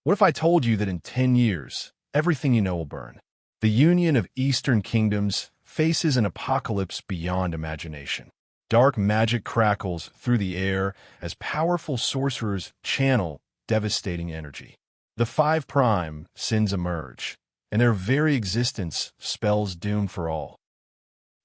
What if I told you that in 10 years, everything you know will burn? The Union of Eastern Kingdoms faces an apocalypse beyond imagination. Dark magic crackles through the air as powerful sorcerers channel devastating energy. The five prime sins emerge, and their very existence spells doom for all.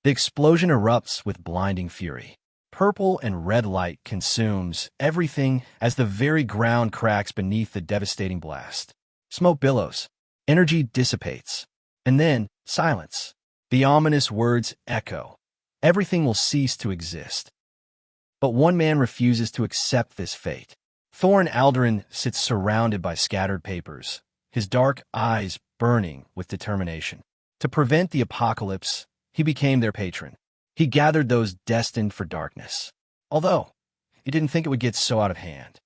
The explosion erupts with blinding fury. Purple and red light consumes everything as the very ground cracks beneath the devastating blast. Smoke billows. Energy dissipates. And then, silence. The ominous words echo. Everything will cease to exist. But one man refuses to accept this fate. Thorne Alderan sits surrounded by scattered papers, his dark eyes burning with determination. To prevent the apocalypse, he became their patron. He gathered those destined for darkness, although he didn't think it would get so out of hand.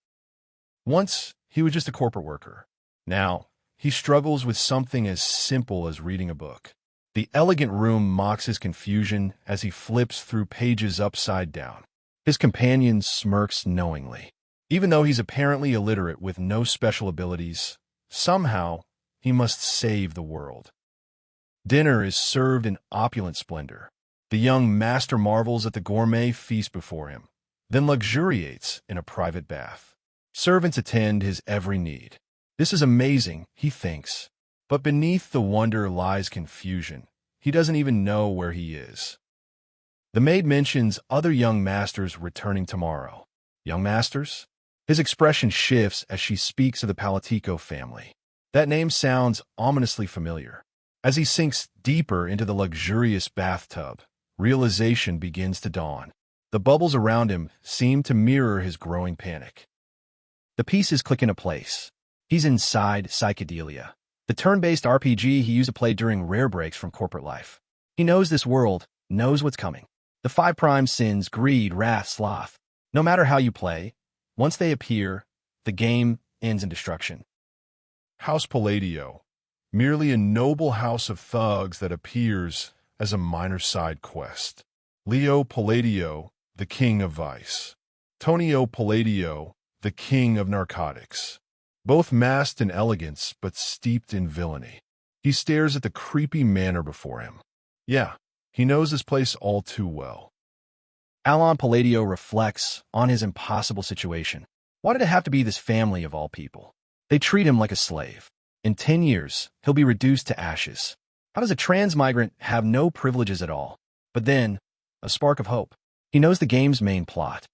Once, he was just a corporate worker. Now, he struggles with something as simple as reading a book. The elegant room mocks his confusion as he flips through pages upside down. His companion smirks knowingly. Even though he's apparently illiterate with no special abilities, somehow he must save the world. Dinner is served in opulent splendor. The young master marvels at the gourmet feast before him, then luxuriates in a private bath. Servants attend his every need. This is amazing, he thinks. But beneath the wonder lies confusion. He doesn't even know where he is. The maid mentions other young masters returning tomorrow. Young masters? His expression shifts as she speaks of the Palateo family. That name sounds ominously familiar. As he sinks deeper into the luxurious bathtub, realization begins to dawn. The bubbles around him seem to mirror his growing panic. The pieces click into place. He's inside Psychedelia, the turn-based RPG he used to play during rare breaks from corporate life. He knows this world, knows what's coming. The five prime sins, greed, wrath, sloth. No matter how you play, once they appear, the game ends in destruction. House Palateo, merely a noble house of thugs that appears as a minor side quest. Leo Palateo, the king of vice. Tonio Palateo, the king of narcotics. Both masked in elegance but steeped in villainy. He stares at the creepy manor before him. Yeah, he knows this place all too well. Alon Palateo reflects on his impossible situation. Why did it have to be this family of all people? They treat him like a slave. In 10 years, he'll be reduced to ashes. How does a transmigrant have no privileges at all? But then, a spark of hope. He knows the game's main plot.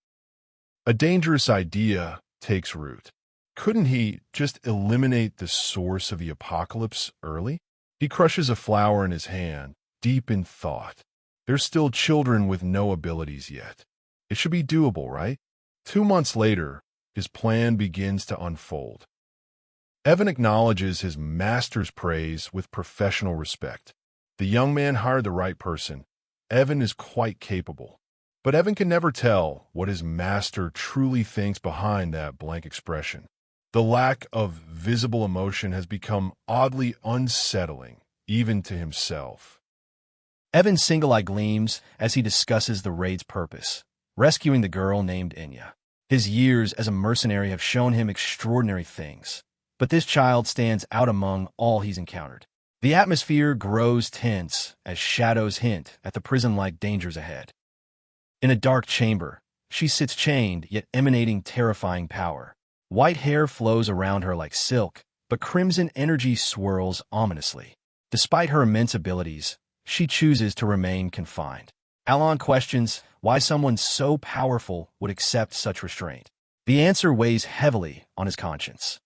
A dangerous idea takes root. Couldn't he just eliminate the source of the apocalypse early? He crushes a flower in his hand, deep in thought. They're still children with no abilities yet. It should be doable, right? 2 months later, his plan begins to unfold. Evan acknowledges his master's praise with professional respect. The young man hired the right person. Evan is quite capable. But Evan can never tell what his master truly thinks behind that blank expression. The lack of visible emotion has become oddly unsettling, even to himself. Evan's single eye gleams as he discusses the raid's purpose, rescuing the girl named Eutiah. His years as a mercenary have shown him extraordinary things, but this child stands out among all he's encountered. The atmosphere grows tense as shadows hint at the prison-like dangers ahead. In a dark chamber, she sits chained, yet emanating terrifying power. White hair flows around her like silk, but crimson energy swirls ominously. Despite her immense abilities, she chooses to remain confined. Alon questions why someone so powerful would accept such restraint. The answer weighs heavily on his conscience.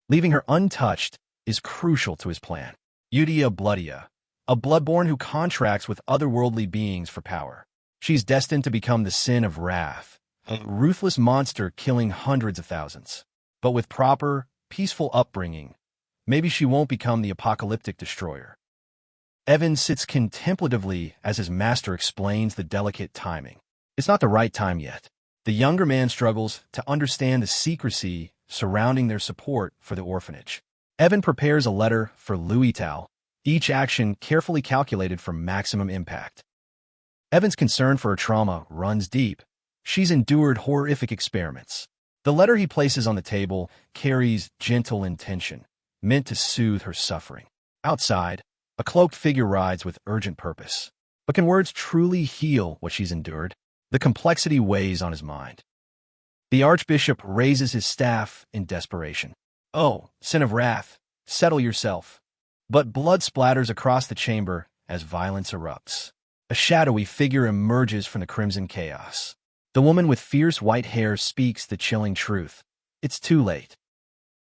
Leaving her untouched is crucial to his plan. Eutiah Bloodia, a bloodborne who contracts with otherworldly beings for power. She's destined to become the sin of wrath, a ruthless monster killing hundreds of thousands. But with proper, peaceful upbringing, maybe she won't become the apocalyptic destroyer. Evan sits contemplatively as his master explains the delicate timing. It's not the right time yet. The younger man struggles to understand the secrecy surrounding their support for the orphanage. Evan prepares a letter for Eutiah, each action carefully calculated for maximum impact. Evan's concern for her trauma runs deep. She's endured horrific experiments. The letter he places on the table carries gentle intention, meant to soothe her suffering. Outside, a cloaked figure rides with urgent purpose. But can words truly heal what she's endured? The complexity weighs on his mind. The archbishop raises his staff in desperation. "Oh, sin of wrath, settle yourself." But blood splatters across the chamber as violence erupts. A shadowy figure emerges from the crimson chaos. The woman with fierce white hair speaks the chilling truth. It's too late.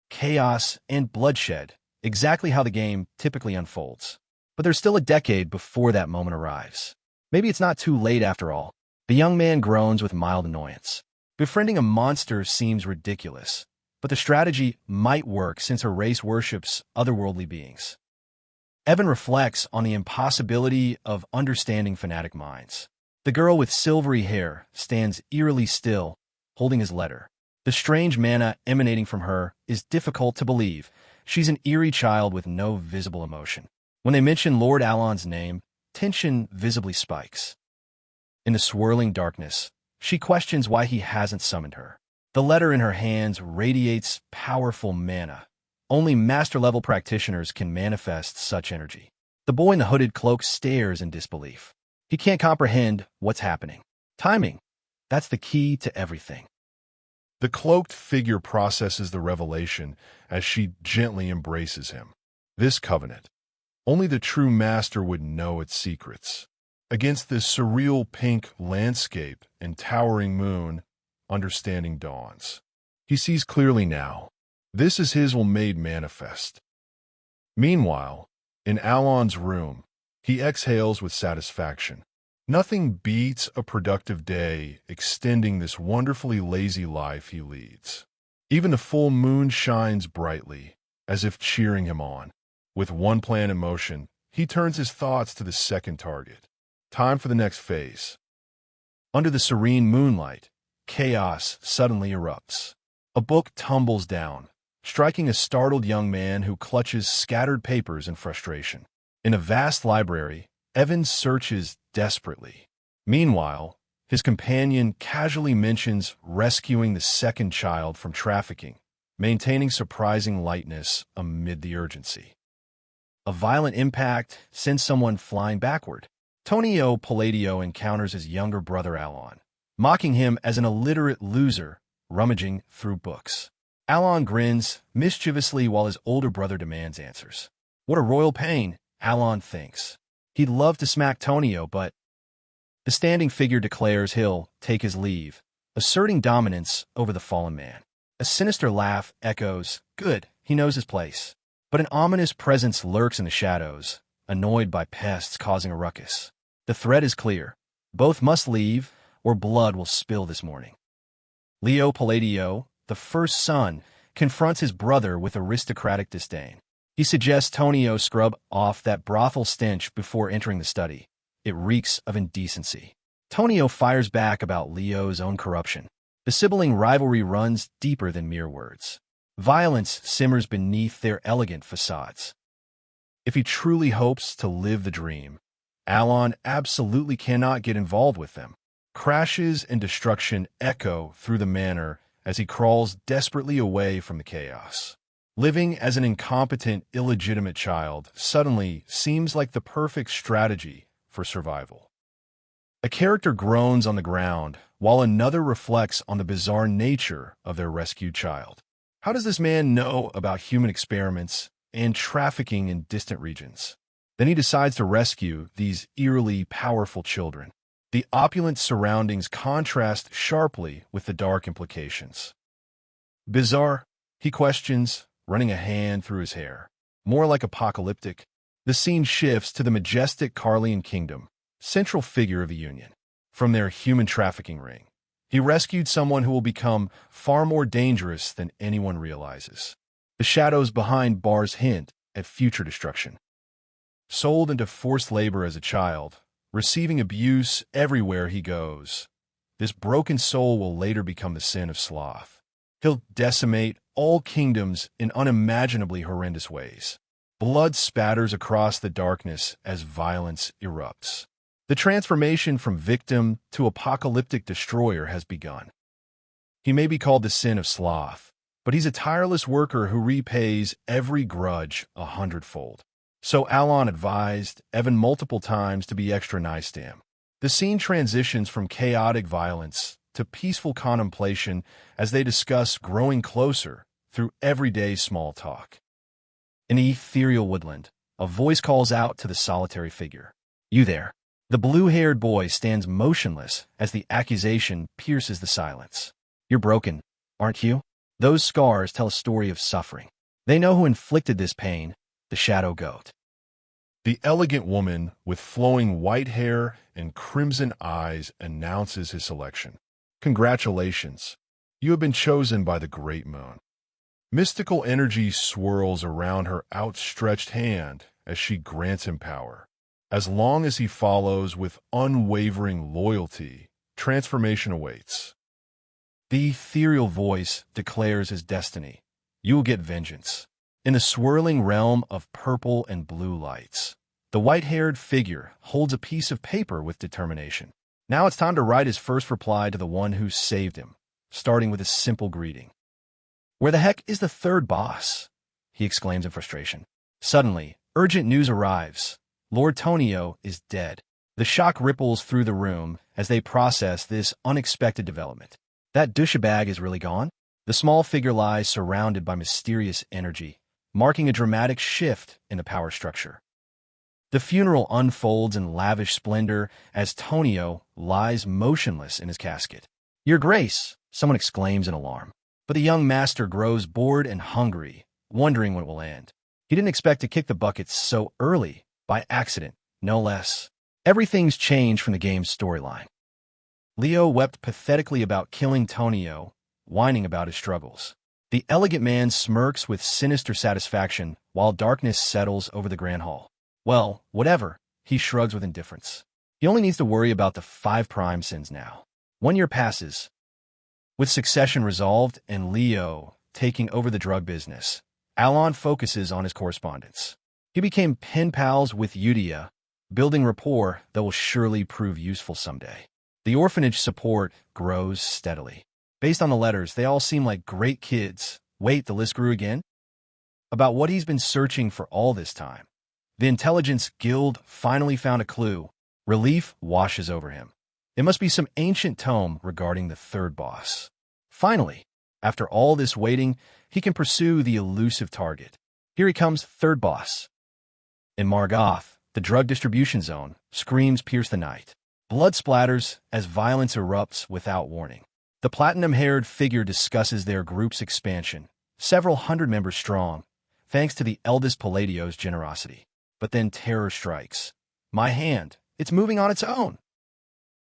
Chaos and bloodshed, exactly how the game typically unfolds. But there's still a decade before that moment arrives. Maybe it's not too late after all. The young man groans with mild annoyance. Befriending a monster seems ridiculous, but the strategy might work since her race worships otherworldly beings. Evan reflects on the impossibility of understanding fanatic minds. The girl with silvery hair stands eerily still, holding his letter. The strange mana emanating from her is difficult to believe. She's an eerie child with no visible emotion. When they mention Lord Alon's name, tension visibly spikes. In the swirling darkness, she questions why he hasn't summoned her. The letter in her hands radiates powerful mana. Only master-level practitioners can manifest such energy. The boy in the hooded cloak stares in disbelief. He can't comprehend what's happening. Timing. That's the key to everything. The cloaked figure processes the revelation as she gently embraces him. This covenant. Only the true master would know its secrets. Against this surreal pink landscape and towering moon, understanding dawns. He sees clearly now. This is his will made manifest. Meanwhile, in Alon's room, he exhales with satisfaction. Nothing beats a productive day extending this wonderfully lazy life he leads. Even the full moon shines brightly, as if cheering him on. With one plan in motion, he turns his thoughts to the second target. Time for the next phase. Under the serene moonlight, chaos suddenly erupts. A book tumbles down, striking a startled young man who clutches scattered papers in frustration. In a vast library, Evans searches desperately. Meanwhile, his companion casually mentions rescuing the second child from trafficking, maintaining surprising lightness amid the urgency. A violent impact sends someone flying backward. Palateo encounters his younger brother Alon, mocking him as an illiterate loser rummaging through books. Alon grins mischievously while his older brother demands answers. What a royal pain, Alon thinks. He'd love to smack Tonio, but the standing figure declares he'll take his leave, asserting dominance over the fallen man. A sinister laugh echoes, good, he knows his place. But an ominous presence lurks in the shadows, annoyed by pests causing a ruckus. The threat is clear. Both must leave, or blood will spill this morning. Palateo, the first son, confronts his brother with aristocratic disdain. He suggests Tonio scrub off that brothel stench before entering the study. It reeks of indecency. Tonio fires back about Leo's own corruption. The sibling rivalry runs deeper than mere words. Violence simmers beneath their elegant facades. If he truly hopes to live the dream, Alon absolutely cannot get involved with them. Crashes and destruction echo through the manor as he crawls desperately away from the chaos. Living as an incompetent, illegitimate child suddenly seems like the perfect strategy for survival. A character groans on the ground, while another reflects on the bizarre nature of their rescued child. How does this man know about human experiments and trafficking in distant regions? Then he decides to rescue these eerily powerful children. The opulent surroundings contrast sharply with the dark implications. Bizarre, he questions, running a hand through his hair. More like apocalyptic. The scene shifts to the majestic Carlian kingdom, central figure of the Union. From their human trafficking ring, he rescued someone who will become far more dangerous than anyone realizes. The shadows behind bars hint at future destruction. Sold into forced labor as a child, receiving abuse everywhere he goes, this broken soul will later become the sin of sloth. He'll decimate all kingdoms in unimaginably horrendous ways. Blood spatters across the darkness as violence erupts. The transformation from victim to apocalyptic destroyer has begun. He may be called the sin of sloth, but he's a tireless worker who repays every grudge 100-fold. So Alon advised Evan multiple times to be extra nice to him. The scene transitions from chaotic violence to peaceful contemplation as they discuss growing closer through everyday small talk. In the ethereal woodland, a voice calls out to the solitary figure. "You there?" The blue-haired boy stands motionless as the accusation pierces the silence. "You're broken, aren't you?" Those scars tell a story of suffering. They know who inflicted this pain, the shadow goat. The elegant woman with flowing white hair and crimson eyes announces his selection. "Congratulations. You have been chosen by the great moon." Mystical energy swirls around her outstretched hand as she grants him power. As long as he follows with unwavering loyalty, transformation awaits. The ethereal voice declares his destiny. You will get vengeance. In the swirling realm of purple and blue lights, the white-haired figure holds a piece of paper with determination. Now it's time to write his first reply to the one who saved him, starting with a simple greeting. "Where the heck is the third boss?" he exclaims in frustration. Suddenly, urgent news arrives. Lord Tonio is dead. The shock ripples through the room as they process this unexpected development. That douchebag is really gone? The small figure lies surrounded by mysterious energy, marking a dramatic shift in the power structure. The funeral unfolds in lavish splendor as Tonio lies motionless in his casket. "Your Grace!" someone exclaims in alarm. But the young master grows bored and hungry, wondering when it will end. He didn't expect to kick the bucket so early, by accident, no less. Everything's changed from the game's storyline. Leo wept pathetically about killing Tonio, whining about his struggles. The elegant man smirks with sinister satisfaction while darkness settles over the grand hall. Well, whatever, he shrugs with indifference. He only needs to worry about the 5 prime sins now. 1 year passes. With succession resolved and Leo taking over the drug business, Alon focuses on his correspondence. He became pen pals with Eutiah, building rapport that will surely prove useful someday. The orphanage support grows steadily. Based on the letters, they all seem like great kids. Wait, the list grew again? About what he's been searching for all this time. The Intelligence Guild finally found a clue. Relief washes over him. It must be some ancient tome regarding the third boss. Finally, after all this waiting, he can pursue the elusive target. Here he comes, third boss. In Margoth, the drug distribution zone, screams pierce the night. Blood splatters as violence erupts without warning. The platinum-haired figure discusses their group's expansion, several hundred members strong, thanks to the eldest Palateo's generosity. But then terror strikes. My hand, it's moving on its own.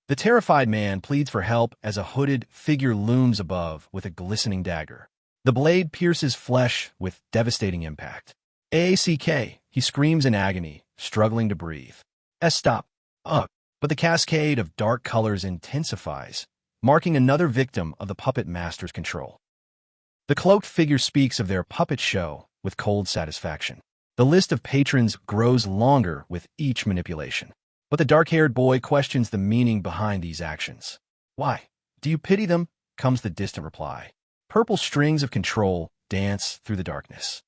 The terrified man pleads for help as a hooded figure looms above with a glistening dagger. The blade pierces flesh with devastating impact. AACK, he screams in agony, struggling to breathe. Stop. But the cascade of dark colors intensifies, marking another victim of the puppet master's control. The cloaked figure speaks of their puppet show with cold satisfaction. The list of patrons grows longer with each manipulation. But the dark-haired boy questions the meaning behind these actions. "Why? Do you pity them?" comes the distant reply. Purple strings of control dance through the darkness.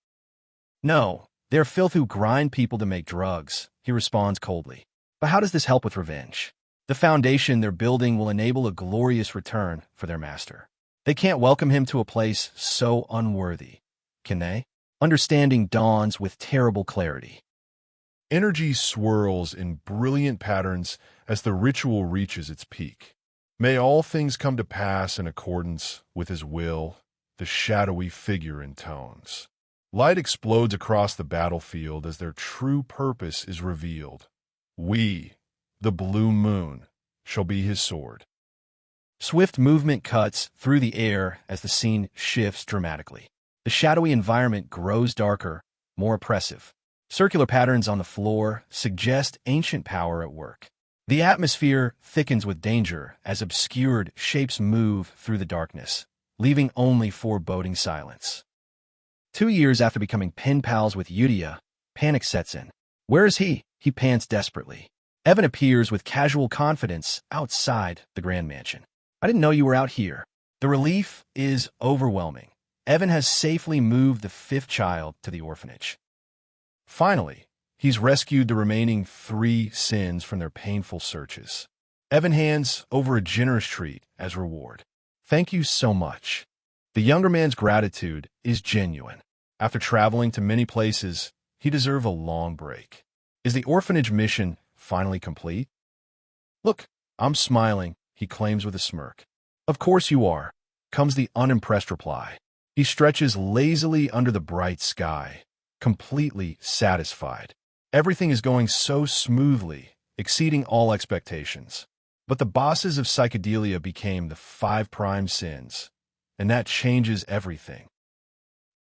"No, they're filth who grind people to make drugs," he responds coldly. "But how does this help with revenge? The foundation they're building will enable a glorious return for their master. They can't welcome him to a place so unworthy, can they?" Understanding dawns with terrible clarity. Energy swirls in brilliant patterns as the ritual reaches its peak. May all things come to pass in accordance with his will, the shadowy figure intones. Light explodes across the battlefield as their true purpose is revealed. We, the blue moon, shall be his sword. Swift movement cuts through the air as the scene shifts dramatically. The shadowy environment grows darker, more oppressive. Circular patterns on the floor suggest ancient power at work. The atmosphere thickens with danger as obscured shapes move through the darkness, leaving only foreboding silence. 2 years after becoming pen pals with Eutiah, panic sets in. Where is he? He pants desperately. Evan appears with casual confidence outside the Grand Mansion. "I didn't know you were out here." The relief is overwhelming. Evan has safely moved the 5th child to the orphanage. Finally, he's rescued the remaining 3 sins from their painful searches. Evan hands over a generous treat as reward. Thank you so much. The younger man's gratitude is genuine. After traveling to many places, he deserves a long break. Is the orphanage mission finally complete? Look, I'm smiling, he claims with a smirk. Of course you are, comes the unimpressed reply. He stretches lazily under the bright sky, completely satisfied. Everything is going so smoothly, exceeding all expectations. But the bosses of psychedelia became the 5 prime sins, and that changes everything.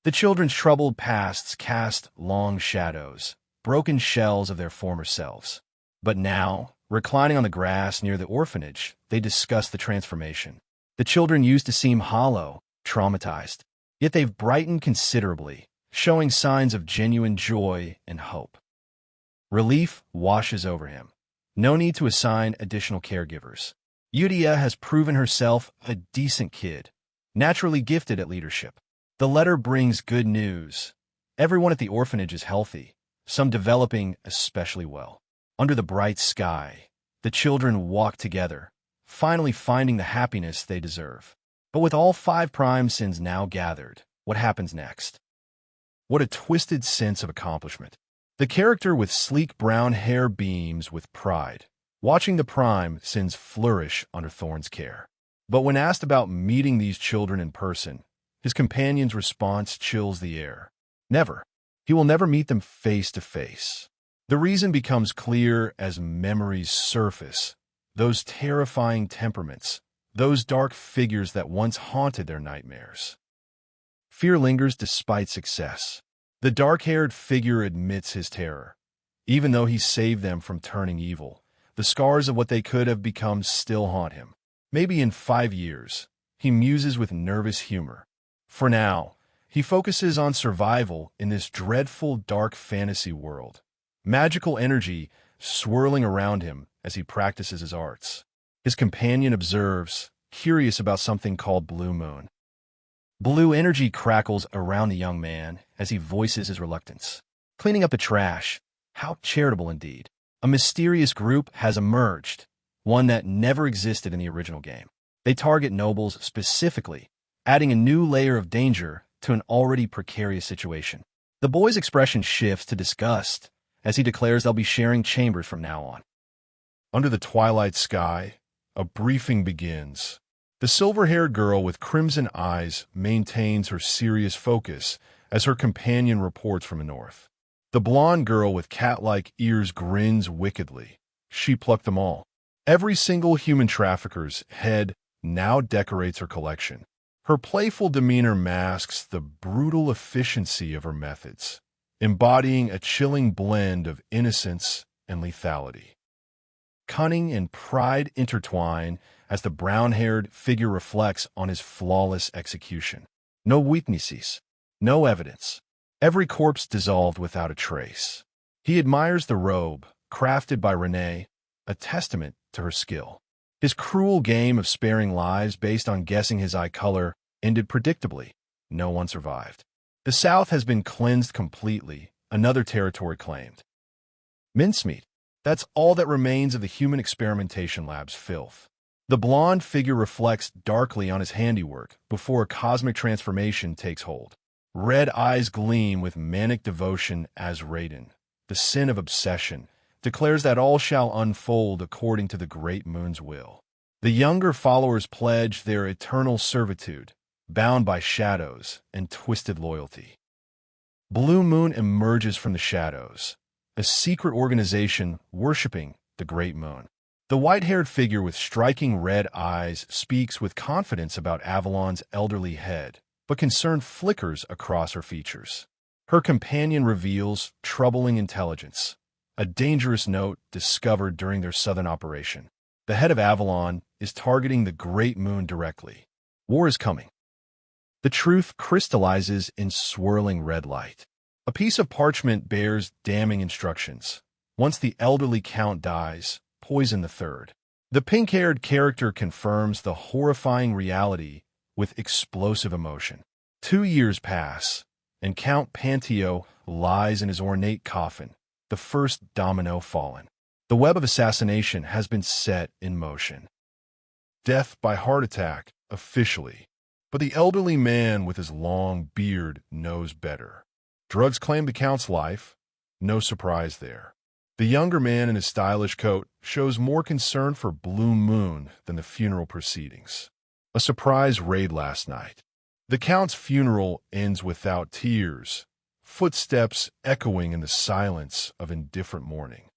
The children's troubled pasts cast long shadows, broken shells of their former selves. But now, reclining on the grass near the orphanage, they discuss the transformation. The children used to seem hollow, traumatized, yet they've brightened considerably, showing signs of genuine joy and hope. Relief washes over him. No need to assign additional caregivers. Eutiah has proven herself a decent kid, naturally gifted at leadership. The letter brings good news. Everyone at the orphanage is healthy, some developing especially well. Under the bright sky, the children walk together, finally finding the happiness they deserve. But with all 5 prime sins now gathered, what happens next? What a twisted sense of accomplishment. The character with sleek brown hair beams with pride, watching the prime sins flourish under Thorne's care. But when asked about meeting these children in person, his companion's response chills the air. Never. He will never meet them face to face. The reason becomes clear as memories surface. Those terrifying temperaments, those dark figures that once haunted their nightmares. Fear lingers despite success. The dark-haired figure admits his terror. Even though he saved them from turning evil, the scars of what they could have become still haunt him. Maybe in 5 years, he muses with nervous humor. For now, he focuses on survival in this dreadful dark fantasy world. Magical energy swirling around him as he practices his arts. His companion observes, curious about something called Blue Moon. Blue energy crackles around the young man as he voices his reluctance. Cleaning up the trash. How charitable indeed. A mysterious group has emerged, one that never existed in the original game. They target nobles specifically, adding a new layer of danger to an already precarious situation. The boy's expression shifts to disgust as he declares they'll be sharing chambers from now on. Under the twilight sky, a briefing begins. The silver-haired girl with crimson eyes maintains her serious focus as her companion reports from the north. The blonde girl with cat-like ears grins wickedly. She plucked them all. Every single human trafficker's head now decorates her collection. Her playful demeanor masks the brutal efficiency of her methods, embodying a chilling blend of innocence and lethality. Cunning and pride intertwine as the brown-haired figure reflects on his flawless execution. No weaknesses, no evidence. Every corpse dissolved without a trace. He admires the robe, crafted by Renee, a testament to her skill. His cruel game of sparing lives based on guessing his eye color ended predictably. No one survived. The South has been cleansed completely, another territory claimed. Mincemeat. That's all that remains of the human experimentation lab's filth. The blonde figure reflects darkly on his handiwork before a cosmic transformation takes hold. Red eyes gleam with manic devotion as Raiden, the sin of obsession, declares that all shall unfold according to the great moon's will. The younger followers pledge their eternal servitude, bound by shadows and twisted loyalty. Blue Moon emerges from the shadows, a secret organization worshipping the great moon. The white-haired figure with striking red eyes speaks with confidence about Avalon's elderly head, but concern flickers across her features. Her companion reveals troubling intelligence, a dangerous note discovered during their southern operation. The head of Avalon is targeting the great moon directly. War is coming. The truth crystallizes in swirling red light. A piece of parchment bears damning instructions. Once the elderly count dies, poison the third. The pink-haired character confirms the horrifying reality with explosive emotion. 2 years pass, and Count Palateo lies in his ornate coffin, the first domino fallen. The web of assassination has been set in motion. Death by heart attack, officially. But the elderly man with his long beard knows better. Drugs claim the Count's life. No surprise there. The younger man in his stylish coat shows more concern for Blue Moon than the funeral proceedings. A surprise raid last night. The Count's funeral ends without tears, footsteps echoing in the silence of indifferent mourning.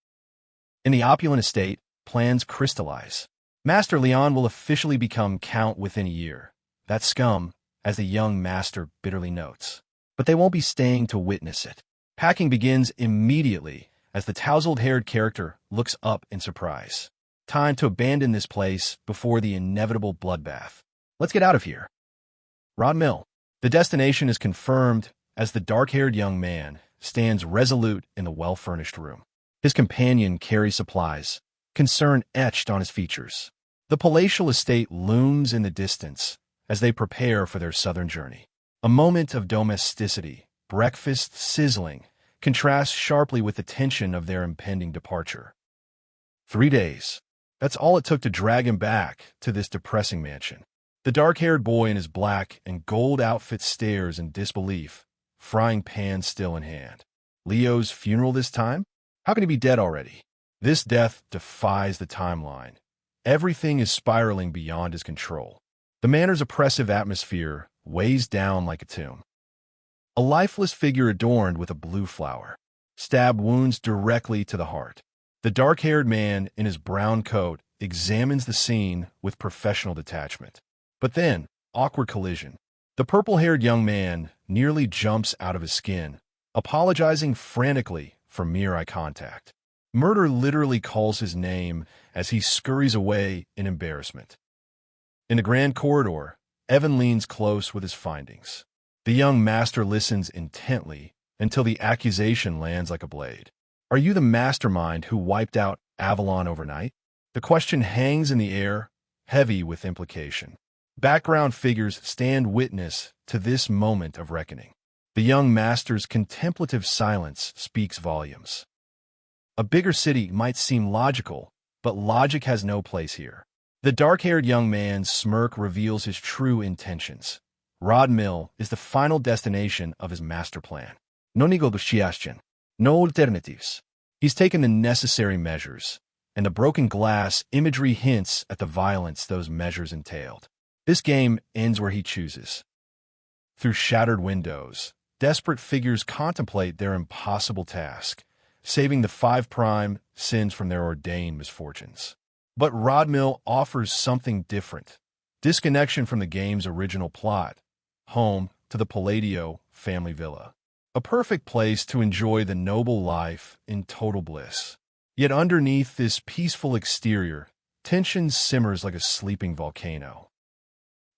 In the opulent estate, plans crystallize. Master Leon will officially become Count within a year. That scum, as the young master bitterly notes. But they won't be staying to witness it. Packing begins immediately as the tousled-haired character looks up in surprise. Time to abandon this place before the inevitable bloodbath. Let's get out of here. Rod Mill. The destination is confirmed as the dark-haired young man stands resolute in the well-furnished room. His companion carries supplies, concern etched on his features. The palatial estate looms in the distance as they prepare for their southern journey. A moment of domesticity, breakfast sizzling, contrasts sharply with the tension of their impending departure. 3 days. That's all it took to drag him back to this depressing mansion. The dark-haired boy in his black and gold outfit stares in disbelief, frying pan still in hand. Leo's funeral this time? How can he be dead already? This death defies the timeline. Everything is spiraling beyond his control. The manor's oppressive atmosphere weighs down like a tomb. A lifeless figure adorned with a blue flower. Stab wounds directly to the heart. The dark-haired man in his brown coat examines the scene with professional detachment. But then, awkward collision. The purple-haired young man nearly jumps out of his skin, apologizing frantically for mere eye contact. Murder literally calls his name as he scurries away in embarrassment. In the grand corridor, Evan leans close with his findings. The young master listens intently until the accusation lands like a blade. Are you the mastermind who wiped out Avalon overnight? The question hangs in the air, heavy with implication. Background figures stand witness to this moment of reckoning. The young master's contemplative silence speaks volumes. A bigger city might seem logical, but logic has no place here. The dark-haired young man's smirk reveals his true intentions. Rod Mill is the final destination of his master plan. No negotiation, no alternatives. He's taken the necessary measures, and the broken glass imagery hints at the violence those measures entailed. This game ends where he chooses. Through shattered windows, desperate figures contemplate their impossible task, saving the 5 prime sins from their ordained misfortunes. But Rod Mill offers something different. Disconnection from the game's original plot, home to the Palateo family villa. A perfect place to enjoy the noble life in total bliss. Yet underneath this peaceful exterior, tension simmers like a sleeping volcano.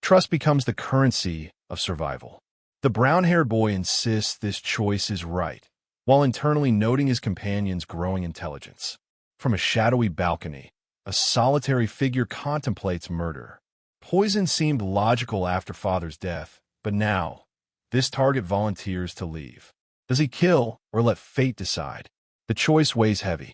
Trust becomes the currency of survival. The brown-haired boy insists this choice is right, while internally noting his companion's growing intelligence. From a shadowy balcony, a solitary figure contemplates murder. Poison seemed logical after father's death, but now, this target volunteers to leave. Does he kill or let fate decide? The choice weighs heavy.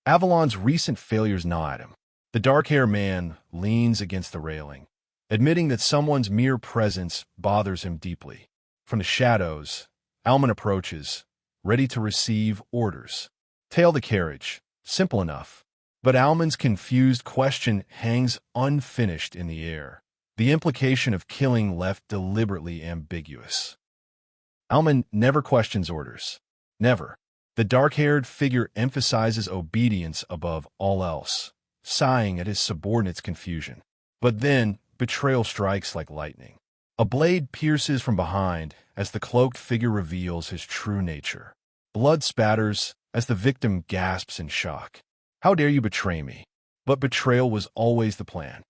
Avalon's recent failures gnaw at him. The dark-haired man leans against the railing, admitting that someone's mere presence bothers him deeply. From the shadows, Alman approaches, ready to receive orders. Tail the carriage. Simple enough. But Alman's confused question hangs unfinished in the air, the implication of killing left deliberately ambiguous. Alman never questions orders. Never. The dark-haired figure emphasizes obedience above all else, sighing at his subordinate's confusion. But then, betrayal strikes like lightning. A blade pierces from behind as the cloaked figure reveals his true nature. Blood spatters as the victim gasps in shock. How dare you betray me? But betrayal was always the plan.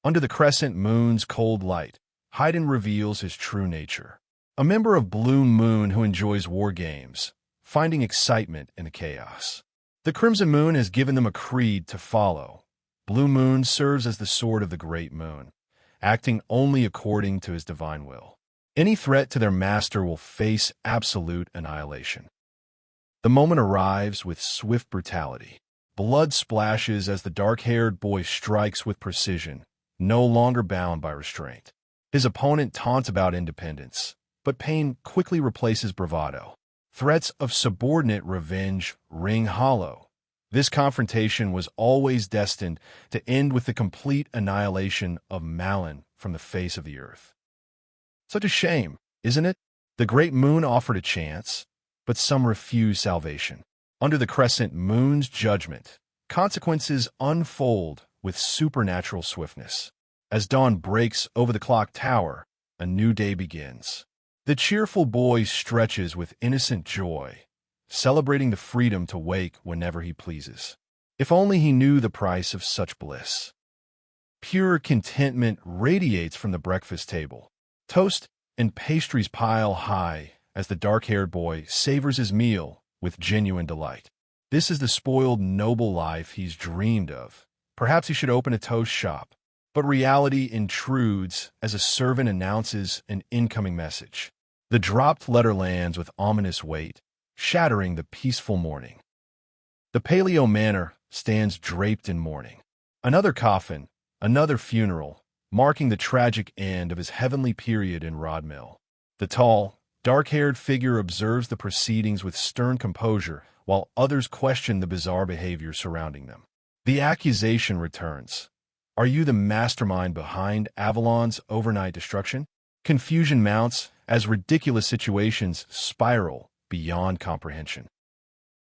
Under the crescent moon's cold light, Haydn reveals his true nature. A member of Blue Moon who enjoys war games, finding excitement in the chaos. The Crimson Moon has given them a creed to follow. Blue Moon serves as the sword of the Great Moon, acting only according to his divine will. Any threat to their master will face absolute annihilation. The moment arrives with swift brutality. Blood splashes as the dark-haired boy strikes with precision, no longer bound by restraint. His opponent taunts about independence, but pain quickly replaces bravado. Threats of subordinate revenge ring hollow. This confrontation was always destined to end with the complete annihilation of Malin from the face of the earth. Such a shame, isn't it? The great moon offered a chance, but some refused salvation. Under the crescent moon's judgment, consequences unfold with supernatural swiftness. As dawn breaks over the clock tower, a new day begins. The cheerful boy stretches with innocent joy, celebrating the freedom to wake whenever he pleases. If only he knew the price of such bliss. Pure contentment radiates from the breakfast table. Toast and pastries pile high as the dark-haired boy savors his meal with genuine delight. This is the spoiled, noble life he's dreamed of. Perhaps he should open a toast shop. But reality intrudes as a servant announces an incoming message. The dropped letter lands with ominous weight, shattering the peaceful morning. The Palateo manor stands draped in mourning. Another coffin, another funeral, marking the tragic end of his heavenly period in Rodmill. The tall, dark-haired figure observes the proceedings with stern composure, while others question the bizarre behavior surrounding them. The accusation returns. Are you the mastermind behind Avalon's overnight destruction? Confusion mounts as ridiculous situations spiral beyond comprehension.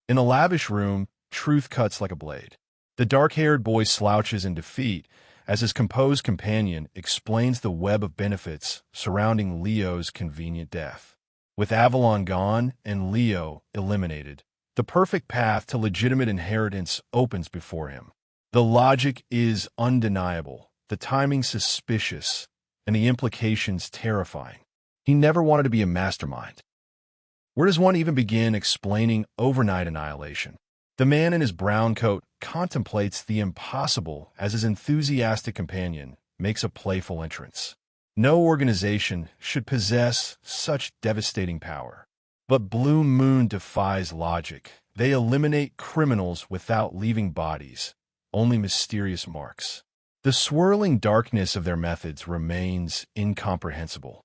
In a lavish room, truth cuts like a blade. The dark-haired boy slouches in defeat as his composed companion explains the web of benefits surrounding Leo's convenient death. With Avalon gone and Leo eliminated, the perfect path to legitimate inheritance opens before him. The logic is undeniable, the timing suspicious, and the implications terrifying. He never wanted to be a mastermind. Where does one even begin explaining overnight annihilation? The man in his brown coat contemplates the impossible as his enthusiastic companion makes a playful entrance. No organization should possess such devastating power. But Blue Moon defies logic. They eliminate criminals without leaving bodies, only mysterious marks. The swirling darkness of their methods remains incomprehensible.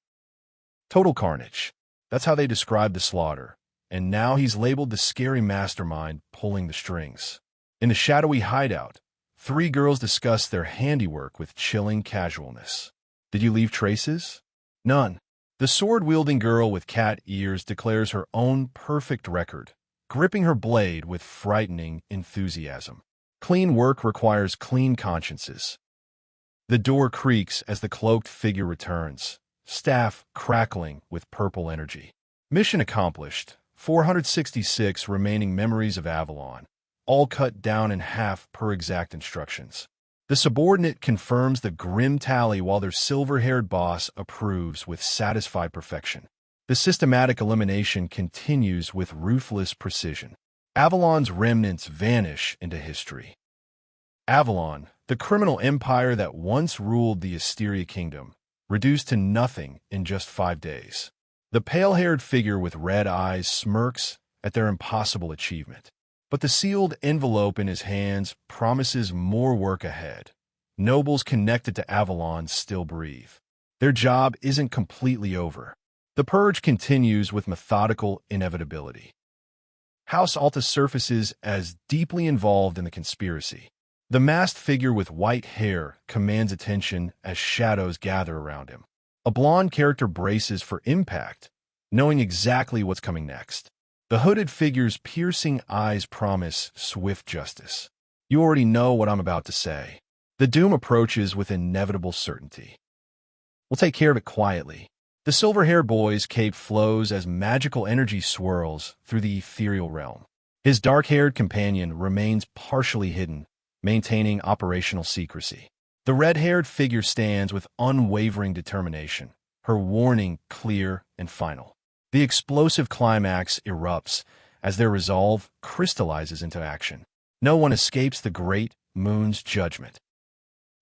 Total carnage. That's how they describe the slaughter. And now he's labeled the scary mastermind pulling the strings. In the shadowy hideout, three girls discuss their handiwork with chilling casualness. Did you leave traces? None. The sword-wielding girl with cat ears declares her own perfect record, gripping her blade with frightening enthusiasm. Clean work requires clean consciences. The door creaks as the cloaked figure returns, staff crackling with purple energy. Mission accomplished. 466 remaining memories of Avalon, all cut down in half per exact instructions. The subordinate confirms the grim tally while their silver-haired boss approves with satisfied perfection. The systematic elimination continues with ruthless precision. Avalon's remnants vanish into history. Avalon, the criminal empire that once ruled the Eutiah Kingdom, reduced to nothing in just 5 days. The pale-haired figure with red eyes smirks at their impossible achievement. But the sealed envelope in his hands promises more work ahead. Nobles connected to Avalon still breathe. Their job isn't completely over. The purge continues with methodical inevitability. House Alta surfaces as deeply involved in the conspiracy. The masked figure with white hair commands attention as shadows gather around him. A blonde character braces for impact, knowing exactly what's coming next. The hooded figure's piercing eyes promise swift justice. You already know what I'm about to say. The doom approaches with inevitable certainty. We'll take care of it quietly. The silver-haired boy's cape flows as magical energy swirls through the ethereal realm. His dark-haired companion remains partially hidden, maintaining operational secrecy. The red-haired figure stands with unwavering determination, her warning clear and final. The explosive climax erupts as their resolve crystallizes into action. No one escapes the great moon's judgment.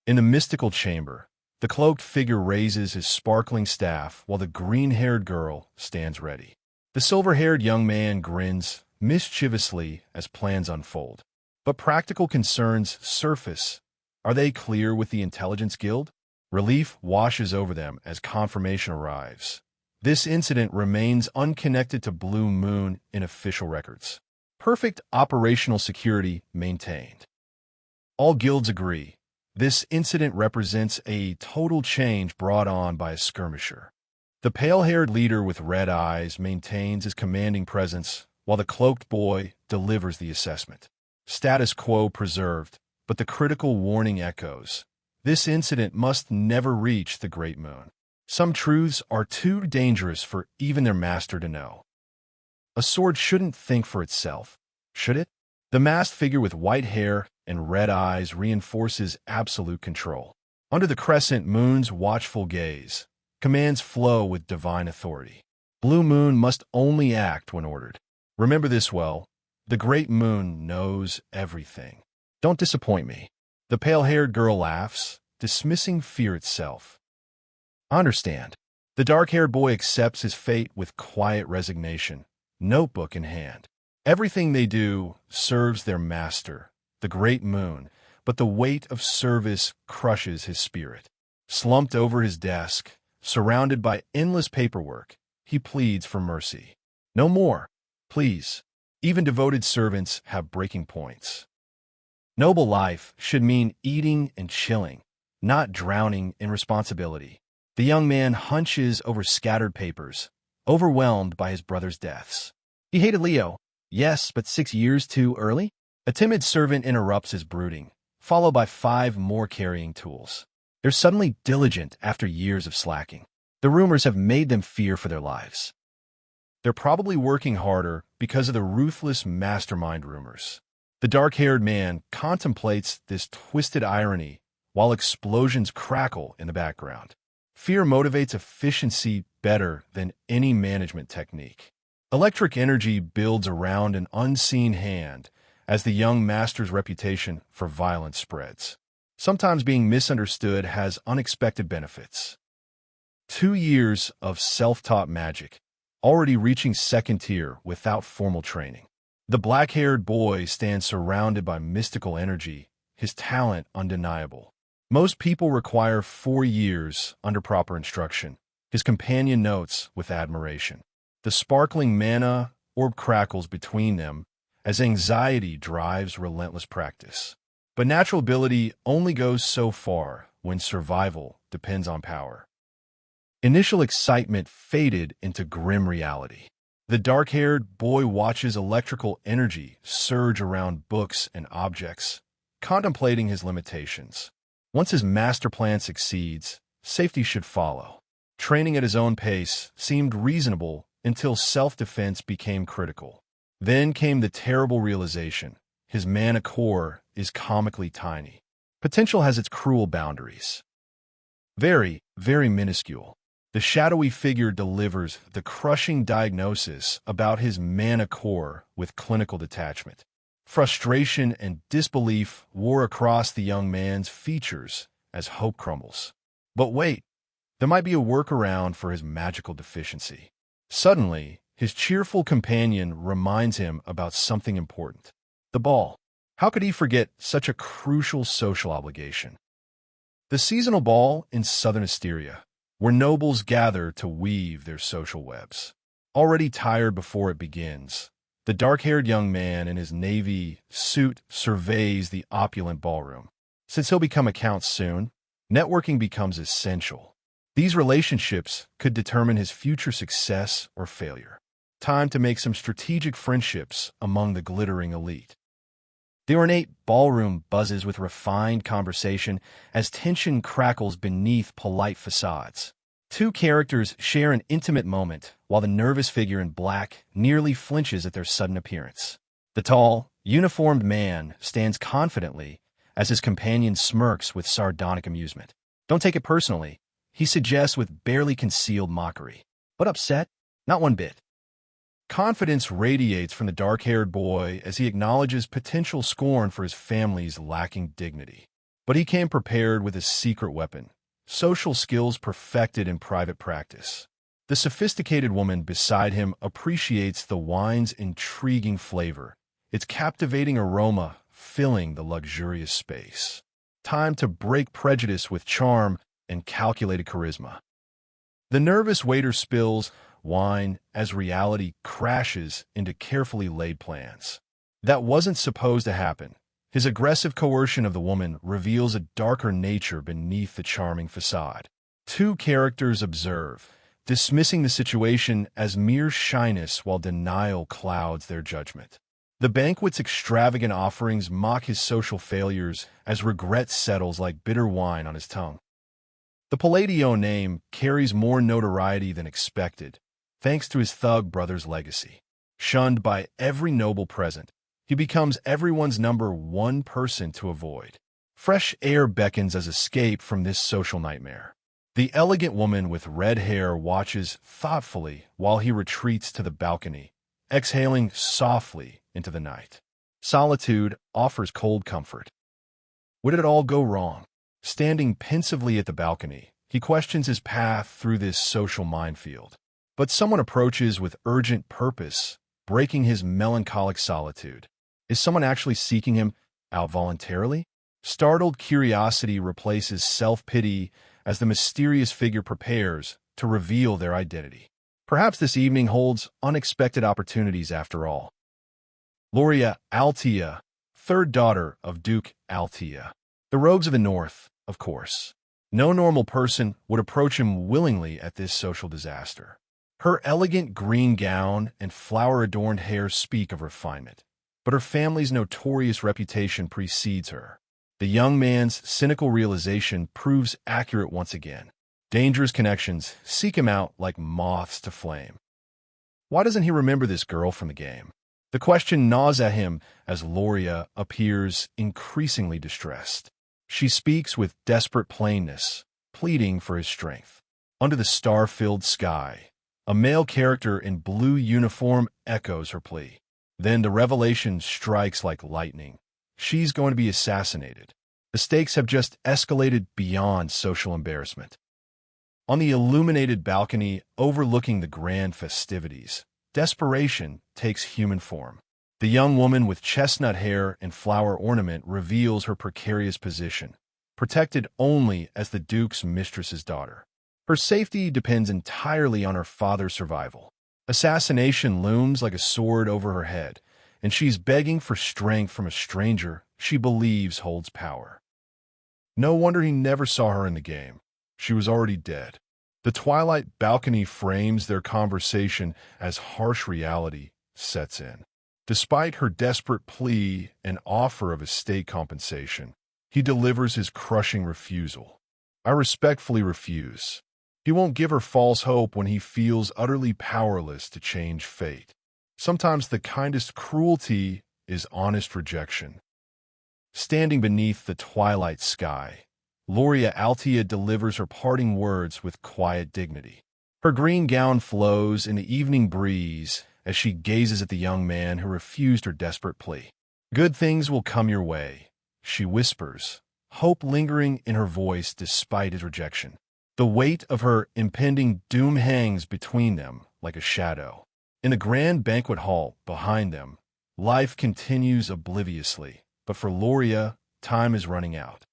In the mystical chamber, The cloaked figure raises his sparkling staff while the green-haired girl stands ready. The silver-haired young man grins mischievously as plans unfold. But practical concerns surface. Are they clear with the Intelligence Guild? Relief washes over them as confirmation arrives. This incident remains unconnected to Blue Moon in official records. Perfect operational security maintained. All guilds agree. This incident represents a total change brought on by a skirmisher. The pale-haired leader with red eyes maintains his commanding presence while the cloaked boy delivers the assessment. Status quo preserved, but the critical warning echoes. This incident must never reach the Great Moon. Some truths are too dangerous for even their master to know. A sword shouldn't think for itself, should it? The masked figure with white hair and red eyes reinforces absolute control. Under the crescent moon's watchful gaze, commands flow with divine authority. Blue Moon must only act when ordered. Remember this well. The Great Moon knows everything. Don't disappoint me. The pale-haired girl laughs, dismissing fear itself. I understand. The dark-haired boy accepts his fate with quiet resignation, notebook in hand. Everything they do serves their master, the Great Moon, but the weight of service crushes his spirit. Slumped over his desk, surrounded by endless paperwork, he pleads for mercy. No more, please. Even devoted servants have breaking points. Noble life should mean eating and chilling, not drowning in responsibility. The young man hunches over scattered papers, overwhelmed by his brother's deaths. He hated Leo, yes, but 6 years too early? A timid servant interrupts his brooding, followed by 5 more carrying tools. They're suddenly diligent after years of slacking. The rumors have made them fear for their lives. They're probably working harder because of the ruthless mastermind rumors. The dark-haired man contemplates this twisted irony while explosions crackle in the background. Fear motivates efficiency better than any management technique. Electric energy builds around an unseen hand as the young master's reputation for violence spreads. Sometimes being misunderstood has unexpected benefits. 2 years of self-taught magic, already reaching second tier without formal training. The black-haired boy stands surrounded by mystical energy, his talent undeniable. Most people require 4 years under proper instruction. His companion notes with admiration. The sparkling mana orb crackles between them as anxiety drives relentless practice. But natural ability only goes so far when survival depends on power. Initial excitement faded into grim reality. The dark-haired boy watches electrical energy surge around books and objects, contemplating his limitations. Once his master plan succeeds, safety should follow. Training at his own pace seemed reasonable until self-defense became critical. Then came the terrible realization: his mana core is comically tiny. Potential has its cruel boundaries. Very, very minuscule. The shadowy figure delivers the crushing diagnosis about his mana core with clinical detachment. Frustration and disbelief wore across the young man's features as hope crumbles. But wait, there might be a workaround for his magical deficiency. Suddenly, his cheerful companion reminds him about something important. The ball. How could he forget such a crucial social obligation? The seasonal ball in southern Asteria, where nobles gather to weave their social webs. Already tired before it begins, the dark-haired young man in his navy suit surveys the opulent ballroom. Since he'll become a count soon, networking becomes essential. These relationships could determine his future success or failure. Time to make some strategic friendships among the glittering elite. The ornate ballroom buzzes with refined conversation as tension crackles beneath polite facades. 2 characters share an intimate moment while the nervous figure in black nearly flinches at their sudden appearance. The tall, uniformed man stands confidently as his companion smirks with sardonic amusement. Don't take it personally, he suggests with barely concealed mockery. But upset? Not one bit. Confidence radiates from the dark-haired boy as he acknowledges potential scorn for his family's lacking dignity. But he came prepared with a secret weapon, social skills perfected in private practice. The sophisticated woman beside him appreciates the wine's intriguing flavor, its captivating aroma filling the luxurious space. Time to break prejudice with charm and calculated charisma. The nervous waiter spills wine as reality crashes into carefully laid plans. That wasn't supposed to happen. His aggressive coercion of the woman reveals a darker nature beneath the charming facade. Two characters observe, dismissing the situation as mere shyness while denial clouds their judgment. The banquet's extravagant offerings mock his social failures as regret settles like bitter wine on his tongue. The Palateo name carries more notoriety than expected, thanks to his thug brother's legacy. Shunned by every noble present, he becomes everyone's number one person to avoid. Fresh air beckons as escape from this social nightmare. The elegant woman with red hair watches thoughtfully while he retreats to the balcony, exhaling softly into the night. Solitude offers cold comfort. Would it all go wrong? Standing pensively at the balcony, he questions his path through this social minefield. But someone approaches with urgent purpose, breaking his melancholic solitude. Is someone actually seeking him out voluntarily? Startled curiosity replaces self-pity as the mysterious figure prepares to reveal their identity. Perhaps this evening holds unexpected opportunities after all. Loria Altea, third daughter of Duke Altea. The rogues of the north, of course. No normal person would approach him willingly at this social disaster. Her elegant green gown and flower-adorned hair speak of refinement, but her family's notorious reputation precedes her. The young man's cynical realization proves accurate once again. Dangerous connections seek him out like moths to flame. Why doesn't he remember this girl from the game? The question gnaws at him as Loria appears increasingly distressed. She speaks with desperate plainness, pleading for his strength. Under the star-filled sky, a male character in blue uniform echoes her plea. Then the revelation strikes like lightning. She's going to be assassinated. The stakes have just escalated beyond social embarrassment. On the illuminated balcony overlooking the grand festivities, desperation takes human form. The young woman with chestnut hair and flower ornament reveals her precarious position, protected only as the Duke's mistress's daughter. Her safety depends entirely on her father's survival. Assassination looms like a sword over her head, and she's begging for strength from a stranger she believes holds power. No wonder he never saw her in the game. She was already dead. The Twilight balcony frames their conversation as harsh reality sets in. Despite her desperate plea and offer of estate compensation, he delivers his crushing refusal. I respectfully refuse. He won't give her false hope when he feels utterly powerless to change fate. Sometimes the kindest cruelty is honest rejection. Standing beneath the twilight sky, Loria Altea delivers her parting words with quiet dignity. Her green gown flows in the evening breeze as she gazes at the young man who refused her desperate plea. Good things will come your way, she whispers, hope lingering in her voice despite his rejection. The weight of her impending doom hangs between them like a shadow. In the grand banquet hall behind them, life continues obliviously, but for Loria, time is running out.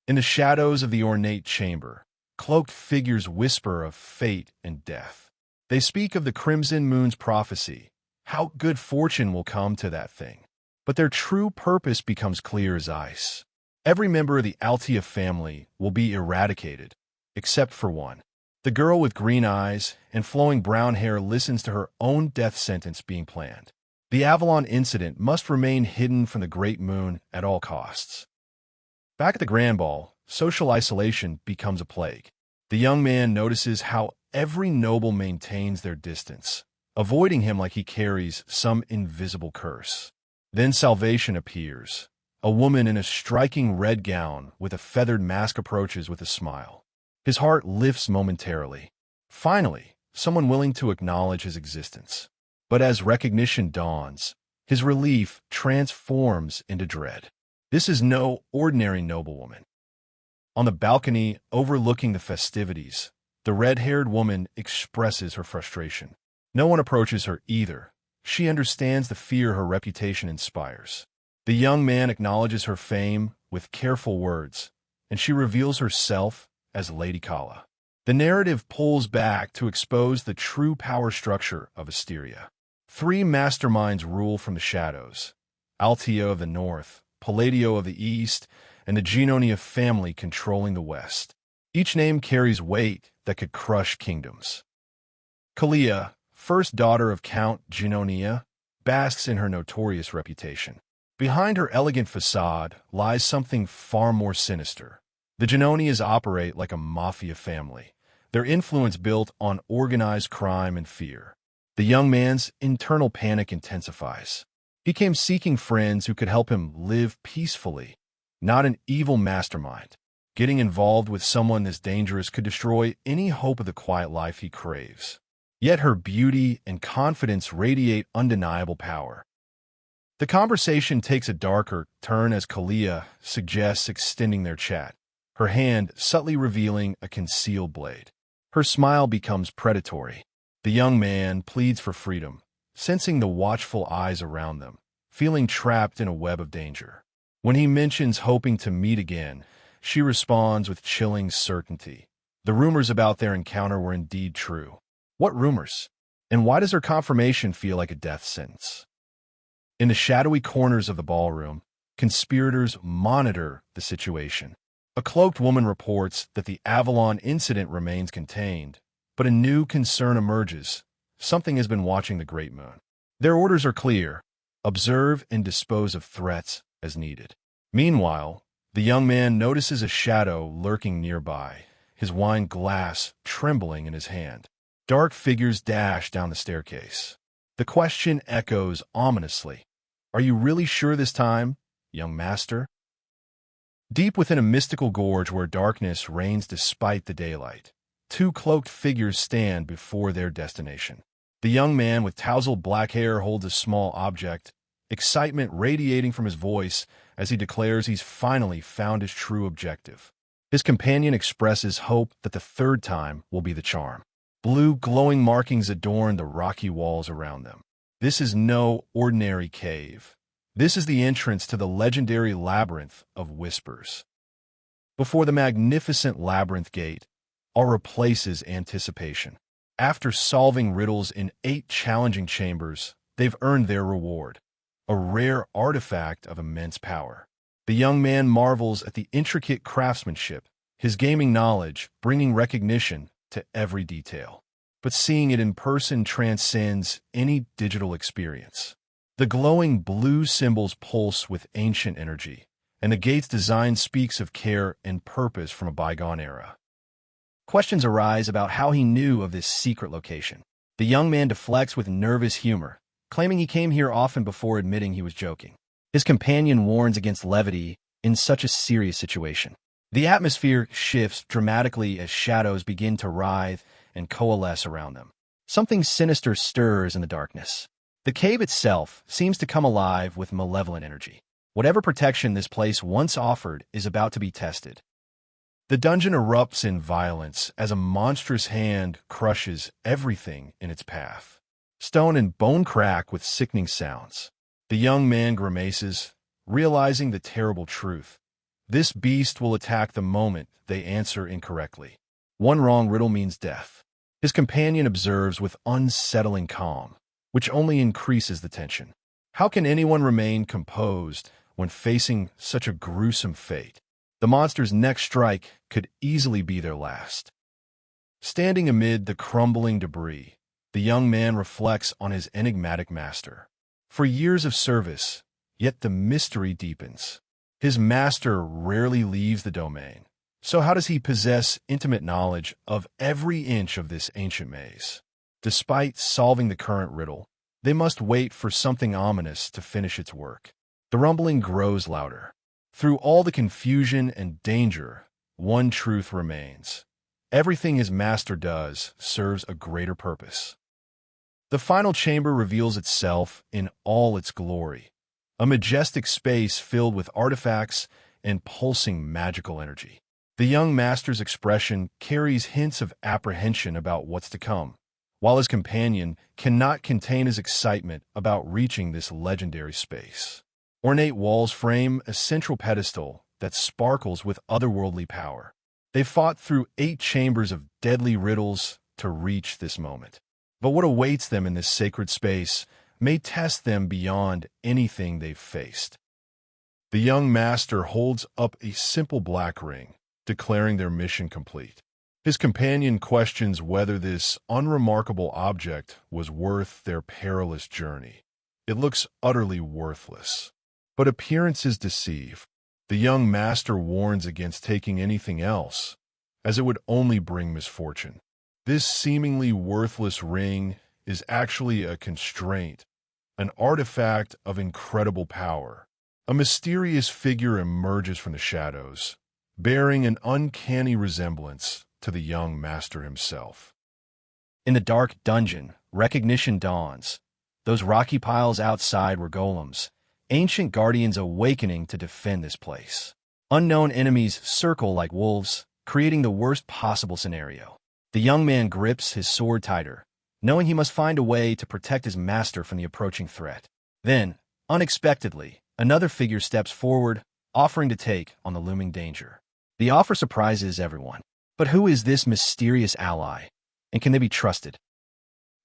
In the shadows of the ornate chamber, cloaked figures whisper of fate and death. They speak of the Crimson Moon's prophecy, how good fortune will come to that thing. But their true purpose becomes clear as ice. Every member of the Altea family will be eradicated, except for one. The girl with green eyes and flowing brown hair listens to her own death sentence being planned. The Avalon incident must remain hidden from the Great Moon at all costs. Back at the Grand Ball, social isolation becomes a plague. The young man notices how every noble maintains their distance, avoiding him like he carries some invisible curse. Then salvation appears. A woman in a striking red gown with a feathered mask approaches with a smile. His heart lifts momentarily. Finally, someone willing to acknowledge his existence. But as recognition dawns, his relief transforms into dread. This is no ordinary noblewoman. On the balcony overlooking the festivities, the red-haired woman expresses her frustration. No one approaches her either. She understands the fear her reputation inspires. The young man acknowledges her fame with careful words, and she reveals herself as Lady Kala. The narrative pulls back to expose the true power structure of Asteria. 3 masterminds rule from the shadows: Palateo of the north, Palateo of the east, and the Genonia family controlling the west. Each name carries weight that could crush kingdoms. Kalia, first daughter of Count Genonia, basks in her notorious reputation. Behind her elegant facade lies something far more sinister. The Genonias operate like a mafia family, their influence built on organized crime and fear. The young man's internal panic intensifies. He came seeking friends who could help him live peacefully, not an evil mastermind. Getting involved with someone this dangerous could destroy any hope of the quiet life he craves. Yet her beauty and confidence radiate undeniable power. The conversation takes a darker turn as Kalia suggests extending their chat, her hand subtly revealing a concealed blade. Her smile becomes predatory. The young man pleads for freedom, sensing the watchful eyes around them, feeling trapped in a web of danger. When he mentions hoping to meet again, she responds with chilling certainty. The rumors about their encounter were indeed true. What rumors? And why does her confirmation feel like a death sentence? In the shadowy corners of the ballroom, conspirators monitor the situation. A cloaked woman reports that the Avalon incident remains contained, but a new concern emerges. Something has been watching the Great Moon. Their orders are clear: observe and dispose of threats as needed. Meanwhile, the young man notices a shadow lurking nearby, his wine glass trembling in his hand. Dark figures dash down the staircase. The question echoes ominously. Are you really sure this time, young master? Deep within a mystical gorge where darkness reigns despite the daylight, 2 cloaked figures stand before their destination. The young man with tousled black hair holds a small object, excitement radiating from his voice as he declares he's finally found his true objective. His companion expresses hope that the third time will be the charm. Blue glowing markings adorn the rocky walls around them. This is no ordinary cave. This is the entrance to the legendary Labyrinth of Whispers. Before the magnificent Labyrinth Gate, Aura places anticipation. After solving riddles in 8 challenging chambers, they've earned their reward, a rare artifact of immense power. The young man marvels at the intricate craftsmanship, his gaming knowledge bringing recognition to every detail. But seeing it in person transcends any digital experience. The glowing blue symbols pulse with ancient energy, and the gate's design speaks of care and purpose from a bygone era. Questions arise about how he knew of this secret location. The young man deflects with nervous humor, claiming he came here often before admitting he was joking. His companion warns against levity in such a serious situation. The atmosphere shifts dramatically as shadows begin to writhe and coalesce around them. Something sinister stirs in the darkness. The cave itself seems to come alive with malevolent energy. Whatever protection this place once offered is about to be tested. The dungeon erupts in violence as a monstrous hand crushes everything in its path. Stone and bone crack with sickening sounds. The young man grimaces, realizing the terrible truth. This beast will attack the moment they answer incorrectly. One wrong riddle means death. His companion observes with unsettling calm, which only increases the tension. How can anyone remain composed when facing such a gruesome fate? The monster's next strike could easily be their last. Standing amid the crumbling debris, the young man reflects on his enigmatic master. For years of service, yet the mystery deepens. His master rarely leaves the domain. So how does he possess intimate knowledge of every inch of this ancient maze? Despite solving the current riddle, they must wait for something ominous to finish its work. The rumbling grows louder. Through all the confusion and danger, one truth remains. Everything his master does serves a greater purpose. The final chamber reveals itself in all its glory, a majestic space filled with artifacts and pulsing magical energy. The young master's expression carries hints of apprehension about what's to come, while his companion cannot contain his excitement about reaching this legendary space. Ornate walls frame a central pedestal that sparkles with otherworldly power. They fought through 8 chambers of deadly riddles to reach this moment. But what awaits them in this sacred space may test them beyond anything they've faced. The young master holds up a simple black ring, declaring their mission complete. His companion questions whether this unremarkable object was worth their perilous journey. It looks utterly worthless. But appearances deceive. The young master warns against taking anything else, as it would only bring misfortune. This seemingly worthless ring is actually a constraint, an artifact of incredible power. A mysterious figure emerges from the shadows, bearing an uncanny resemblance to the young master himself. In the dark dungeon, recognition dawns. Those rocky piles outside were golems, ancient guardians awakening to defend this place. Unknown enemies circle like wolves, creating the worst possible scenario. The young man grips his sword tighter, knowing he must find a way to protect his master from the approaching threat. Then, unexpectedly, another figure steps forward, offering to take on the looming danger. The offer surprises everyone. But who is this mysterious ally, and can they be trusted?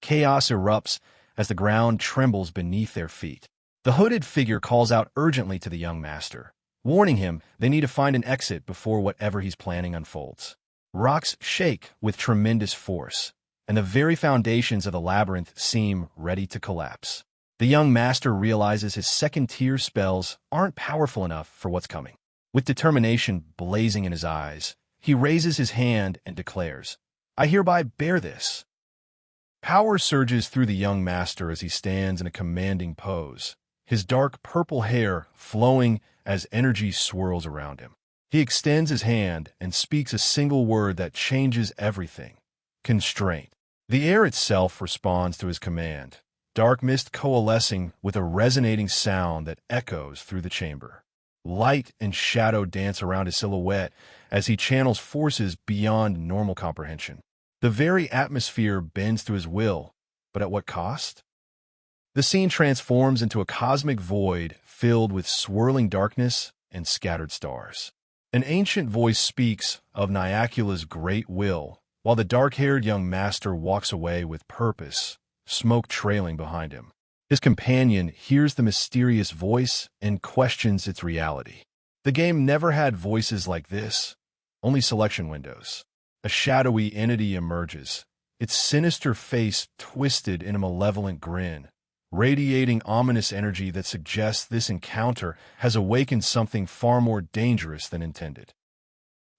Chaos erupts as the ground trembles beneath their feet. The hooded figure calls out urgently to the young master, warning him they need to find an exit before whatever he's planning unfolds. Rocks shake with tremendous force, and the very foundations of the labyrinth seem ready to collapse. The young master realizes his second-tier spells aren't powerful enough for what's coming. With determination blazing in his eyes, he raises his hand and declares, "I hereby bear this." Power surges through the young master as he stands in a commanding pose, his dark purple hair flowing as energy swirls around him. He extends his hand and speaks a single word that changes everything: constraint. The air itself responds to his command, dark mist coalescing with a resonating sound that echoes through the chamber. Light and shadow dance around his silhouette as he channels forces beyond normal comprehension. The very atmosphere bends to his will, but at what cost? The scene transforms into a cosmic void filled with swirling darkness and scattered stars. An ancient voice speaks of Nyakula's great will, while the dark-haired young master walks away with purpose, smoke trailing behind him. His companion hears the mysterious voice and questions its reality. The game never had voices like this, only selection windows. A shadowy entity emerges, its sinister face twisted in a malevolent grin, radiating ominous energy that suggests this encounter has awakened something far more dangerous than intended.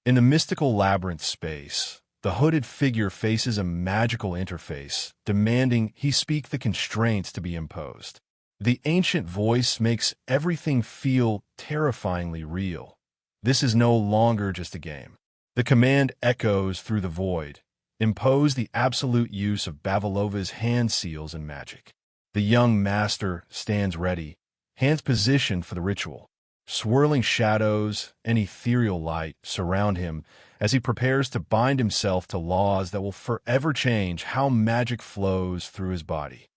In the mystical labyrinth space, the hooded figure faces a magical interface, demanding he speak the constraints to be imposed. The ancient voice makes everything feel terrifyingly real. This is no longer just a game. The command echoes through the void: impose the absolute use of Bavilova's hand seals and magic. The young master stands ready, hands positioned for the ritual. Swirling shadows and ethereal light surround him as he prepares to bind himself to laws that will forever change how magic flows through his body.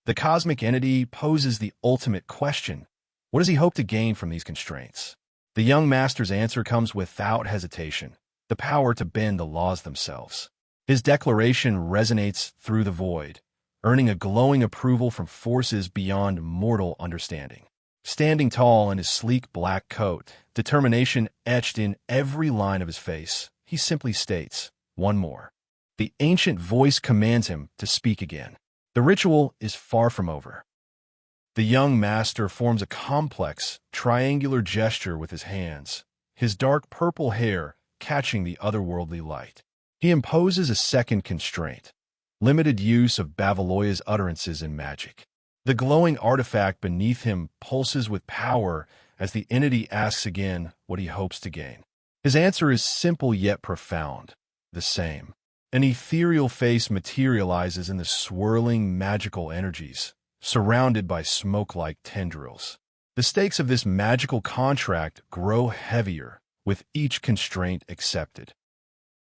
The cosmic entity poses the ultimate question: what does he hope to gain from these constraints? The young master's answer comes without hesitation: the power to bend the laws themselves. His declaration resonates through the void, earning a glowing approval from forces beyond mortal understanding. Standing tall in his sleek black coat, determination etched in every line of his face, he simply states, "One more." The ancient voice commands him to speak again. The ritual is far from over. The young master forms a complex, triangular gesture with his hands, his dark purple hair catching the otherworldly light. He imposes a second constraint: limited use of Baviloya's utterances in magic. The glowing artifact beneath him pulses with power as the entity asks again what he hopes to gain. His answer is simple yet profound: the same. An ethereal face materializes in the swirling magical energies, surrounded by smoke-like tendrils. The stakes of this magical contract grow heavier, with each constraint accepted.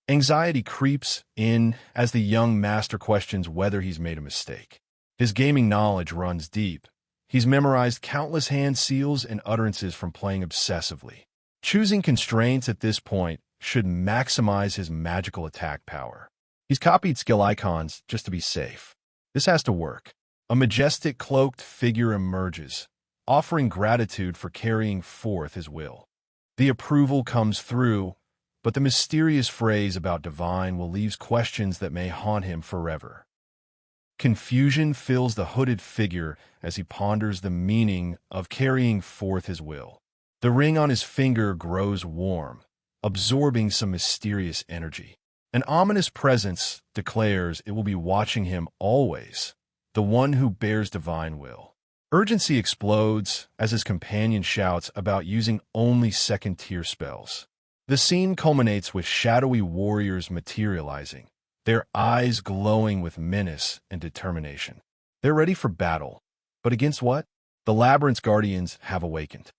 Anxiety creeps in as the young master questions whether he's made a mistake. His gaming knowledge runs deep. He's memorized countless hand seals and utterances from playing obsessively. Choosing constraints at this point should maximize his magical attack power. He's copied skill icons just to be safe. This has to work. A majestic cloaked figure emerges, offering gratitude for carrying forth his will. The approval comes through, but the mysterious phrase about divine will leave questions that may haunt him forever. Confusion fills the hooded figure as he ponders the meaning of carrying forth his will. The ring on his finger grows warm, absorbing some mysterious energy. An ominous presence declares it will be watching him always, the one who bears divine will. Urgency explodes as his companion shouts about using only second-tier spells. The scene culminates with shadowy warriors materializing, their eyes glowing with menace and determination. They're ready for battle. But against what? The Labyrinth's guardians have awakened.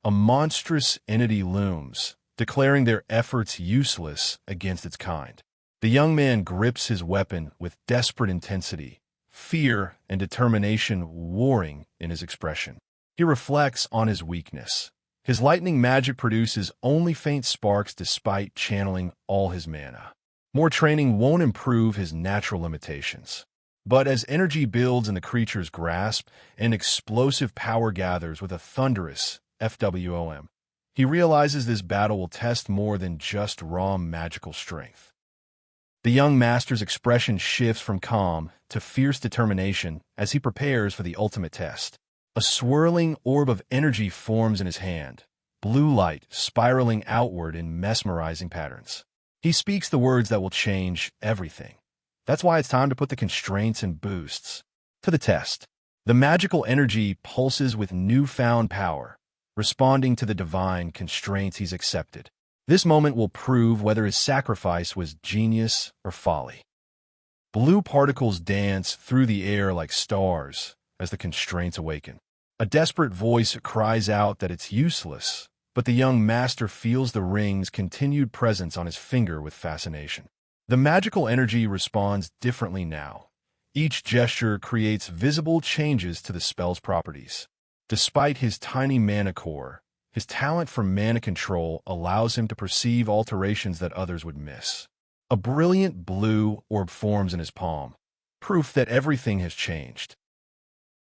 A monstrous entity looms, declaring their efforts useless against its kind. The young man grips his weapon with desperate intensity, fear and determination warring in his expression. He reflects on his weakness. His lightning magic produces only faint sparks despite channeling all his mana. More training won't improve his natural limitations. But as energy builds in the creature's grasp and explosive power gathers with a thunderous FWOM, he realizes this battle will test more than just raw magical strength. The young master's expression shifts from calm to fierce determination as he prepares for the ultimate test. A swirling orb of energy forms in his hand, blue light spiraling outward in mesmerizing patterns. He speaks the words that will change everything. That's why it's time to put the constraints and boosts to the test. The magical energy pulses with newfound power, responding to the divine constraints he's accepted. This moment will prove whether his sacrifice was genius or folly. Blue particles dance through the air like stars as the constraints awaken. A desperate voice cries out that it's useless, but the young master feels the ring's continued presence on his finger with fascination. The magical energy responds differently now. Each gesture creates visible changes to the spell's properties. Despite his tiny mana core, his talent for mana control allows him to perceive alterations that others would miss. A brilliant blue orb forms in his palm, proof that everything has changed.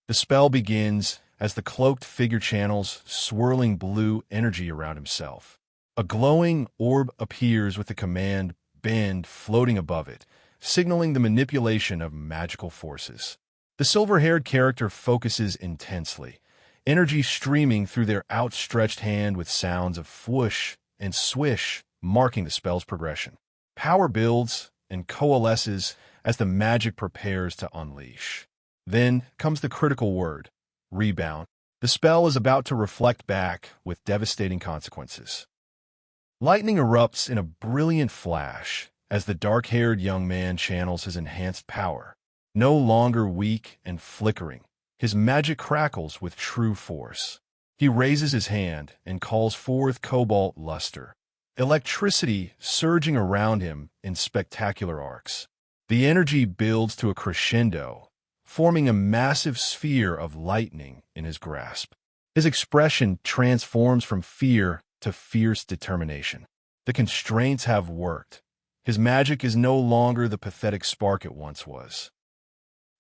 The spell begins as the cloaked figure channels swirling blue energy around himself. A glowing orb appears with the command "Bend" floating above it, signaling the manipulation of magical forces. The silver-haired character focuses intensely, energy streaming through their outstretched hand with sounds of whoosh and swish marking the spell's progression. Power builds and coalesces as the magic prepares to unleash. Then comes the critical word, rebound. The spell is about to reflect back with devastating consequences. Lightning erupts in a brilliant flash as the dark-haired young man channels his enhanced power. No longer weak and flickering, his magic crackles with true force. He raises his hand and calls forth cobalt luster, electricity surging around him in spectacular arcs. The energy builds to a crescendo, forming a massive sphere of lightning in his grasp. His expression transforms from fear to fierce determination. The constraints have worked. His magic is no longer the pathetic spark it once was.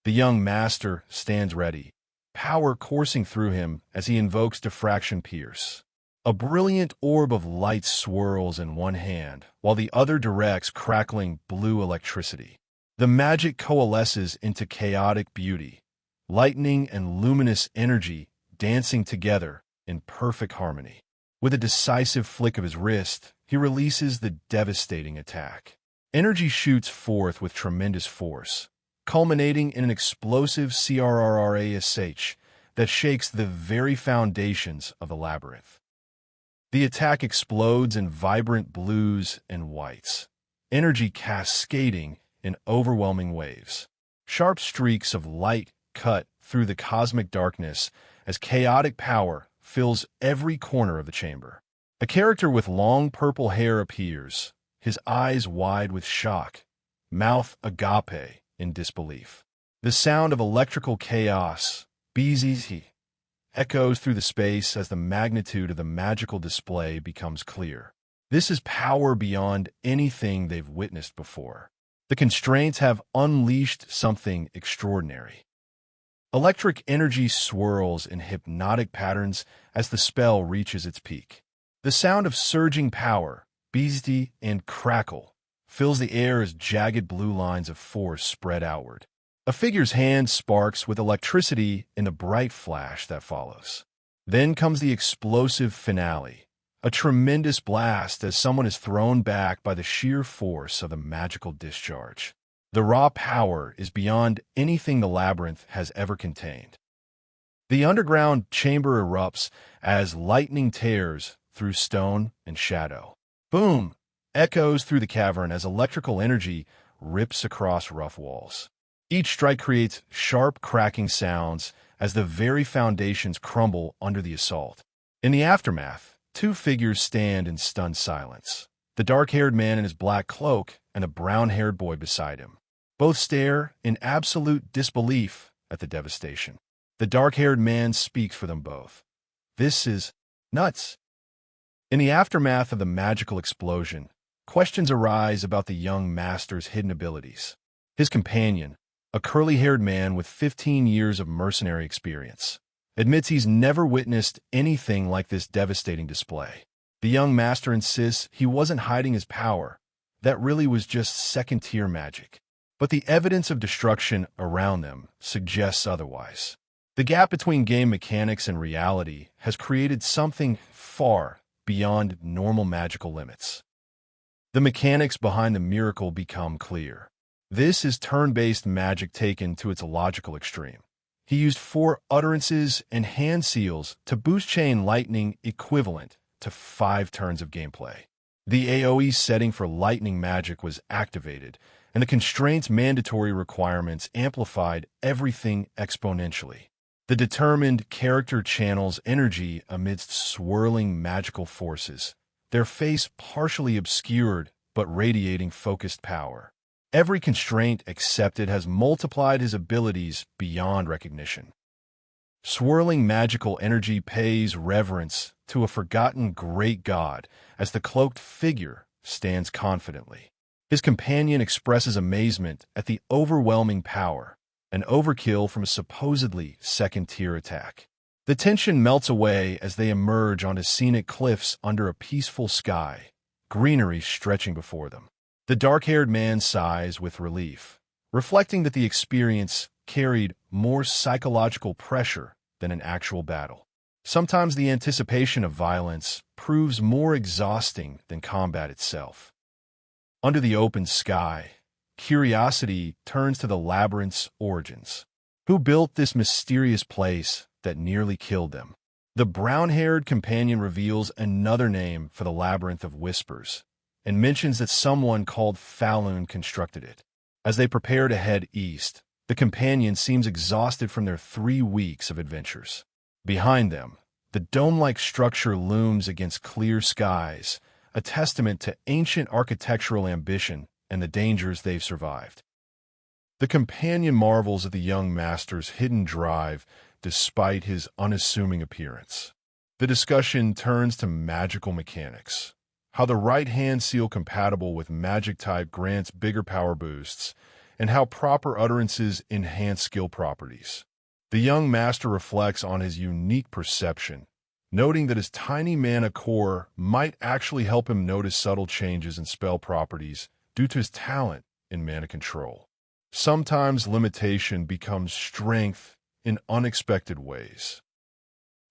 The young master stands ready, power coursing through him as he invokes Diffraction Pierce. A brilliant orb of light swirls in one hand, while the other directs crackling blue electricity. The magic coalesces into chaotic beauty, lightning and luminous energy dancing together in perfect harmony. With a decisive flick of his wrist, he releases the devastating attack. Energy shoots forth with tremendous force, culminating in an explosive CRRRASH that shakes the very foundations of the labyrinth. The attack explodes in vibrant blues and whites, energy cascading in overwhelming waves. Sharp streaks of light cut through the cosmic darkness as chaotic power fills every corner of the chamber. A character with long purple hair appears, his eyes wide with shock, mouth agape in disbelief. The sound of electrical chaos, BZZ, echoes through the space as the magnitude of the magical display becomes clear. This is power beyond anything they've witnessed before. The constraints have unleashed something extraordinary. Electric energy swirls in hypnotic patterns as the spell reaches its peak. The sound of surging power, BZZ, and crackle fills the air as jagged blue lines of force spread outward. A figure's hand sparks with electricity in the bright flash that follows. Then comes the explosive finale, a tremendous blast as someone is thrown back by the sheer force of the magical discharge. The raw power is beyond anything the labyrinth has ever contained. The underground chamber erupts as lightning tears through stone and shadow. Boom! Echoes through the cavern as electrical energy rips across rough walls. Each strike creates sharp, cracking sounds as the very foundations crumble under the assault. In the aftermath, two figures stand in stunned silence. The dark-haired man in his black cloak and a brown-haired boy beside him. Both stare in absolute disbelief at the devastation. The dark-haired man speaks for them both. "This is nuts." In the aftermath of the magical explosion, questions arise about the young master's hidden abilities. His companion, a curly-haired man with 15 years of mercenary experience, admits he's never witnessed anything like this devastating display. The young master insists he wasn't hiding his power. That really was just second-tier magic. But the evidence of destruction around them suggests otherwise. The gap between game mechanics and reality has created something far beyond normal magical limits. The mechanics behind the miracle become clear. This is turn-based magic taken to its logical extreme. He used 4 utterances and hand seals to boost chain lightning equivalent to 5 turns of gameplay. The AoE setting for lightning magic was activated, and the constraints' mandatory requirements amplified everything exponentially. The determined character channels energy amidst swirling magical forces, their face partially obscured but radiating focused power. Every constraint accepted has multiplied his abilities beyond recognition. Swirling magical energy pays reverence to a forgotten great god as the cloaked figure stands confidently. His companion expresses amazement at the overwhelming power, an overkill from a supposedly second-tier attack. The tension melts away as they emerge onto scenic cliffs under a peaceful sky, greenery stretching before them. The dark-haired man sighs with relief, reflecting that the experience carried more psychological pressure than an actual battle. Sometimes the anticipation of violence proves more exhausting than combat itself. Under the open sky, curiosity turns to the labyrinth's origins. Who built this mysterious place that nearly killed them? The brown-haired companion reveals another name for the labyrinth of whispers, and mentions that someone called Falun constructed it. As they prepare to head east, the companion seems exhausted from their 3 weeks of adventures. Behind them, the dome-like structure looms against clear skies, a testament to ancient architectural ambition and the dangers they've survived. The companion marvels at the young master's hidden drive despite his unassuming appearance. The discussion turns to magical mechanics. How the right-hand seal compatible with magic type grants bigger power boosts, and how proper utterances enhance skill properties. The young master reflects on his unique perception, noting that his tiny mana core might actually help him notice subtle changes in spell properties due to his talent in mana control. Sometimes limitation becomes strength in unexpected ways.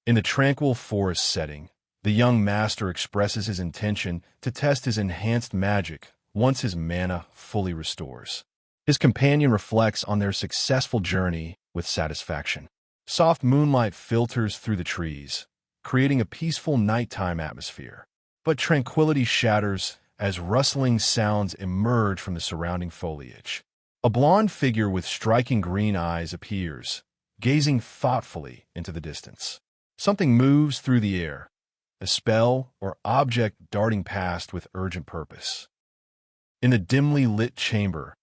In the tranquil forest setting, the young master expresses his intention to test his enhanced magic once his mana fully restores. His companion reflects on their successful journey with satisfaction. Soft moonlight filters through the trees, creating a peaceful nighttime atmosphere. But tranquility shatters as rustling sounds emerge from the surrounding foliage. A blonde figure with striking green eyes appears, gazing thoughtfully into the distance. Something moves through the air, a spell or object darting past with urgent purpose. In the dimly lit chamber,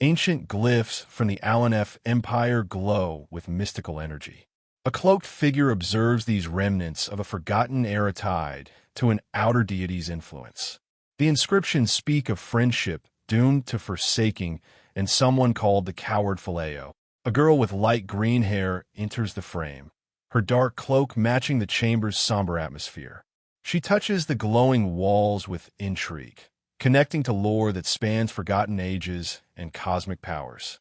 ancient glyphs from the Alanef Empire glow with mystical energy. A cloaked figure observes these remnants of a forgotten era tied to an outer deity's influence. The inscriptions speak of friendship doomed to forsaking and someone called the coward Palateo. A girl with light green hair enters the frame, her dark cloak matching the chamber's somber atmosphere. She touches the glowing walls with intrigue, connecting to lore that spans forgotten ages and cosmic powers.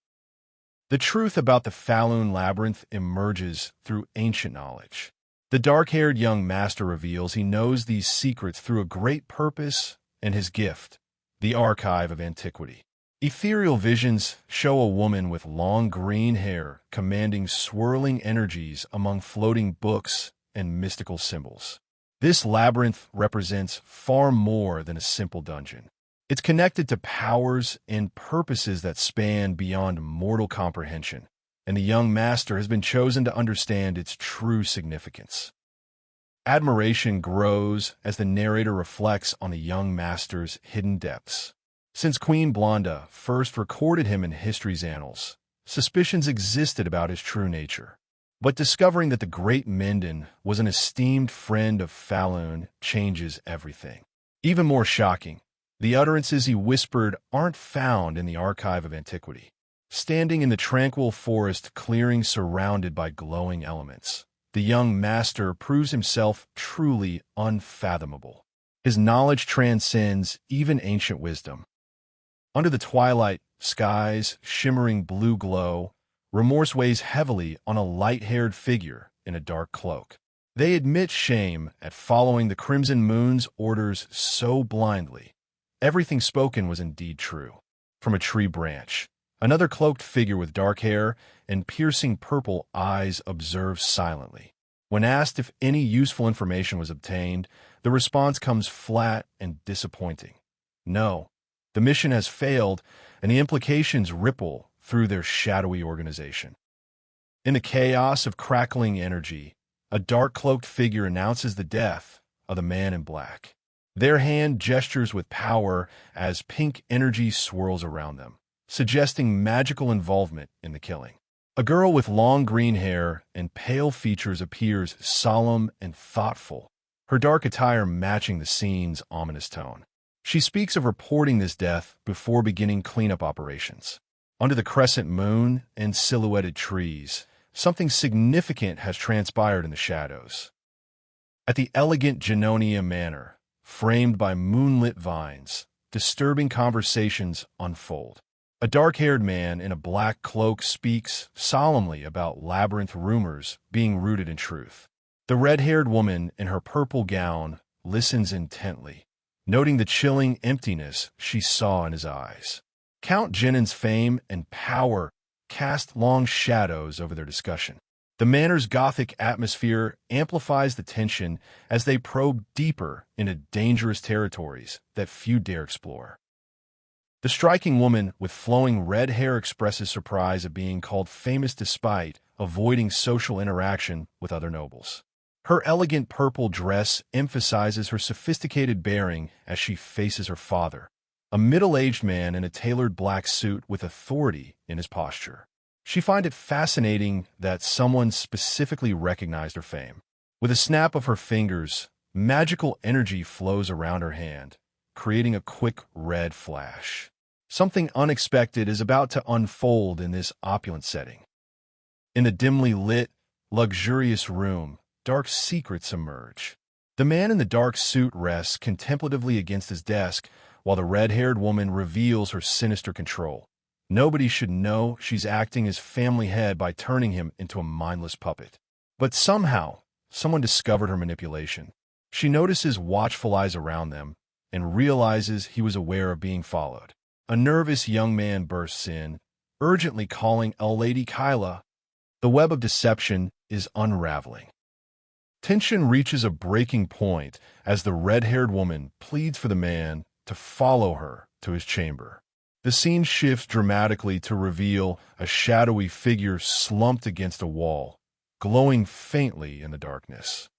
The truth about the Falun labyrinth emerges through ancient knowledge. The dark-haired young master reveals he knows these secrets through a great purpose and his gift, the archive of antiquity. Ethereal visions show a woman with long green hair commanding swirling energies among floating books and mystical symbols. This labyrinth represents far more than a simple dungeon. It's connected to powers and purposes that span beyond mortal comprehension, and the young master has been chosen to understand its true significance. Admiration grows as the narrator reflects on the young master's hidden depths. Since Queen Blonda first recorded him in history's annals, suspicions existed about his true nature. But discovering that the great Minden was an esteemed friend of Falun changes everything. Even more shocking, the utterances he whispered aren't found in the archive of antiquity. Standing in the tranquil forest clearing surrounded by glowing elements, the young master proves himself truly unfathomable. His knowledge transcends even ancient wisdom. Under the twilight sky's shimmering blue glow, remorse weighs heavily on a light-haired figure in a dark cloak. They admit shame at following the Crimson Moon's orders so blindly. Everything spoken was indeed true. From a tree branch, another cloaked figure with dark hair and piercing purple eyes observes silently. When asked if any useful information was obtained, the response comes flat and disappointing. No, the mission has failed, and the implications ripple through their shadowy organization. In the chaos of crackling energy, a dark-cloaked figure announces the death of the man in black. Their hand gestures with power as pink energy swirls around them, suggesting magical involvement in the killing. A girl with long green hair and pale features appears solemn and thoughtful, her dark attire matching the scene's ominous tone. She speaks of reporting this death before beginning cleanup operations. Under the crescent moon and silhouetted trees, something significant has transpired in the shadows. At the elegant Genonia Manor, framed by moonlit vines, disturbing conversations unfold. A dark-haired man in a black cloak speaks solemnly about labyrinth rumors being rooted in truth. The red-haired woman in her purple gown listens intently, noting the chilling emptiness she saw in his eyes. Count Jenin's fame and power cast long shadows over their discussion. The manor's gothic atmosphere amplifies the tension as they probe deeper into dangerous territories that few dare explore. The striking woman with flowing red hair expresses surprise at being called famous despite avoiding social interaction with other nobles. Her elegant purple dress emphasizes her sophisticated bearing as she faces her father, a middle-aged man in a tailored black suit with authority in his posture. She finds it fascinating that someone specifically recognized her fame. With a snap of her fingers, magical energy flows around her hand, creating a quick red flash. Something unexpected is about to unfold in this opulent setting. In the dimly lit, luxurious room, dark secrets emerge. The man in the dark suit rests contemplatively against his desk, while the red-haired woman reveals her sinister control. Nobody should know she's acting as family head by turning him into a mindless puppet. But somehow, someone discovered her manipulation. She notices watchful eyes around them and realizes he was aware of being followed. A nervous young man bursts in, urgently calling Lady Kyla. The web of deception is unraveling. Tension reaches a breaking point as the red-haired woman pleads for the man to follow her to his chamber. The scene shifts dramatically to reveal a shadowy figure slumped against a wall, glowing faintly in the darkness.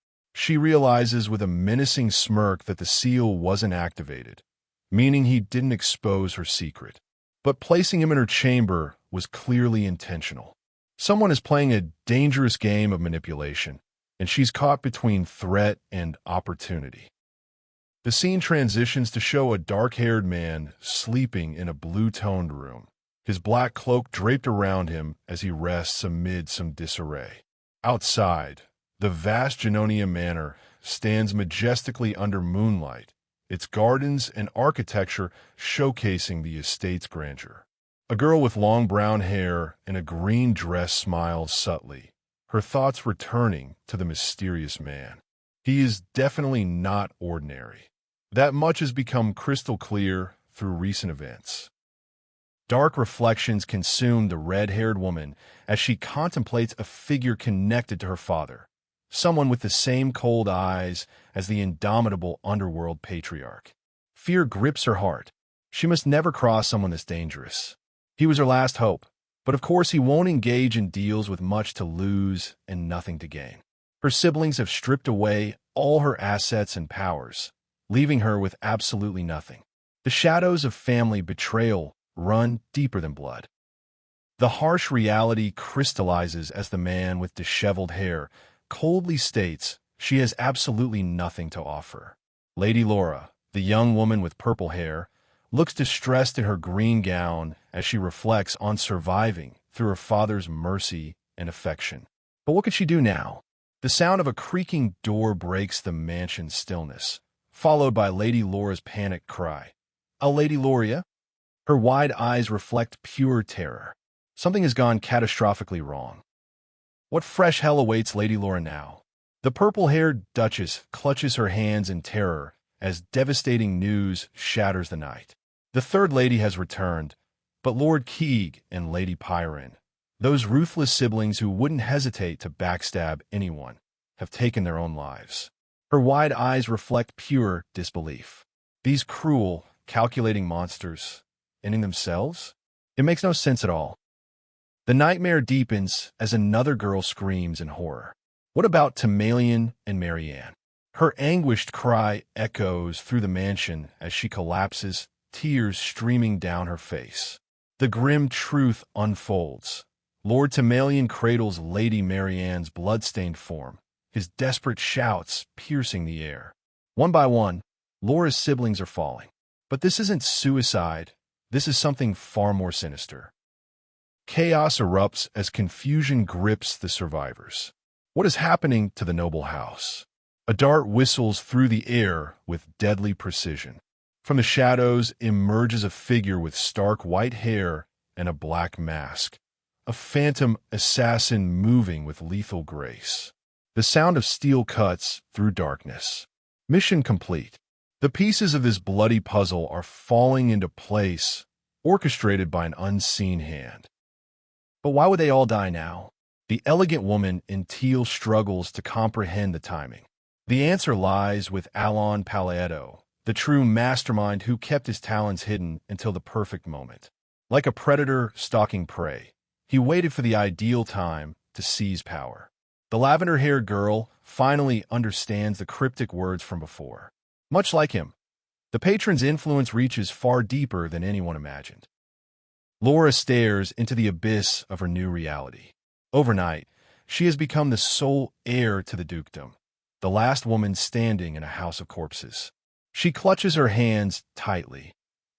She realizes with a menacing smirk that the seal wasn't activated, meaning he didn't expose her secret. But placing him in her chamber was clearly intentional. Someone is playing a dangerous game of manipulation, and she's caught between threat and opportunity. The scene transitions to show a dark-haired man sleeping in a blue-toned room, his black cloak draped around him as he rests amid some disarray. Outside, the vast Genonia Manor stands majestically under moonlight, its gardens and architecture showcasing the estate's grandeur. A girl with long brown hair and a green dress smiles subtly, her thoughts returning to the mysterious man. He is definitely not ordinary. That much has become crystal clear through recent events. Dark reflections consume the red-haired woman as she contemplates a figure connected to her father, someone with the same cold eyes as the indomitable underworld patriarch. Fear grips her heart. She must never cross someone this dangerous. He was her last hope, but of course he won't engage in deals with much to lose and nothing to gain. Her siblings have stripped away all her assets and powers, leaving her with absolutely nothing. The shadows of family betrayal run deeper than blood. The harsh reality crystallizes as the man with disheveled hair coldly states she has absolutely nothing to offer. Lady Laura, the young woman with purple hair, looks distressed in her green gown as she reflects on surviving through her father's mercy and affection. But what could she do now? The sound of a creaking door breaks the mansion's stillness, followed by Lady Laura's panicked cry. "Oh, Lady Laura?" Her wide eyes reflect pure terror. Something has gone catastrophically wrong. What fresh hell awaits Lady Laura now? The purple-haired Duchess clutches her hands in terror as devastating news shatters the night. The third lady has returned, but Lord Keeg and Lady Pyron, those ruthless siblings who wouldn't hesitate to backstab anyone, have taken their own lives. Her wide eyes reflect pure disbelief. These cruel, calculating monsters, ending themselves? It makes no sense at all. The nightmare deepens as another girl screams in horror. What about Tamalian and Marianne? Her anguished cry echoes through the mansion as she collapses, tears streaming down her face. The grim truth unfolds. Lord Tamalian cradles Lady Marianne's blood-stained form, his desperate shouts piercing the air. One by one, Laura's siblings are falling. But this isn't suicide. This is something far more sinister. Chaos erupts as confusion grips the survivors. What is happening to the noble house? A dart whistles through the air with deadly precision. From the shadows emerges a figure with stark white hair and a black mask, a phantom assassin moving with lethal grace. The sound of steel cuts through darkness. Mission complete. The pieces of this bloody puzzle are falling into place, orchestrated by an unseen hand. But why would they all die now? The elegant woman in teal struggles to comprehend the timing. The answer lies with Alon Palateo, the true mastermind who kept his talents hidden until the perfect moment. Like a predator stalking prey, he waited for the ideal time to seize power. The lavender-haired girl finally understands the cryptic words from before. Much like him, the patron's influence reaches far deeper than anyone imagined. Laura stares into the abyss of her new reality. Overnight, she has become the sole heir to the dukedom, the last woman standing in a house of corpses. She clutches her hands tightly,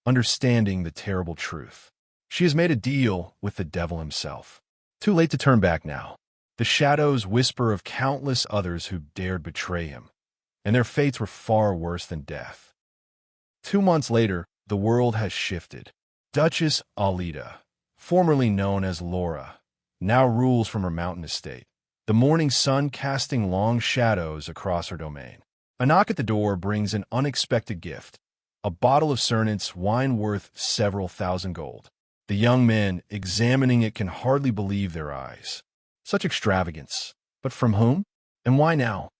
understanding the terrible truth. She has made a deal with the devil himself. Too late to turn back now. The shadows whisper of countless others who dared betray him, and their fates were far worse than death. 2 months later, the world has shifted. Duchess Alida, formerly known as Laura, now rules from her mountain estate, the morning sun casting long shadows across her domain. A knock at the door brings an unexpected gift, a bottle of Cernant's wine worth several thousand gold. The young men examining it can hardly believe their eyes. Such extravagance. But from whom? And why now?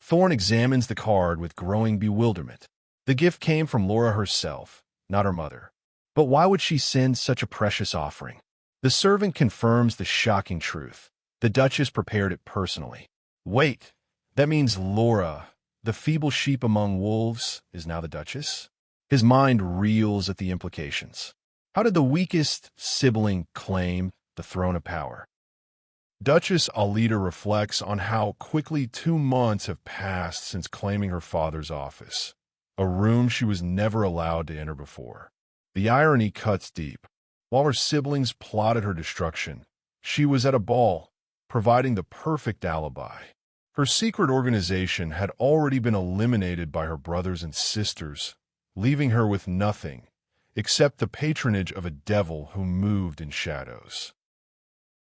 Thorne examines the card with growing bewilderment. The gift came from Laura herself, not her mother. But why would she send such a precious offering? The servant confirms the shocking truth. The Duchess prepared it personally. Wait, That means Laura, the feeble sheep among wolves, is now the Duchess? His mind reels at the implications. How did the weakest sibling claim the throne of power? Duchess Alida reflects on how quickly 2 months have passed since claiming her father's office, a room she was never allowed to enter before. The irony cuts deep. While her siblings plotted her destruction, she was at a ball, providing the perfect alibi. Her secret organization had already been eliminated by her brothers and sisters, leaving her with nothing except the patronage of a devil who moved in shadows.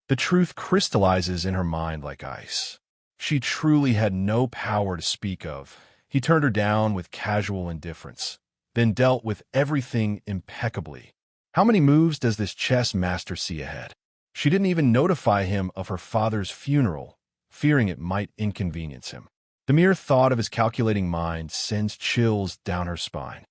The truth crystallizes in her mind like ice. She truly had no power to speak of. He turned her down with casual indifference, then dealt with everything impeccably. How many moves does this chess master see ahead? She didn't even notify him of her father's funeral, fearing it might inconvenience him. The mere thought of his calculating mind sends chills down her spine.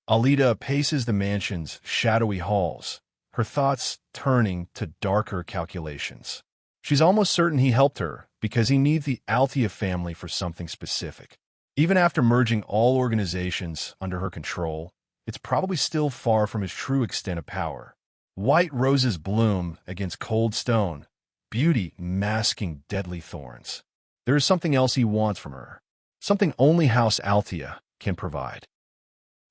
Alida paces the mansion's shadowy halls, her thoughts turning to darker calculations. She's almost certain he helped her because he needs the Eutiah family for something specific. Even after merging all organizations under her control, it's probably still far from his true extent of power. White roses bloom against cold stone, beauty masking deadly thorns. There is something else he wants from her, something only House Eutiah can provide.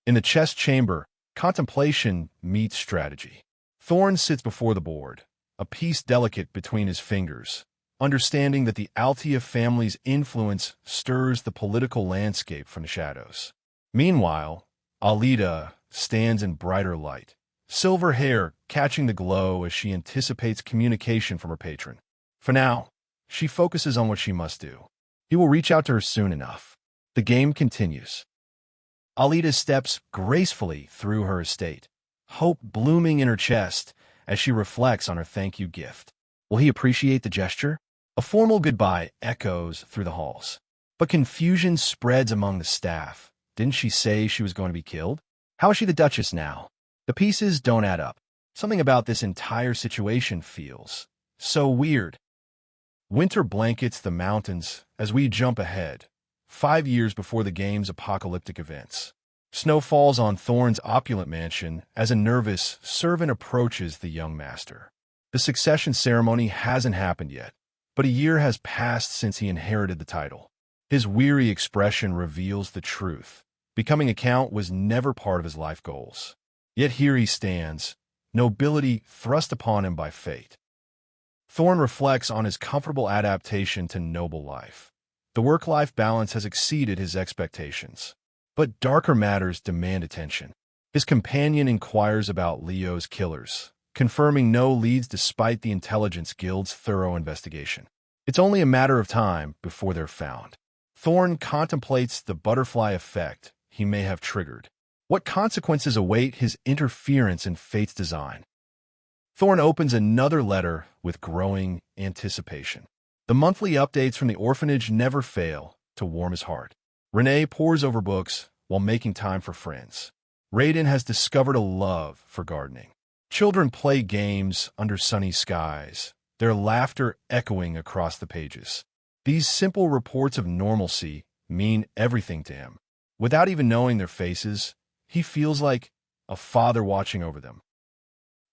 In the chess chamber, contemplation meets strategy. Thorne sits before the board, a piece delicate between his fingers, understanding that the Eutiah family's influence stirs the political landscape from the shadows. Meanwhile, Alida stands in brighter light, silver hair catching the glow as she anticipates communication from her patron. For now, she focuses on what she must do. He will reach out to her soon enough. The game continues. Alida steps gracefully through her estate, hope blooming in her chest as she reflects on her thank you gift. Will he appreciate the gesture? A formal goodbye echoes through the halls. But confusion spreads among the staff. Didn't she say she was going to be killed? How is she the Duchess now? The pieces don't add up. Something about this entire situation feels so weird. Winter blankets the mountains as we jump ahead, 5 years before the game's apocalyptic events. Snow falls on Thorne's opulent mansion as a nervous servant approaches the young master. The succession ceremony hasn't happened yet, but a year has passed since he inherited the title. His weary expression reveals the truth. Becoming a count was never part of his life goals. Yet here he stands, nobility thrust upon him by fate. Thorne reflects on his comfortable adaptation to noble life. The work-life balance has exceeded his expectations. But darker matters demand attention. His companion inquires about Leo's killers, confirming no leads despite the Intelligence Guild's thorough investigation. It's only a matter of time before they're found. Thorne contemplates the butterfly effect he may have triggered. What consequences await his interference in fate's design? Thorne opens another letter with growing anticipation. The monthly updates from the orphanage never fail to warm his heart. Renee pores over books while making time for friends. Raiden has discovered a love for gardening. Children play games under sunny skies, their laughter echoing across the pages. These simple reports of normalcy mean everything to him. Without even knowing their faces, he feels like a father watching over them.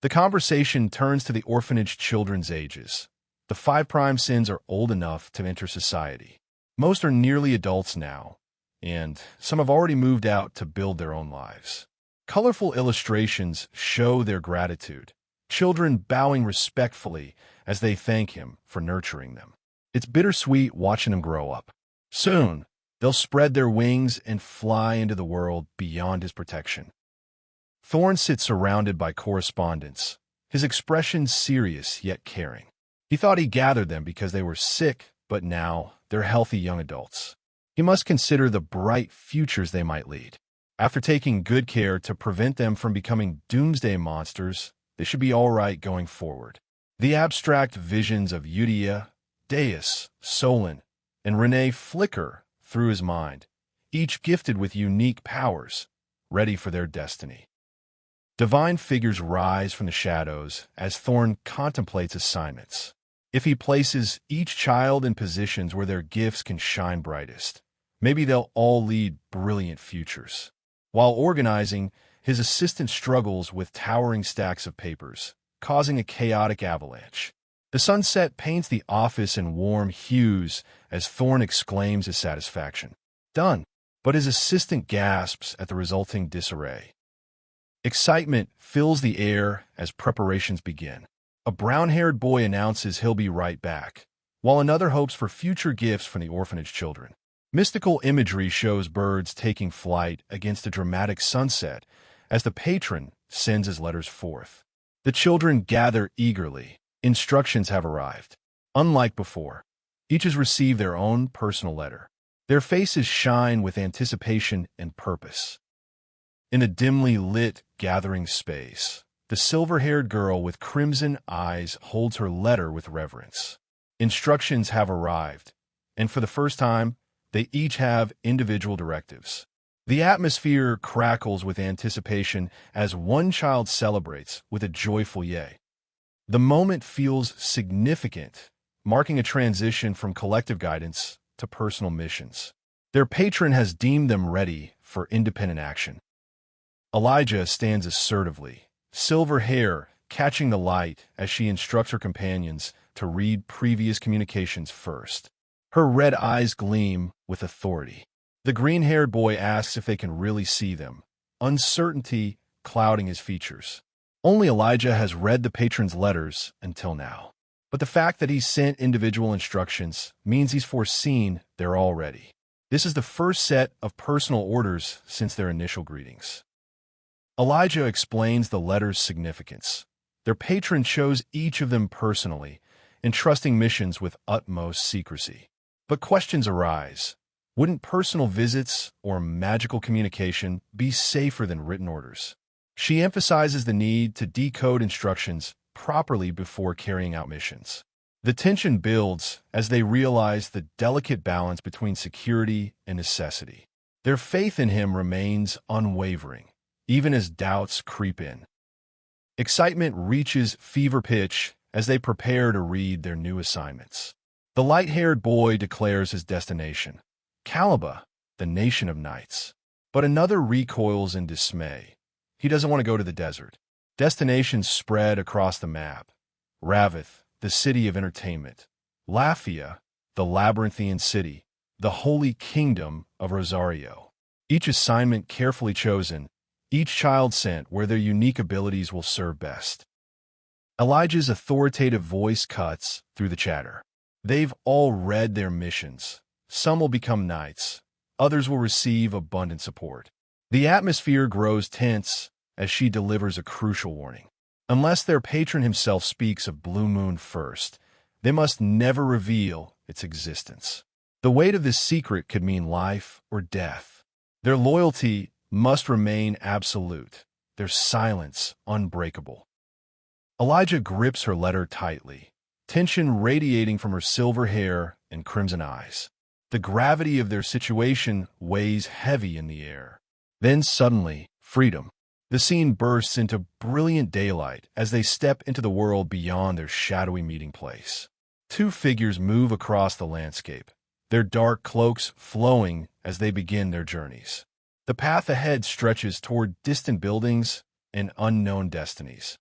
The conversation turns to the orphanage children's ages. The 5 prime sins are old enough to enter society. Most are nearly adults now, and some have already moved out to build their own lives. Colorful illustrations show their gratitude, children bowing respectfully as they thank him for nurturing them. It's bittersweet watching them grow up. Soon, they'll spread their wings and fly into the world beyond his protection. Thorne sits surrounded by correspondents, his expression serious yet caring. He thought he gathered them because they were sick, but now they're healthy young adults. He must consider the bright futures they might lead. After taking good care to prevent them from becoming doomsday monsters, they should be all right going forward. The abstract visions of Eutiah, Deus, Solon, and Renee flicker through his mind, each gifted with unique powers, ready for their destiny. Divine figures rise from the shadows as Thorne contemplates assignments. If he places each child in positions where their gifts can shine brightest, maybe they'll all lead brilliant futures. While organizing, his assistant struggles with towering stacks of papers, causing a chaotic avalanche. The sunset paints the office in warm hues as Thorne exclaims his satisfaction. Done. But his assistant gasps at the resulting disarray. Excitement fills the air as preparations begin. A brown-haired boy announces he'll be right back, while another hopes for future gifts from the orphanage children. Mystical imagery shows birds taking flight against a dramatic sunset as the patron sends his letters forth. The children gather eagerly. Instructions have arrived. Unlike before, each has received their own personal letter. Their faces shine with anticipation and purpose. In a dimly lit gathering space, the silver-haired girl with crimson eyes holds her letter with reverence. Instructions have arrived, and for the first time, they each have individual directives. The atmosphere crackles with anticipation as one child celebrates with a joyful yay. The moment feels significant, marking a transition from collective guidance to personal missions. Their patron has deemed them ready for independent action. Elijah stands assertively, silver hair catching the light as she instructs her companions to read previous communications first. Her red eyes gleam with authority. The green-haired boy asks if they can really see them, uncertainty clouding his features. Only Elijah has read the patron's letters until now. But the fact that he's sent individual instructions means he's foreseen they're all ready. This is the first set of personal orders since their initial greetings. Elijah explains the letter's significance. Their patron chose each of them personally, entrusting missions with utmost secrecy. But questions arise. Wouldn't personal visits or magical communication be safer than written orders? She emphasizes the need to decode instructions properly before carrying out missions. The tension builds as they realize the delicate balance between security and necessity. Their faith in him remains unwavering, even as doubts creep in. Excitement reaches fever pitch as they prepare to read their new assignments. The light-haired boy declares his destination, Calaba, the nation of knights. But another recoils in dismay. He doesn't want to go to the desert. Destinations spread across the map. Ravith, the city of entertainment. Lafia, the labyrinthian city. The holy kingdom of Rosario. Each assignment carefully chosen, each child sent where their unique abilities will serve best. Elijah's authoritative voice cuts through the chatter. They've all read their missions. Some will become knights. Others will receive abundant support. The atmosphere grows tense as she delivers a crucial warning. Unless their patron himself speaks of Blue Moon first, they must never reveal its existence. The weight of this secret could mean life or death. Their loyalty must remain absolute, their silence unbreakable. Elijah grips her letter tightly, tension radiating from her silver hair and crimson eyes. The gravity of their situation weighs heavy in the air. Then suddenly, freedom. The scene bursts into brilliant daylight as they step into the world beyond their shadowy meeting place. Two figures move across the landscape, their dark cloaks flowing as they begin their journeys. The path ahead stretches toward distant buildings and unknown destinies.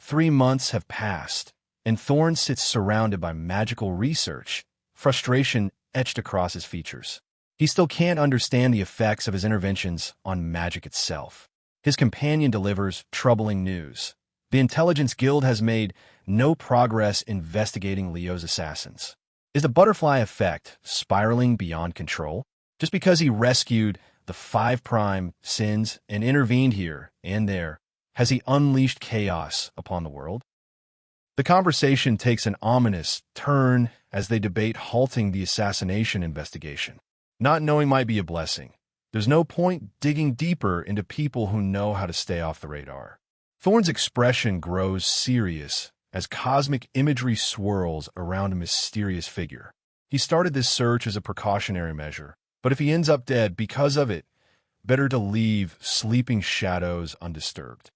3 months have passed, and Thorne sits surrounded by magical research, frustration etched across his features. He still can't understand the effects of his interventions on magic itself. His companion delivers troubling news. The Intelligence Guild has made no progress investigating Leo's assassins. Is the butterfly effect spiraling beyond control? Just because he rescued the 5' sins and intervened here and there, has he unleashed chaos upon the world? The conversation takes an ominous turn as they debate halting the assassination investigation. Not knowing might be a blessing. There's no point digging deeper into people who know how to stay off the radar. Thorne's expression grows serious as cosmic imagery swirls around a mysterious figure. He started this search as a precautionary measure, but if he ends up dead because of it, better to leave sleeping shadows undisturbed.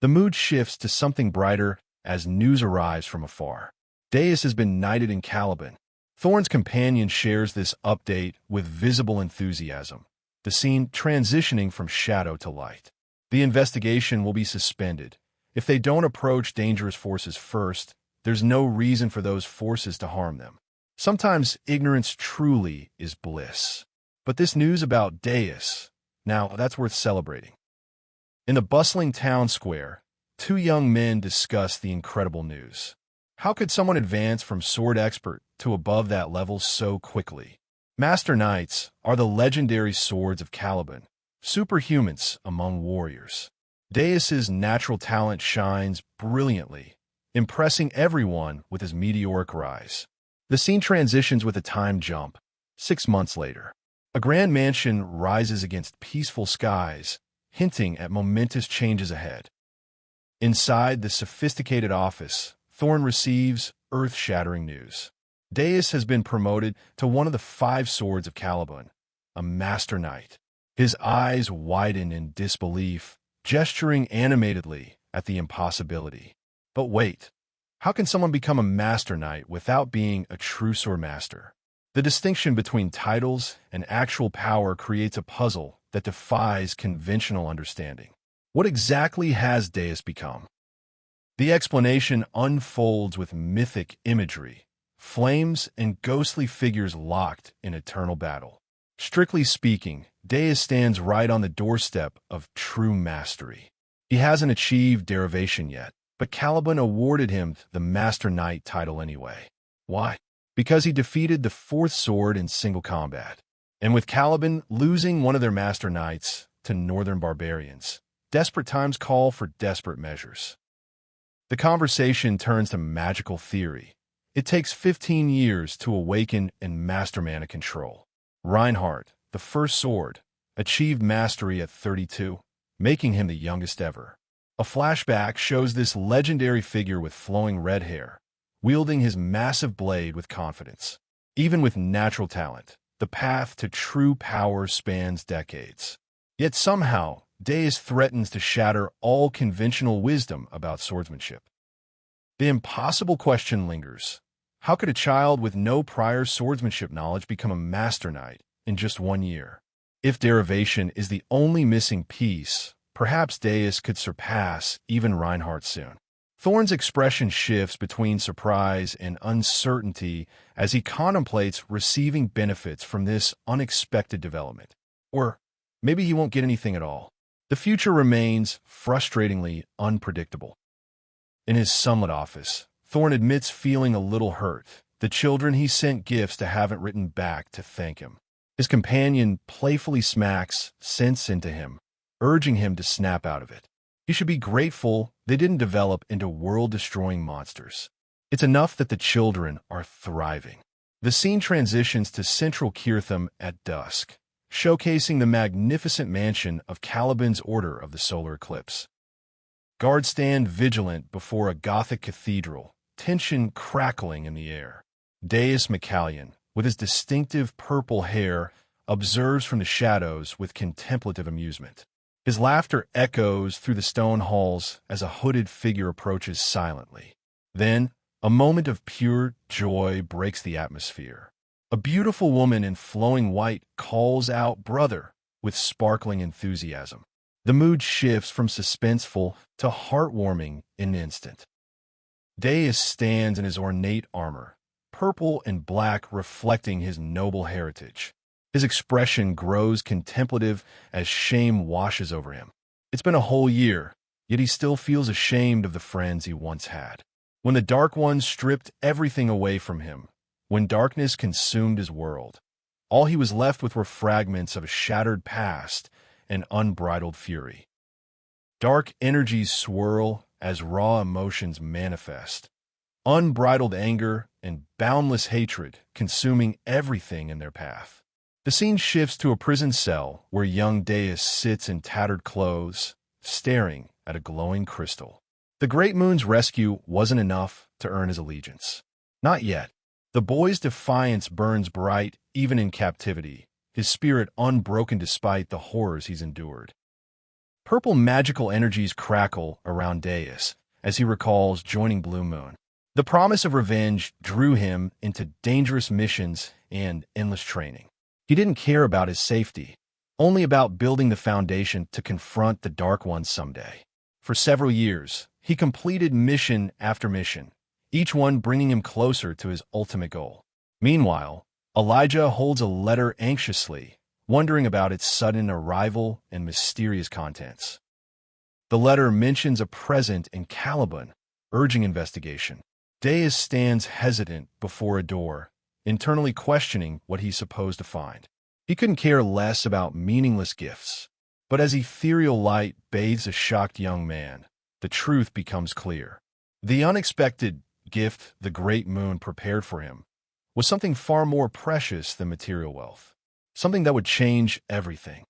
The mood shifts to something brighter as news arrives from afar. Deus has been knighted in Caliban. Thorne's companion shares this update with visible enthusiasm, the scene transitioning from shadow to light. The investigation will be suspended. If they don't approach dangerous forces first, there's no reason for those forces to harm them. Sometimes ignorance truly is bliss. But this news about Deus, now that's worth celebrating. In the bustling town square, two young men discuss the incredible news. How could someone advance from sword expert to above that level so quickly? Master Knights are the legendary swords of Caliban, superhumans among warriors. Deus's natural talent shines brilliantly, impressing everyone with his meteoric rise. The scene transitions with a time jump. 6 months later, a grand mansion rises against peaceful skies, hinting at momentous changes ahead. Inside the sophisticated office, Thorne receives earth-shattering news. Deus has been promoted to one of the 5 swords of Caliban, a Master Knight. His eyes widen in disbelief, gesturing animatedly at the impossibility. But wait, how can someone become a Master Knight without being a true sword master? The distinction between titles and actual power creates a puzzle that defies conventional understanding. What exactly has Deus become? The explanation unfolds with mythic imagery, flames and ghostly figures locked in eternal battle. Strictly speaking, Deus stands right on the doorstep of true mastery. He hasn't achieved derivation yet, but Caliban awarded him the Master Knight title anyway. Why? Because he defeated the 4th sword in single combat. And with Caliban losing one of their Master Knights to northern barbarians, desperate times call for desperate measures. The conversation turns to magical theory. It takes 15 years to awaken and master mana control. Reinhardt, the 1st sword, achieved mastery at 32, making him the youngest ever. A flashback shows this legendary figure with flowing red hair, wielding his massive blade with confidence. Even with natural talent, the path to true power spans decades. Yet somehow, Deus threatens to shatter all conventional wisdom about swordsmanship. The impossible question lingers. How could a child with no prior swordsmanship knowledge become a Master Knight in just 1 year? If derivation is the only missing piece, perhaps Deus could surpass even Reinhardt soon. Thorne's expression shifts between surprise and uncertainty as he contemplates receiving benefits from this unexpected development. Or maybe he won't get anything at all. The future remains frustratingly unpredictable. In his sunlit office, Thorne admits feeling a little hurt. The children he sent gifts to haven't written back to thank him. His companion playfully smacks sense into him, urging him to snap out of it. He should be grateful they didn't develop into world-destroying monsters. It's enough that the children are thriving. The scene transitions to central Kirtham at dusk, showcasing the magnificent mansion of Caliban's Order of the Solar Eclipse. Guards stand vigilant before a Gothic cathedral, tension crackling in the air. Deus McCallion, with his distinctive purple hair, observes from the shadows with contemplative amusement. His laughter echoes through the stone halls as a hooded figure approaches silently. Then, a moment of pure joy breaks the atmosphere. A beautiful woman in flowing white calls out "brother" with sparkling enthusiasm. The mood shifts from suspenseful to heartwarming in an instant. Deus stands in his ornate armor, purple and black reflecting his noble heritage. His expression grows contemplative as shame washes over him. It's been a whole year, yet he still feels ashamed of the friends he once had. When the Dark Ones stripped everything away from him, when darkness consumed his world, all he was left with were fragments of a shattered past and unbridled fury. Dark energies swirl as raw emotions manifest, unbridled anger and boundless hatred consuming everything in their path. The scene shifts to a prison cell where young Deus sits in tattered clothes, staring at a glowing crystal. The Great Moon's rescue wasn't enough to earn his allegiance. Not yet. The boy's defiance burns bright even in captivity, his spirit unbroken despite the horrors he's endured. Purple magical energies crackle around Deus as he recalls joining Blue Moon. The promise of revenge drew him into dangerous missions and endless training. He didn't care about his safety, only about building the foundation to confront the Dark Ones someday. For several years, he completed mission after mission, each one bringing him closer to his ultimate goal. Meanwhile, Elijah holds a letter anxiously, wondering about its sudden arrival and mysterious contents. The letter mentions a present in Caliban, urging investigation. Deus stands hesitant before a door, internally questioning what he's supposed to find. He couldn't care less about meaningless gifts. But as ethereal light bathes a shocked young man, the truth becomes clear. The unexpected gift the great moon prepared for him was something far more precious than material wealth, something that would change everything.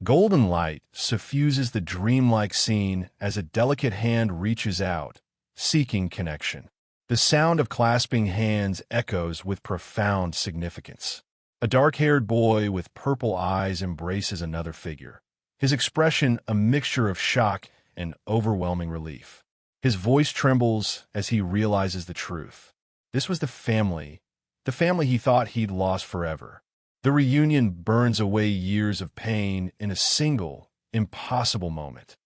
Golden light suffuses the dreamlike scene as a delicate hand reaches out, seeking connection. The sound of clasping hands echoes with profound significance. A dark-haired boy with purple eyes embraces another figure, his expression a mixture of shock and overwhelming relief. His voice trembles as he realizes the truth. This was the family he thought he'd lost forever. The reunion burns away years of pain in a single, impossible moment.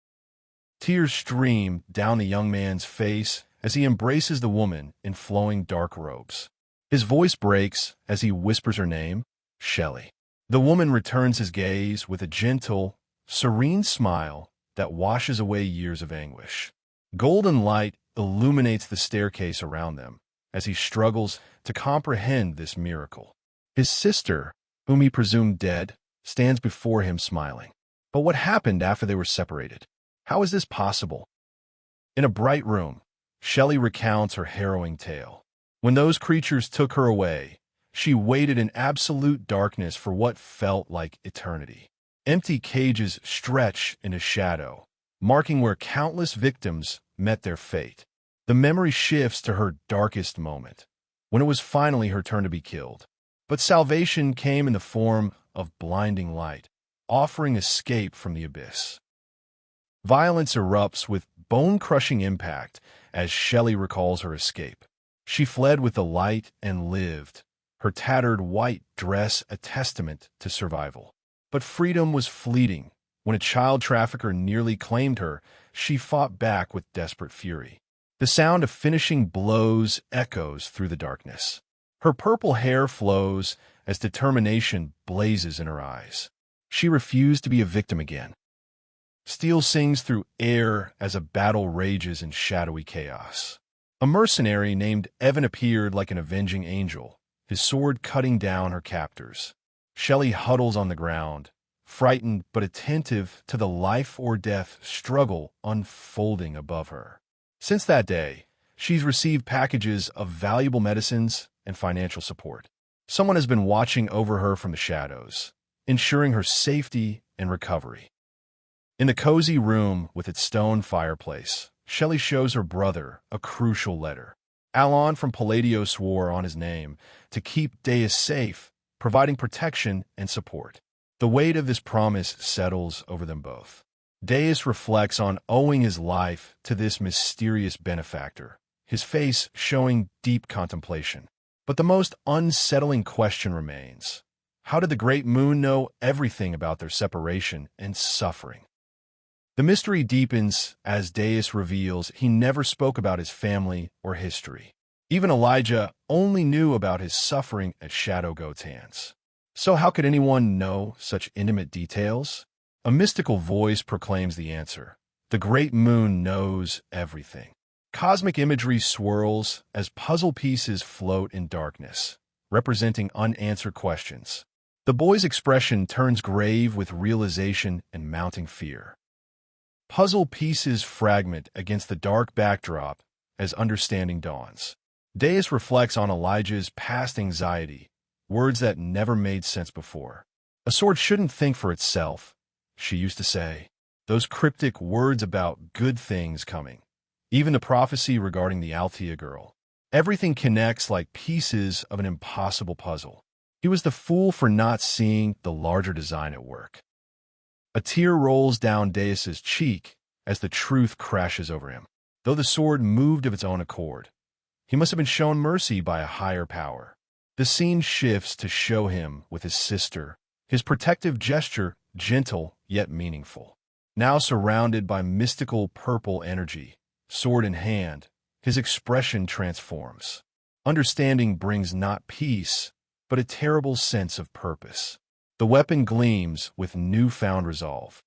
Tears stream down the young man's face as he embraces the woman in flowing dark robes. His voice breaks as he whispers her name, Shelley. The woman returns his gaze with a gentle, serene smile that washes away years of anguish. Golden light illuminates the staircase around them as he struggles to comprehend this miracle. His sister, whom he presumed dead, stands before him smiling. But what happened after they were separated? How is this possible? In a bright room, Shelley recounts her harrowing tale. When those creatures took her away, she waited in absolute darkness for what felt like eternity. Empty cages stretch in a shadow, marking where countless victims met their fate. The memory shifts to her darkest moment, when it was finally her turn to be killed. But salvation came in the form of blinding light, offering escape from the abyss. Violence erupts with bone-crushing impact as Shelley recalls her escape. She fled with the light and lived, her tattered white dress a testament to survival. But freedom was fleeting. When a child trafficker nearly claimed her, she fought back with desperate fury. The sound of finishing blows echoes through the darkness. Her purple hair flows as determination blazes in her eyes. She refused to be a victim again. Steel sings through air as a battle rages in shadowy chaos. A mercenary named Evan appeared like an avenging angel, his sword cutting down her captors. Shelley huddles on the ground, frightened but attentive to the life-or-death struggle unfolding above her. Since that day, she's received packages of valuable medicines and financial support. Someone has been watching over her from the shadows, ensuring her safety and recovery. In the cozy room with its stone fireplace, Shelley shows her brother a crucial letter. Alon from Palateo swore on his name to keep Deus safe, providing protection and support. The weight of this promise settles over them both. Deus reflects on owing his life to this mysterious benefactor, his face showing deep contemplation. But the most unsettling question remains. How did the great moon know everything about their separation and suffering? The mystery deepens as Deus reveals he never spoke about his family or history. Even Elijah only knew about his suffering at Shadow Goat's hands. So how could anyone know such intimate details? A mystical voice proclaims the answer. The great moon knows everything. Cosmic imagery swirls as puzzle pieces float in darkness, representing unanswered questions. The boy's expression turns grave with realization and mounting fear. Puzzle pieces fragment against the dark backdrop as understanding dawns. Deus reflects on Elijah's past anxiety, words that never made sense before. A sword shouldn't think for itself, she used to say. Those cryptic words about good things coming. Even the prophecy regarding the Eutiah girl. Everything connects like pieces of an impossible puzzle. He was the fool for not seeing the larger design at work. A tear rolls down Deus's cheek as the truth crashes over him. Though the sword moved of its own accord, He must have been shown mercy by a higher power. The scene shifts to show him with his sister, his protective gesture gentle yet meaningful. Now surrounded by mystical purple energy, sword in hand, his expression transforms. Understanding brings not peace, but a terrible sense of purpose. The weapon gleams with newfound resolve.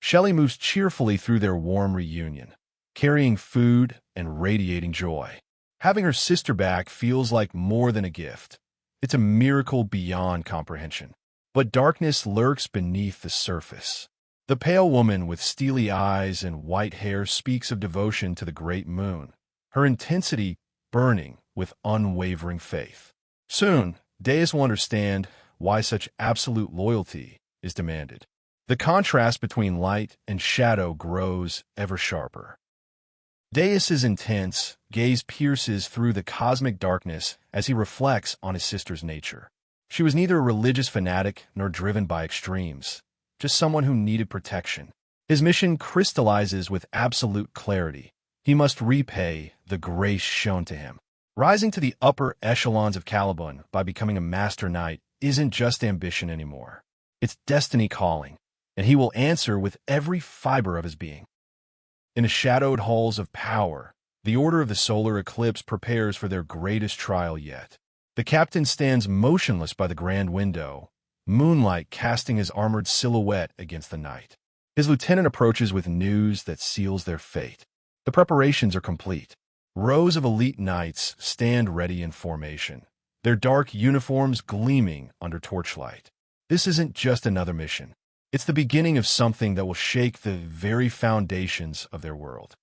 Shelley moves cheerfully through their warm reunion, carrying food and radiating joy. Having her sister back feels like more than a gift. It's a miracle beyond comprehension. But darkness lurks beneath the surface. The pale woman with steely eyes and white hair speaks of devotion to the great moon, her intensity burning with unwavering faith. Soon, Deus will understand why such absolute loyalty is demanded. The contrast between light and shadow grows ever sharper. Deus's intense gaze pierces through the cosmic darkness as he reflects on his sister's nature. She was neither a religious fanatic nor driven by extremes, just someone who needed protection. His mission crystallizes with absolute clarity. He must repay the grace shown to him. Rising to the upper echelons of Caliban by becoming a master knight isn't just ambition anymore. It's destiny calling, and he will answer with every fiber of his being. In the shadowed halls of power, the Order of the Solar Eclipse prepares for their greatest trial yet. The captain stands motionless by the grand window, moonlight casting his armored silhouette against the night. His lieutenant approaches with news that seals their fate. The preparations are complete. Rows of elite knights stand ready in formation, their dark uniforms gleaming under torchlight. This isn't just another mission. It's the beginning of something that will shake the very foundations of their world.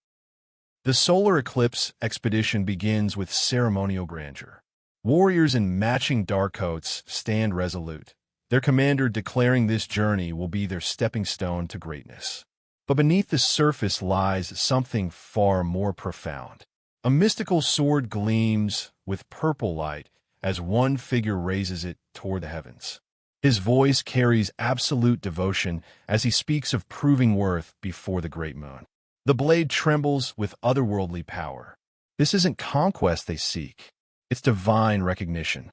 The solar eclipse expedition begins with ceremonial grandeur. Warriors in matching dark coats stand resolute, their commander declaring this journey will be their stepping stone to greatness. But beneath the surface lies something far more profound. A mystical sword gleams with purple light as one figure raises it toward the heavens. His voice carries absolute devotion as he speaks of proving worth before the great moon. The blade trembles with otherworldly power. This isn't conquest they seek. It's divine recognition.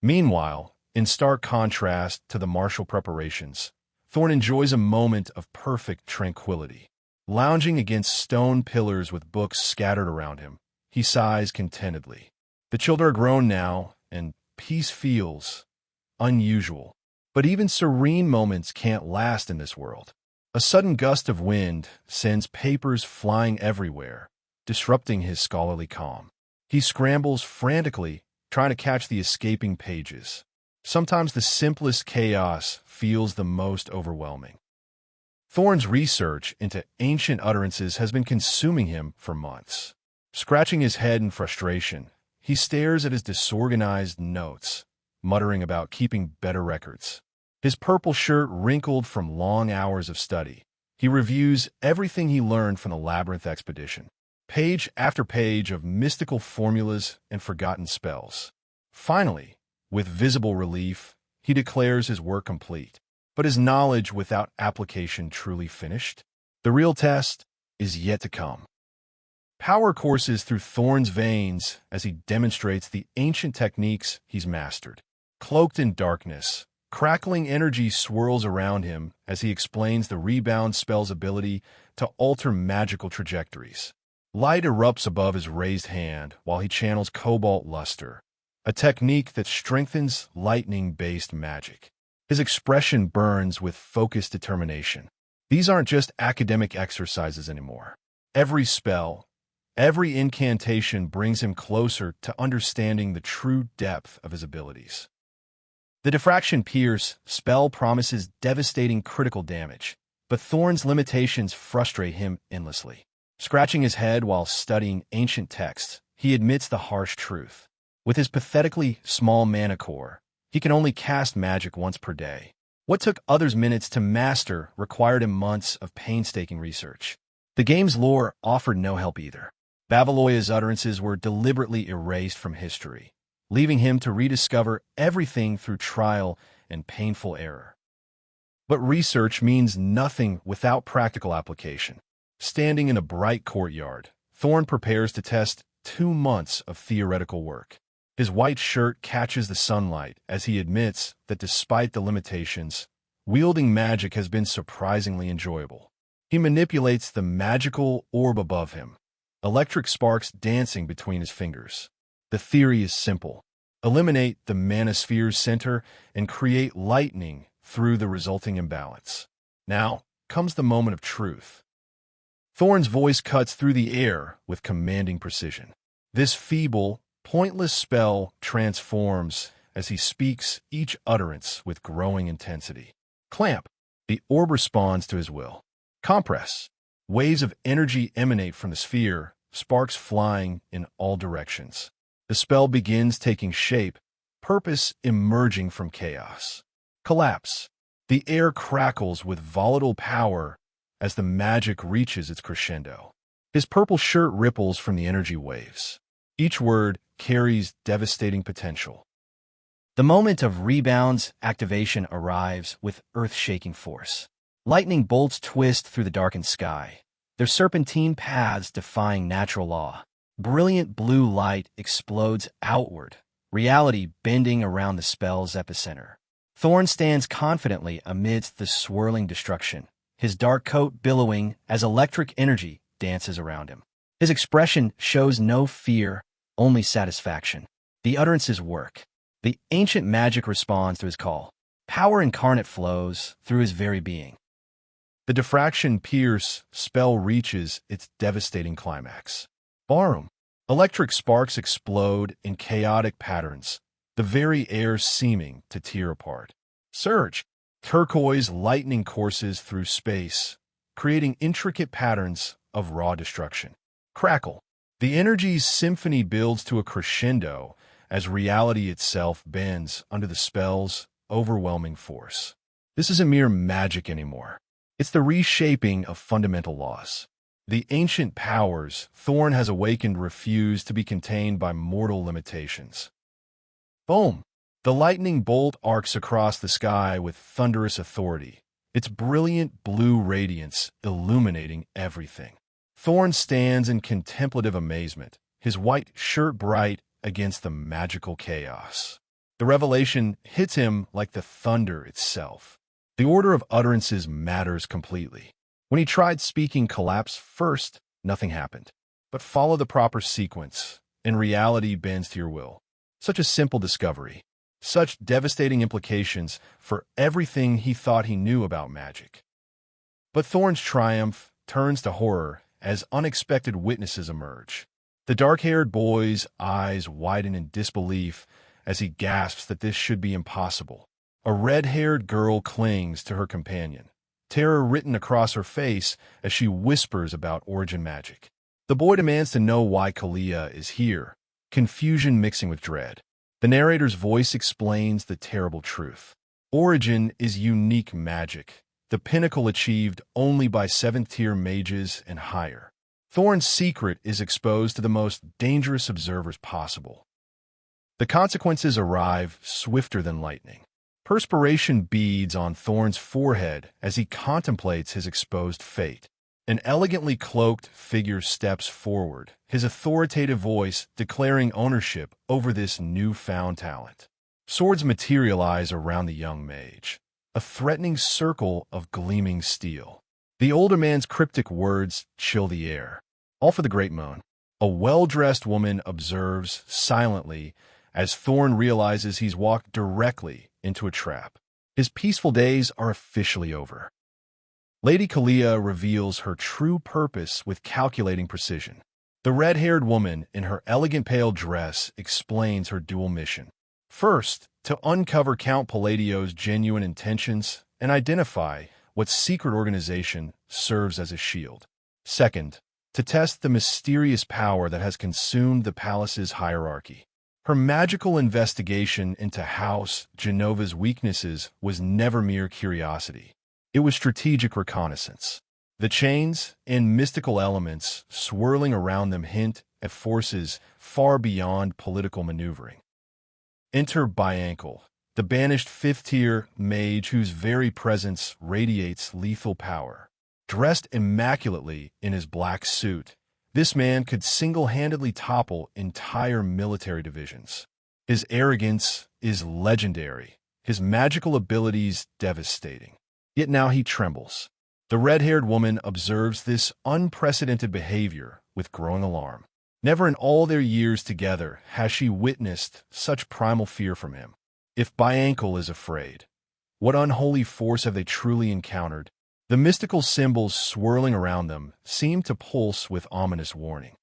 Meanwhile, in stark contrast to the martial preparations, Thorne enjoys a moment of perfect tranquility. Lounging against stone pillars with books scattered around him, he sighs contentedly. The children are grown now, and peace feels unusual. But even serene moments can't last in this world. A sudden gust of wind sends papers flying everywhere, disrupting his scholarly calm. He scrambles frantically, trying to catch the escaping pages. Sometimes the simplest chaos feels the most overwhelming. Thorne's research into ancient utterances has been consuming him for months. Scratching his head in frustration, he stares at his disorganized notes, muttering about keeping better records. His purple shirt wrinkled from long hours of study, he reviews everything he learned from the Labyrinth expedition. Page after page of mystical formulas and forgotten spells. Finally, with visible relief, he declares his work complete. But is knowledge without application truly finished? The real test is yet to come. Power courses through Thorne's veins as he demonstrates the ancient techniques he's mastered. Cloaked in darkness, crackling energy swirls around him as he explains the rebound spell's ability to alter magical trajectories. Light erupts above his raised hand while he channels cobalt luster, a technique that strengthens lightning-based magic. His expression burns with focused determination. These aren't just academic exercises anymore. Every spell, every incantation brings him closer to understanding the true depth of his abilities. The Diffraction Pierce spell promises devastating critical damage, but Thorne's limitations frustrate him endlessly. Scratching his head while studying ancient texts, he admits the harsh truth. With his pathetically small mana core, he can only cast magic once per day. What took others minutes to master required him months of painstaking research. The game's lore offered no help either. Bavaloya's utterances were deliberately erased from history, leaving him to rediscover everything through trial and painful error. But research means nothing without practical application. Standing in a bright courtyard, Thorne prepares to test 2 months of theoretical work. His white shirt catches the sunlight as he admits that despite the limitations, wielding magic has been surprisingly enjoyable. He manipulates the magical orb above him, electric sparks dancing between his fingers. The theory is simple. Eliminate the manosphere's center and create lightning through the resulting imbalance. Now comes the moment of truth. Thorne's voice cuts through the air with commanding precision. This feeble, pointless spell transforms as he speaks, each utterance with growing intensity. Clamp. The orb responds to his will. Compress. Waves of energy emanate from the sphere, sparks flying in all directions. The spell begins taking shape, purpose emerging from chaos. Collapse. The air crackles with volatile power as the magic reaches its crescendo. His purple shirt ripples from the energy waves. Each word carries devastating potential. The moment of rebound's activation arrives with earth-shaking force. Lightning bolts twist through the darkened sky, their serpentine paths defying natural law. Brilliant blue light explodes outward, reality bending around the spell's epicenter. Thorne stands confidently amidst the swirling destruction, his dark coat billowing as electric energy dances around him. His expression shows no fear, only satisfaction. The utterances work. The ancient magic responds to his call. Power incarnate flows through his very being. The diffraction pierce spell reaches its devastating climax. Ballroom. Electric sparks explode in chaotic patterns, the very air seeming to tear apart. Surge. Turquoise lightning courses through space, creating intricate patterns of raw destruction. Crackle. The energy's symphony builds to a crescendo as reality itself bends under the spell's overwhelming force. This isn't mere magic anymore. It's the reshaping of fundamental laws. The ancient powers Thorne has awakened refuse to be contained by mortal limitations. Boom! The lightning bolt arcs across the sky with thunderous authority, its brilliant blue radiance illuminating everything. Thorne stands in contemplative amazement, his white shirt bright against the magical chaos. The revelation hits him like the thunder itself. The order of utterances matters completely. When he tried speaking collapse first, nothing happened. But follow the proper sequence, and reality bends to your will. Such a simple discovery. Such devastating implications for everything he thought he knew about magic. But Thorne's triumph turns to horror as unexpected witnesses emerge. The dark-haired boy's eyes widen in disbelief as he gasps that this should be impossible. A red-haired girl clings to her companion, terror written across her face as she whispers about origin magic. The boy demands to know why Kalia is here, confusion mixing with dread. The narrator's voice explains the terrible truth. Origin is unique magic, the pinnacle achieved only by 7th-tier mages and higher. Thorne's secret is exposed to the most dangerous observers possible. The consequences arrive swifter than lightning. Perspiration beads on Thorne's forehead as he contemplates his exposed fate. An elegantly cloaked figure steps forward, his authoritative voice declaring ownership over this newfound talent. Swords materialize around the young mage, a threatening circle of gleaming steel. The older man's cryptic words chill the air. All for the great moon. A well-dressed woman observes silently as Thorne realizes he's walked directly into a trap. His peaceful days are officially over. Lady Kalia reveals her true purpose with calculating precision. The red-haired woman in her elegant pale dress explains her dual mission. First, to uncover Count Palateo's genuine intentions and identify what secret organization serves as a shield. Second, to test the mysterious power that has consumed the palace's hierarchy. Her magical investigation into House Genova's weaknesses was never mere curiosity. It was strategic reconnaissance. The chains and mystical elements swirling around them hint at forces far beyond political maneuvering. Enter Biankle, the banished 5th-tier mage whose very presence radiates lethal power. Dressed immaculately in his black suit, This man could single-handedly topple entire military divisions. His arrogance is legendary, his magical abilities devastating. Yet now he trembles. The red-haired woman observes this unprecedented behavior with growing alarm. Never in all their years together has she witnessed such primal fear from him. If Biankle is afraid, what unholy force have they truly encountered? The mystical symbols swirling around them seem to pulse with ominous warning.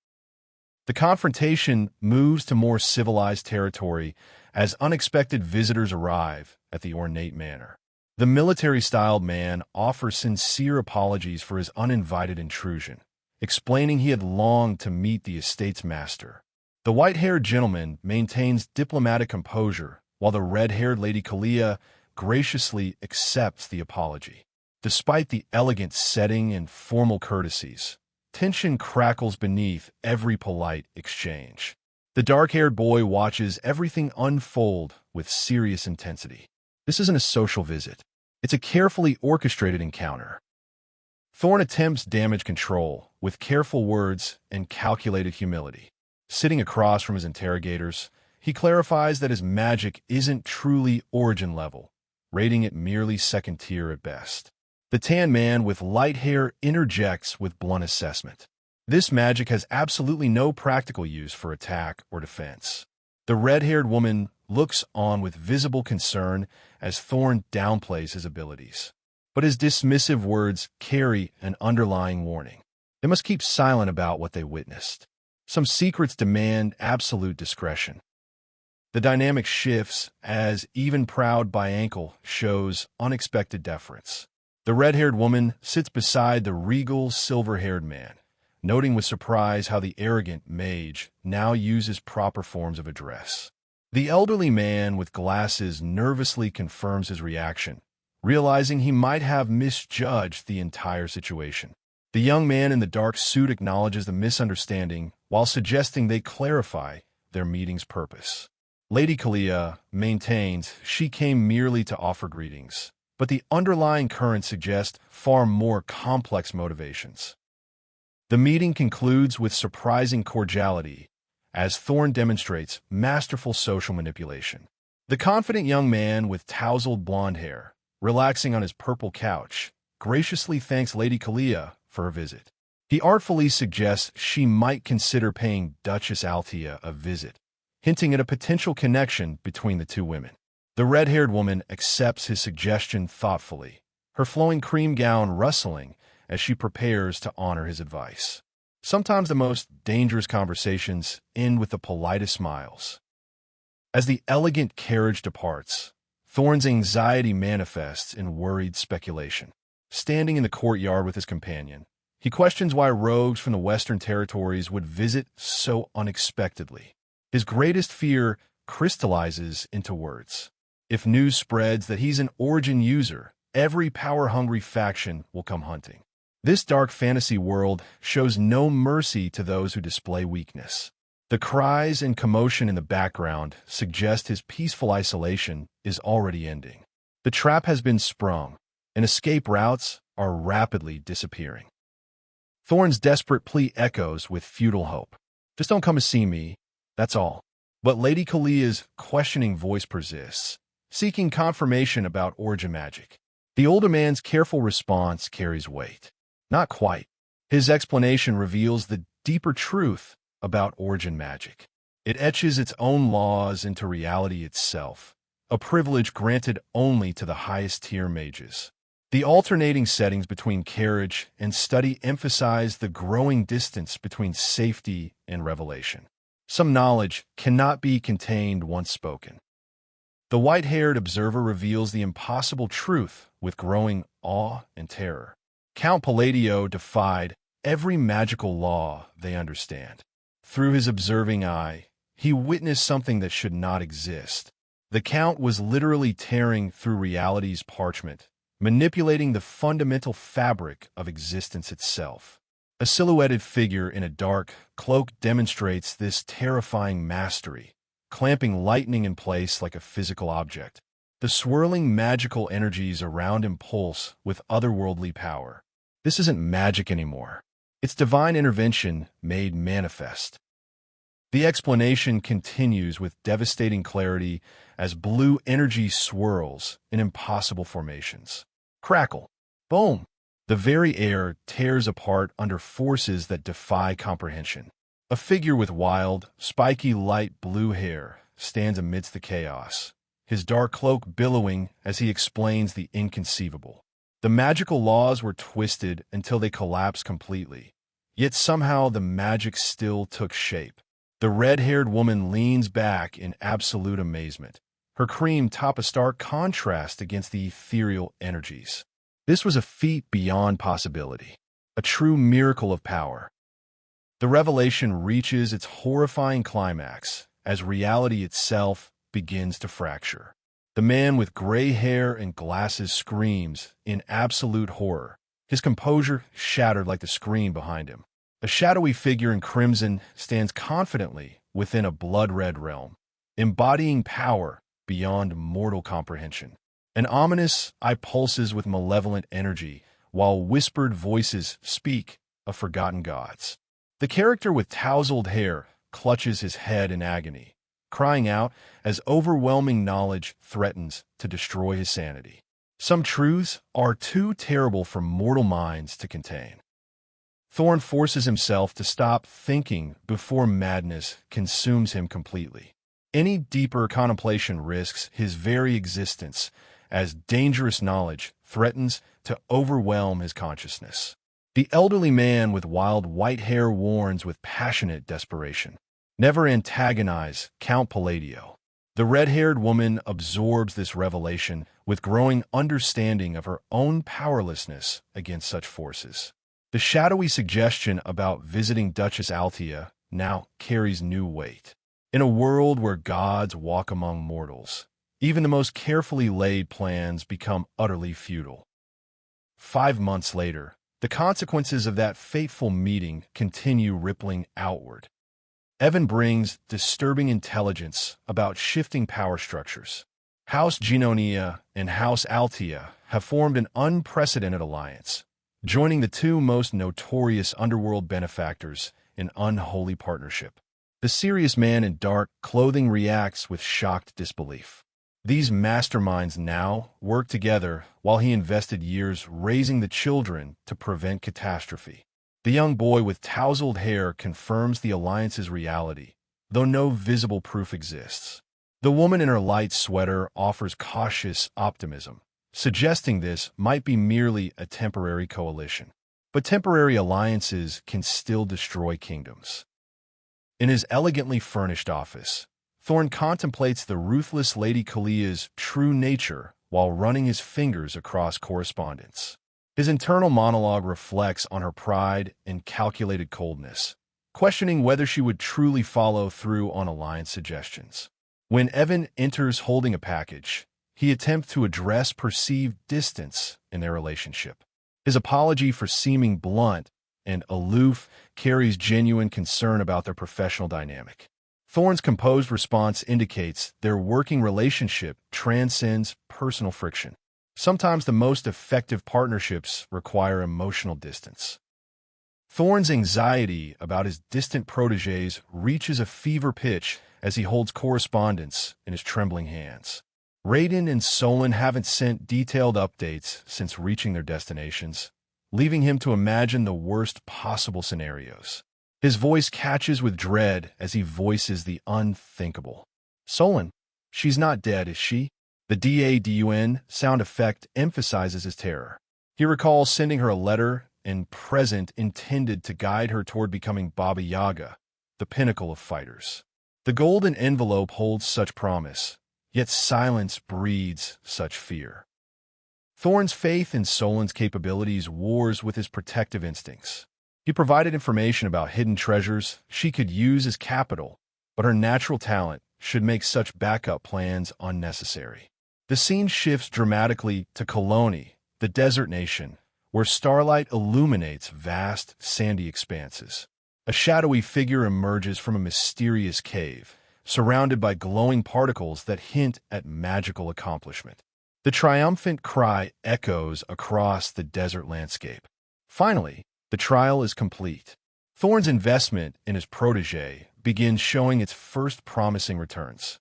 The confrontation moves to more civilized territory as unexpected visitors arrive at the ornate manor. The military-styled man offers sincere apologies for his uninvited intrusion, explaining he had longed to meet the estate's master. The white-haired gentleman maintains diplomatic composure, while the red-haired Lady Kalia graciously accepts the apology. Despite the elegant setting and formal courtesies, tension crackles beneath every polite exchange. The dark-haired boy watches everything unfold with serious intensity. This isn't a social visit. It's a carefully orchestrated encounter. Thorne attempts damage control with careful words and calculated humility. Sitting across from his interrogators, he clarifies that his magic isn't truly origin level, rating it merely second tier at best. The tan man with light hair interjects with blunt assessment. This magic has absolutely no practical use for attack or defense. The red-haired woman looks on with visible concern as Thorne downplays his abilities. But his dismissive words carry an underlying warning. They must keep silent about what they witnessed. Some secrets demand absolute discretion. The dynamic shifts as even proud Biankle shows unexpected deference. The red-haired woman sits beside the regal silver-haired man, noting with surprise how the arrogant Mage now uses proper forms of address. The elderly man with glasses nervously confirms his reaction, realizing he might have misjudged the entire situation. The young man in the dark suit acknowledges the misunderstanding while suggesting they clarify their meeting's purpose. Lady Kalia maintains she came merely to offer greetings, but the underlying current suggests far more complex motivations. The meeting concludes with surprising cordiality as Thorne demonstrates masterful social manipulation. The confident young man with tousled blonde hair, relaxing on his purple couch, graciously thanks Lady Kalia for her visit. He artfully suggests she might consider paying Duchess Althea a visit, hinting at a potential connection between the two women. The red-haired woman accepts his suggestion thoughtfully, her flowing cream gown rustling as she prepares to honor his advice. Sometimes the most dangerous conversations end with the politest smiles. As the elegant carriage departs, Thorne's anxiety manifests in worried speculation. Standing in the courtyard with his companion, he questions why rogues from the Western Territories would visit so unexpectedly. His greatest fear crystallizes into words. If news spreads that he's an origin user, every power-hungry faction will come hunting. This dark fantasy world shows no mercy to those who display weakness. The cries and commotion in the background suggest his peaceful isolation is already ending. The trap has been sprung, and escape routes are rapidly disappearing. Thorne's desperate plea echoes with futile hope. Just don't come to see me, that's all. But Lady Kalia's questioning voice persists, seeking confirmation about origin magic. The older man's careful response carries weight. Not quite. His explanation reveals the deeper truth about origin magic. It etches its own laws into reality itself, a privilege granted only to the highest-tier mages. The alternating settings between carriage and study emphasize the growing distance between safety and revelation. Some knowledge cannot be contained once spoken. The white-haired observer reveals the impossible truth with growing awe and terror. Count Palateo defied every magical law they understand. Through his observing eye, he witnessed something that should not exist. The Count was literally tearing through reality's parchment, manipulating the fundamental fabric of existence itself. A silhouetted figure in a dark cloak demonstrates this terrifying mastery, clamping lightning in place like a physical object. The swirling magical energies around him pulse with otherworldly power. This isn't magic anymore. It's divine intervention made manifest. The explanation continues with devastating clarity as blue energy swirls in impossible formations. Crackle. Boom. The very air tears apart under forces that defy comprehension. A figure with wild, spiky light blue hair stands amidst the chaos, his dark cloak billowing as he explains the inconceivable. The magical laws were twisted until they collapsed completely, yet somehow the magic still took shape. The red-haired woman leans back in absolute amazement, her cream top a stark contrast against the ethereal energies. This was a feat beyond possibility, a true miracle of power. The revelation reaches its horrifying climax as reality itself begins to fracture. The man with gray hair and glasses screams in absolute horror, his composure shattered like the screen behind him. A shadowy figure in crimson stands confidently within a blood-red realm, embodying power beyond mortal comprehension. An ominous eye pulses with malevolent energy, while whispered voices speak of forgotten gods. The character with tousled hair clutches his head in agony, crying out as overwhelming knowledge threatens to destroy his sanity. Some truths are too terrible for mortal minds to contain. Thorne forces himself to stop thinking before madness consumes him completely. Any deeper contemplation risks his very existence, as dangerous knowledge threatens to overwhelm his consciousness. The elderly man with wild white hair warns with passionate desperation. Never antagonize Count Palateo. The red-haired woman absorbs this revelation with growing understanding of her own powerlessness against such forces. The shadowy suggestion about visiting Duchess Althea now carries new weight. In a world where gods walk among mortals, even the most carefully laid plans become utterly futile. 5 months later, the consequences of that fateful meeting continue rippling outward. Evan brings disturbing intelligence about shifting power structures. House Genonia and House Althea have formed an unprecedented alliance, joining the two most notorious underworld benefactors in unholy partnership. The serious man in dark clothing reacts with shocked disbelief. These masterminds now work together while he invested years raising the children to prevent catastrophe. The young boy with tousled hair confirms the alliance's reality, though no visible proof exists. The woman in her light sweater offers cautious optimism, suggesting this might be merely a temporary coalition. But temporary alliances can still destroy kingdoms. In his elegantly furnished office, Thorne contemplates the ruthless Lady Kalia's true nature while running his fingers across correspondence. His internal monologue reflects on her pride and calculated coldness, questioning whether she would truly follow through on alliance suggestions. When Evan enters holding a package, he attempts to address perceived distance in their relationship. His apology for seeming blunt and aloof carries genuine concern about their professional dynamic. Thorne's composed response indicates their working relationship transcends personal friction. Sometimes the most effective partnerships require emotional distance. Thorne's anxiety about his distant protégés reaches a fever pitch as he holds correspondence in his trembling hands. Raiden and Solon haven't sent detailed updates since reaching their destinations, leaving him to imagine the worst possible scenarios. His voice catches with dread as he voices the unthinkable. Solon, she's not dead, is she? The DADUN sound effect emphasizes his terror. He recalls sending her a letter and present intended to guide her toward becoming Baba Yaga, the pinnacle of fighters. The golden envelope holds such promise, yet silence breeds such fear. Thorne's faith in Solon's capabilities wars with his protective instincts. He provided information about hidden treasures she could use as capital, but her natural talent should make such backup plans unnecessary. The scene shifts dramatically to Colony, the desert nation, where starlight illuminates vast, sandy expanses. A shadowy figure emerges from a mysterious cave, surrounded by glowing particles that hint at magical accomplishment. The triumphant cry echoes across the desert landscape. Finally, The trial is complete. Thorne's investment in his protege begins showing its first promising returns.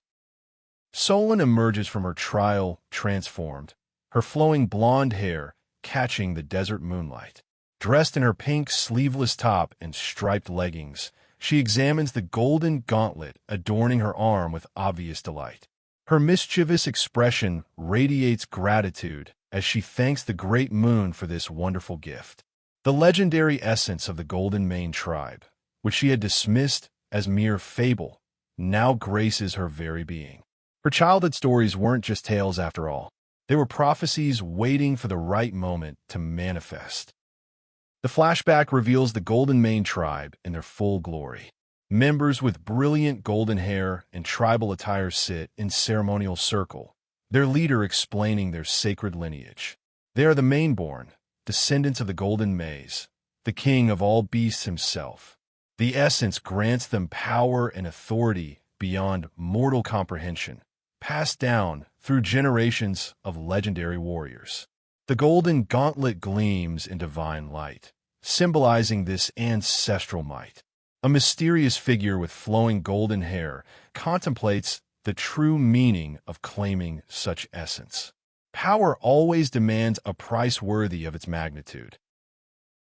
Solon emerges from her trial transformed, her flowing blonde hair catching the desert moonlight. Dressed in her pink sleeveless top and striped leggings, she examines the golden gauntlet adorning her arm with obvious delight. Her mischievous expression radiates gratitude as she thanks the great moon for this wonderful gift. The legendary essence of the Golden Mane tribe, which she had dismissed as mere fable, now graces her very being. Her childhood stories weren't just tales after all. They were prophecies waiting for the right moment to manifest. The flashback reveals the Golden Mane tribe in their full glory. Members with brilliant golden hair and tribal attire sit in ceremonial circle, their leader explaining their sacred lineage. They are the Maneborn, descendants of the Golden Mage, the king of all beasts himself. The essence grants them power and authority beyond mortal comprehension, passed down through generations of legendary warriors. The golden gauntlet gleams in divine light, symbolizing this ancestral might. A mysterious figure with flowing golden hair contemplates the true meaning of claiming such essence. Power always demands a price worthy of its magnitude.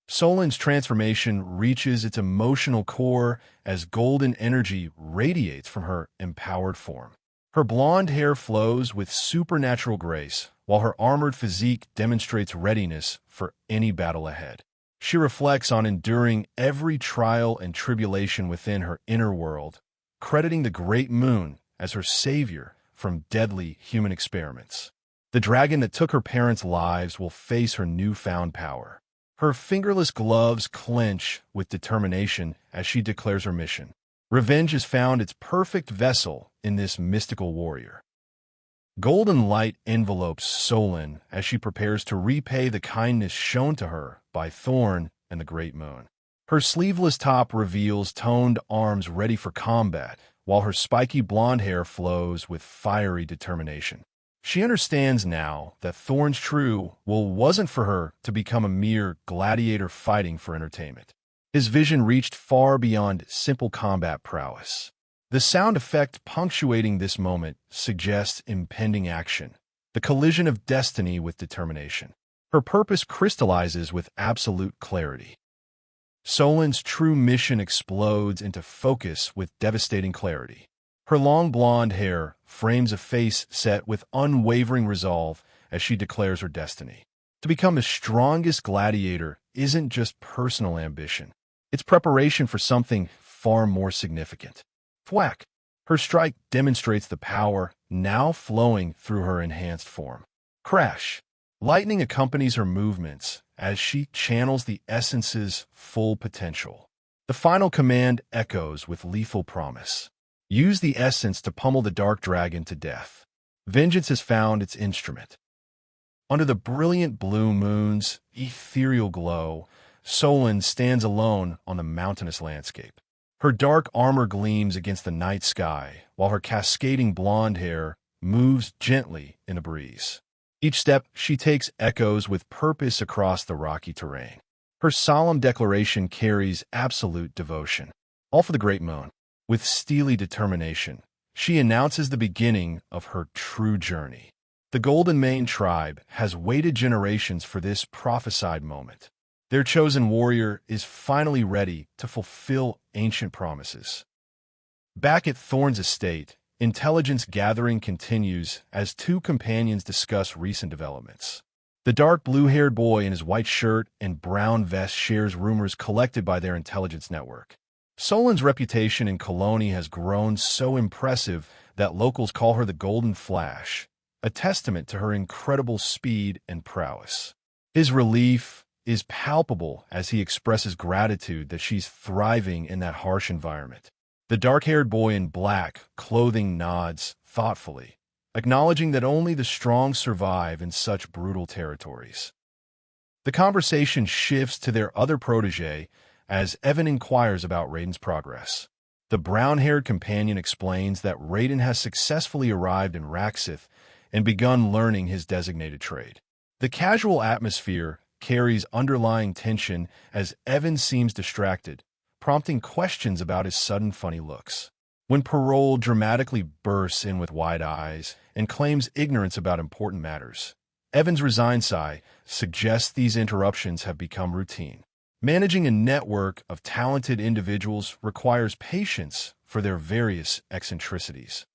Solon's transformation reaches its emotional core as golden energy radiates from her empowered form. Her blonde hair flows with supernatural grace, while her armored physique demonstrates readiness for any battle ahead. She reflects on enduring every trial and tribulation within her inner world, crediting the great moon as her savior from deadly human experiments. The dragon that took her parents' lives will face her newfound power. Her fingerless gloves clench with determination as she declares her mission. Revenge has found its perfect vessel in this mystical warrior. Golden light envelopes Solon as she prepares to repay the kindness shown to her by Thorne and the Great Moon. Her sleeveless top reveals toned arms ready for combat, while her spiky blonde hair flows with fiery determination. She understands now that Thorne's true will wasn't for her to become a mere gladiator fighting for entertainment. His vision reached far beyond simple combat prowess. The sound effect punctuating this moment suggests impending action, the collision of destiny with determination. Her purpose crystallizes with absolute clarity. Solon's true mission explodes into focus with devastating clarity. Her long blonde hair frames a face set with unwavering resolve as she declares her destiny. To become the strongest gladiator isn't just personal ambition. It's preparation for something far more significant. Thwack! Her strike demonstrates the power now flowing through her enhanced form. Crash! Lightning accompanies her movements as she channels the essence's full potential. The final command echoes with lethal promise. Use the essence to pummel the dark dragon to death. Vengeance has found its instrument. Under the brilliant blue moon's ethereal glow, Solon stands alone on the mountainous landscape. Her dark armor gleams against the night sky, while her cascading blonde hair moves gently in a breeze. Each step she takes echoes with purpose across the rocky terrain. Her solemn declaration carries absolute devotion. All for the great moon. With steely determination, she announces the beginning of her true journey. The Golden Mane tribe has waited generations for this prophesied moment. Their chosen warrior is finally ready to fulfill ancient promises. Back at Thorne's estate, intelligence gathering continues as two companions discuss recent developments. The dark blue-haired boy in his white shirt and brown vest shares rumors collected by their intelligence network. Solon's reputation in Colony has grown so impressive that locals call her the Golden Flash, a testament to her incredible speed and prowess. His relief is palpable as he expresses gratitude that she's thriving in that harsh environment. The dark-haired boy in black clothing nods thoughtfully, acknowledging that only the strong survive in such brutal territories. The conversation shifts to their other protege as Evan inquires about Raiden's progress. The brown-haired companion explains that Raiden has successfully arrived in Raxith and begun learning his designated trade. The casual atmosphere carries underlying tension as Evan seems distracted, prompting questions about his sudden funny looks. When Parole dramatically bursts in with wide eyes and claims ignorance about important matters, Evan's resigned sigh suggests these interruptions have become routine. Managing a network of talented individuals requires patience for their various eccentricities.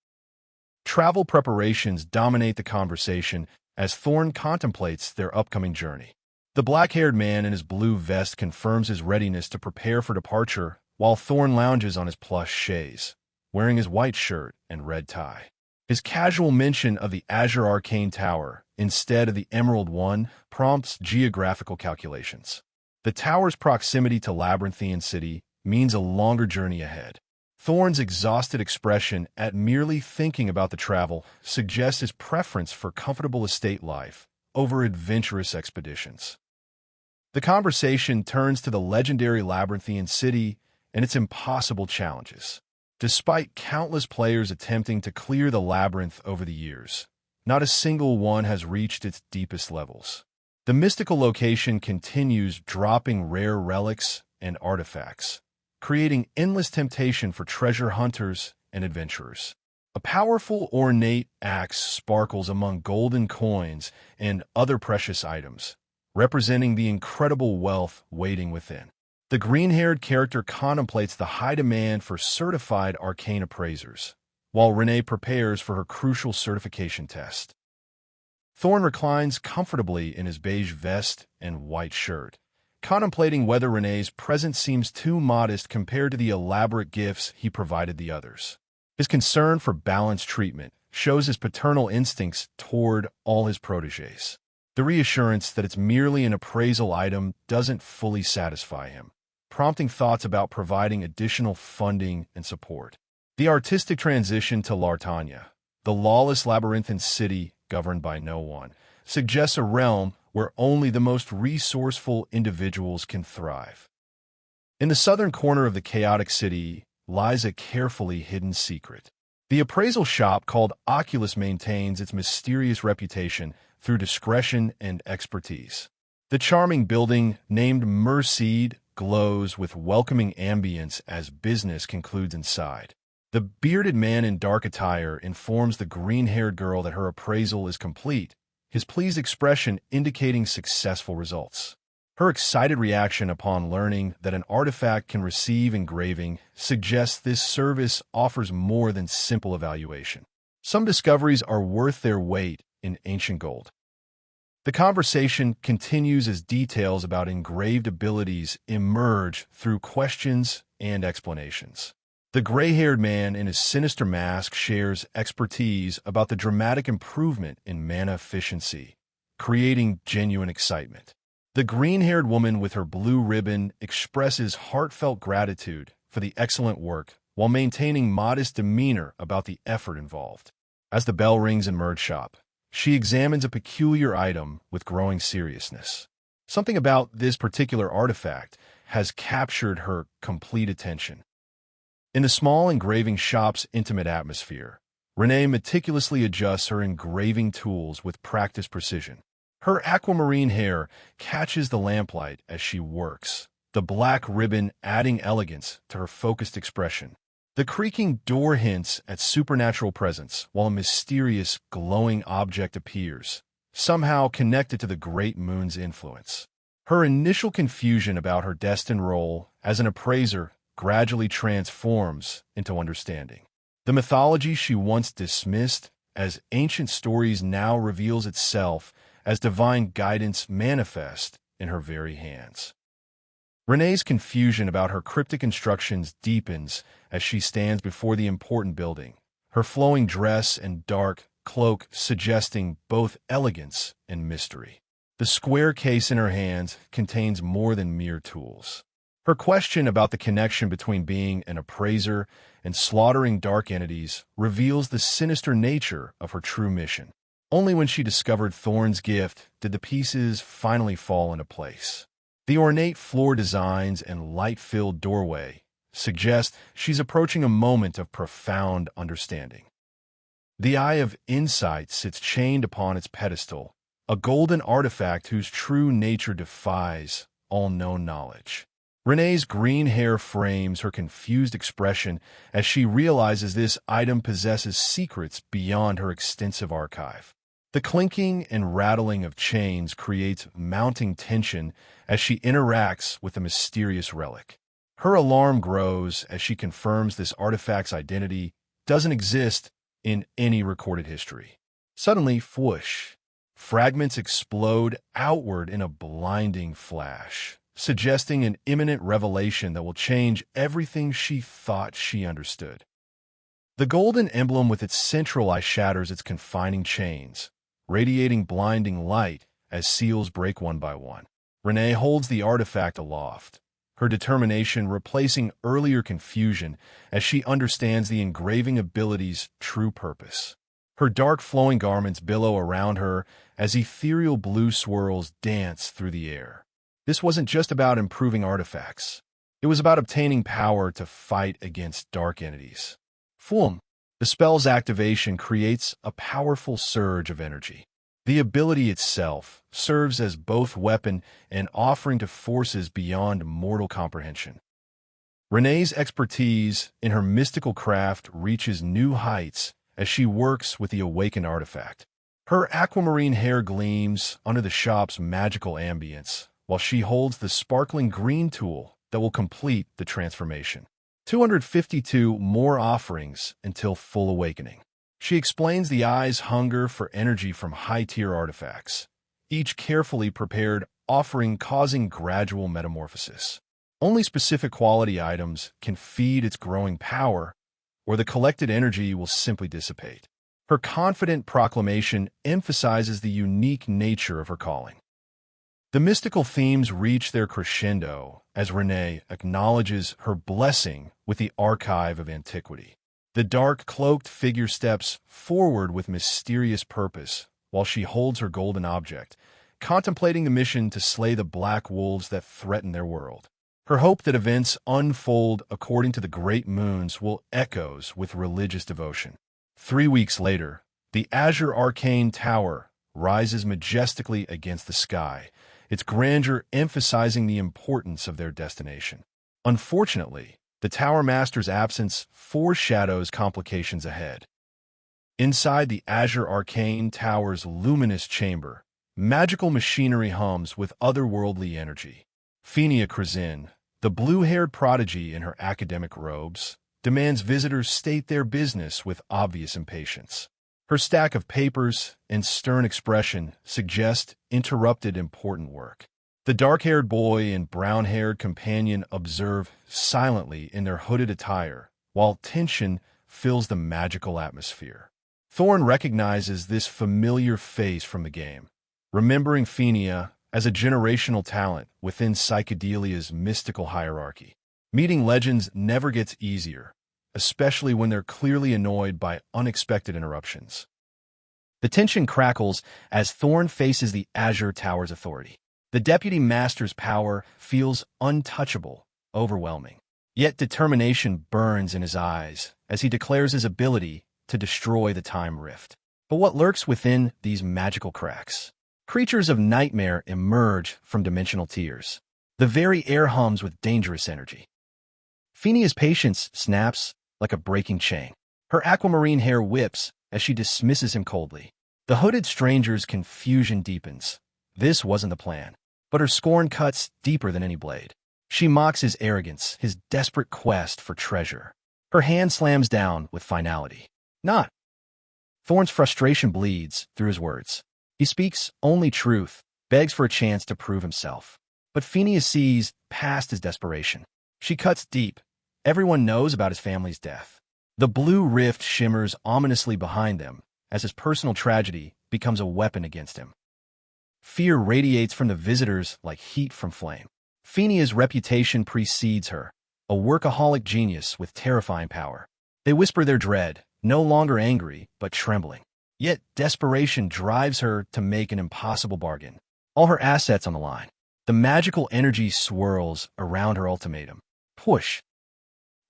Travel preparations dominate the conversation as Thorne contemplates their upcoming journey. The black-haired man in his blue vest confirms his readiness to prepare for departure, while Thorne lounges on his plush chaise, wearing his white shirt and red tie. His casual mention of the Azure Arcane Tower instead of the Emerald One prompts geographical calculations. The tower's proximity to Labyrinthian City means a longer journey ahead. Thorne's exhausted expression at merely thinking about the travel suggests his preference for comfortable estate life over adventurous expeditions. The conversation turns to the legendary Labyrinthian City and its impossible challenges. Despite countless players attempting to clear the labyrinth over the years, not a single one has reached its deepest levels. The mystical location continues dropping rare relics and artifacts, creating endless temptation for treasure hunters and adventurers. A powerful, ornate axe sparkles among golden coins and other precious items, representing the incredible wealth waiting within. The green-haired character contemplates the high demand for certified arcane appraisers, while Renee prepares for her crucial certification test. Thorne reclines comfortably in his beige vest and white shirt, contemplating whether Renee's presence seems too modest compared to the elaborate gifts he provided the others. His concern for balanced treatment shows his paternal instincts toward all his protégés. The reassurance that it's merely an appraisal item doesn't fully satisfy him, prompting thoughts about providing additional funding and support. The artistic transition to Lartanya, the lawless labyrinthine city governed by no one, suggests a realm where only the most resourceful individuals can thrive. In the southern corner of the chaotic city lies a carefully hidden secret. The appraisal shop called Oculus maintains its mysterious reputation through discretion and expertise. The charming building, named Merseed, glows with welcoming ambience as business concludes inside. The bearded man in dark attire informs the green-haired girl that her appraisal is complete, his pleased expression indicating successful results. Her excited reaction upon learning that an artifact can receive engraving suggests this service offers more than simple evaluation. Some discoveries are worth their weight in ancient gold. The conversation continues as details about engraved abilities emerge through questions and explanations. The gray-haired man in his sinister mask shares expertise about the dramatic improvement in mana efficiency, creating genuine excitement. The green-haired woman with her blue ribbon expresses heartfelt gratitude for the excellent work while maintaining modest demeanor about the effort involved. As the bell rings in Merge Shop, she examines a peculiar item with growing seriousness. Something about this particular artifact has captured her complete attention. In the small engraving shop's intimate atmosphere, Renee meticulously adjusts her engraving tools with practiced precision. Her aquamarine hair catches the lamplight as she works, the black ribbon adding elegance to her focused expression. The creaking door hints at supernatural presence, while a mysterious, glowing object appears, somehow connected to the great moon's influence. Her initial confusion about her destined role as an appraiser gradually transforms into understanding. The mythology she once dismissed as ancient stories now reveals itself as divine guidance manifest in her very hands. Renee's confusion about her cryptic instructions deepens as she stands before the important building, her flowing dress and dark cloak suggesting both elegance and mystery. The square case in her hands contains more than mere tools. Her question about the connection between being an appraiser and slaughtering dark entities reveals the sinister nature of her true mission. Only when she discovered Thorne's gift did the pieces finally fall into place. The ornate floor designs and light-filled doorway suggest she's approaching a moment of profound understanding. The Eye of Insight sits chained upon its pedestal, a golden artifact whose true nature defies all known knowledge. Renee's green hair frames her confused expression as she realizes this item possesses secrets beyond her extensive archive. The clinking and rattling of chains creates mounting tension as she interacts with the mysterious relic. Her alarm grows as she confirms this artifact's identity doesn't exist in any recorded history. Suddenly, whoosh, fragments explode outward in a blinding flash, suggesting an imminent revelation that will change everything she thought she understood. The golden emblem with its central eye shatters its confining chains, radiating blinding light as seals break one by one. Renee holds the artifact aloft, her determination replacing earlier confusion as she understands the engraving ability's true purpose. Her dark flowing garments billow around her as ethereal blue swirls dance through the air. This wasn't just about improving artifacts. It was about obtaining power to fight against dark entities. Foom. The spell's activation creates a powerful surge of energy. The ability itself serves as both weapon and offering to forces beyond mortal comprehension. Renee's expertise in her mystical craft reaches new heights as she works with the awakened artifact. Her aquamarine hair gleams under the shop's magical ambience, while she holds the sparkling green tool that will complete the transformation. 252 more offerings until full awakening. She explains the eye's hunger for energy from high-tier artifacts, each carefully prepared offering causing gradual metamorphosis. Only specific quality items can feed its growing power, or the collected energy will simply dissipate. Her confident proclamation emphasizes the unique nature of her calling. The mystical themes reach their crescendo as Renee acknowledges her blessing with the archive of antiquity. The dark, cloaked figure steps forward with mysterious purpose while she holds her golden object, contemplating the mission to slay the black wolves that threaten their world. Her hope that events unfold according to the great moons will echoes with religious devotion. 3 weeks later, the Azure Arcane Tower rises majestically against the sky, its grandeur emphasizing the importance of their destination. Unfortunately, the Tower Master's absence foreshadows complications ahead. Inside the Azure Arcane Tower's luminous chamber, magical machinery hums with otherworldly energy. Eutiah Bloodia, the blue-haired prodigy in her academic robes, demands visitors state their business with obvious impatience. Her stack of papers and stern expression suggest interrupted important work. The dark-haired boy and brown-haired companion observe silently in their hooded attire, while tension fills the magical atmosphere. Thorne recognizes this familiar face from the game, remembering Eutiah as a generational talent within psychedelia's mystical hierarchy. Meeting legends never gets easier, especially when they're clearly annoyed by unexpected interruptions. The tension crackles as Thorne faces the Azure Tower's authority. The Deputy Master's power feels untouchable, overwhelming. Yet determination burns in his eyes as he declares his ability to destroy the time rift. But what lurks within these magical cracks? Creatures of nightmare emerge from dimensional tiers. The very air hums with dangerous energy. Eutiah's patience snaps like a breaking chain. Her aquamarine hair whips as she dismisses him coldly. The hooded stranger's confusion deepens. This wasn't the plan. But her scorn cuts deeper than any blade. She mocks his arrogance, his desperate quest for treasure. Her hand slams down with finality. Not. Thorne's frustration bleeds through his words. He speaks only truth, begs for a chance to prove himself. But Eutiah sees past his desperation. She cuts deep. Everyone knows about his family's death. The blue rift shimmers ominously behind them as his personal tragedy becomes a weapon against him. Fear radiates from the visitors like heat from flame. Eutiah's reputation precedes her, a workaholic genius with terrifying power. They whisper their dread, no longer angry, but trembling. Yet desperation drives her to make an impossible bargain. All her assets on the line. The magical energy swirls around her ultimatum. Push.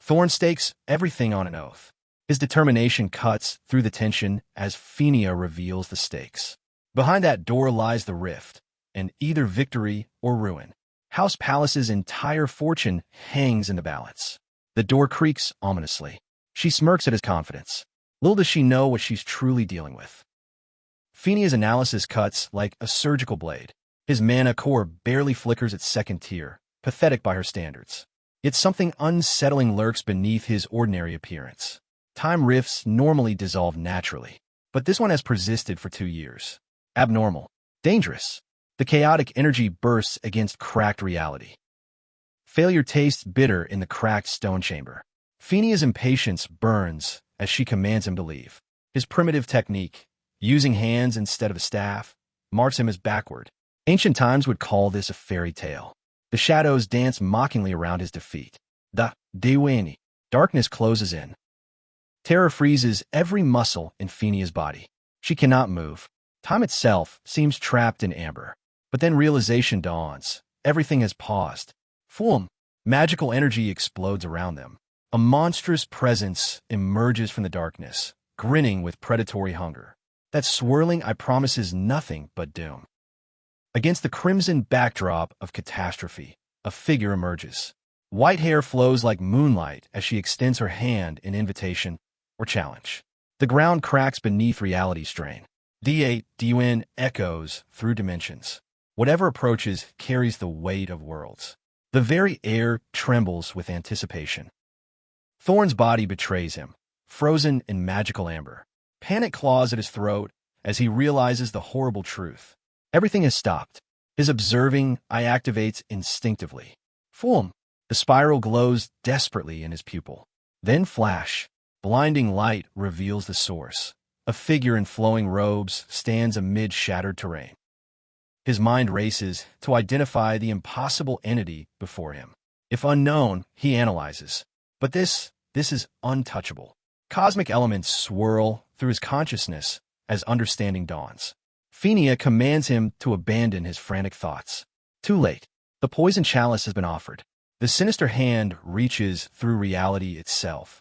Thorne stakes everything on an oath. His determination cuts through the tension as Eutiah reveals the stakes. Behind that door lies the rift, and either victory or ruin. House Palace's entire fortune hangs in the balance. The door creaks ominously. She smirks at his confidence. Little does she know what she's truly dealing with. Fenia's analysis cuts like a surgical blade. His mana core barely flickers at second tier, pathetic by her standards. Yet something unsettling lurks beneath his ordinary appearance. Time rifts normally dissolve naturally, but this one has persisted for 2 years. Abnormal. Dangerous. The chaotic energy bursts against cracked reality. Failure tastes bitter in the cracked stone chamber. Fenia's impatience burns as she commands him to leave. His primitive technique, using hands instead of a staff, marks him as backward. Ancient times would call this a fairy tale. The shadows dance mockingly around his defeat. The Deweni. Darkness closes in. Terror freezes every muscle in Fenia's body. She cannot move. Time itself seems trapped in amber. But then realization dawns. Everything has paused. Foom. Magical energy explodes around them. A monstrous presence emerges from the darkness, grinning with predatory hunger. That swirling eye promises nothing but doom. Against the crimson backdrop of catastrophe, a figure emerges. White hair flows like moonlight as she extends her hand in invitation or challenge. The ground cracks beneath reality's strain. D8 Dwyn echoes through dimensions. Whatever approaches carries the weight of worlds. The very air trembles with anticipation. Thorne's body betrays him, frozen in magical amber. Panic claws at his throat as he realizes the horrible truth. Everything has stopped. His observing eye activates instinctively. Foom! The spiral glows desperately in his pupil. Then flash. Blinding light reveals the source. A figure in flowing robes stands amid shattered terrain. His mind races to identify the impossible entity before him. If unknown, he analyzes. But this is untouchable. Cosmic elements swirl through his consciousness as understanding dawns. Fenia commands him to abandon his frantic thoughts. Too late. The poison chalice has been offered. The sinister hand reaches through reality itself.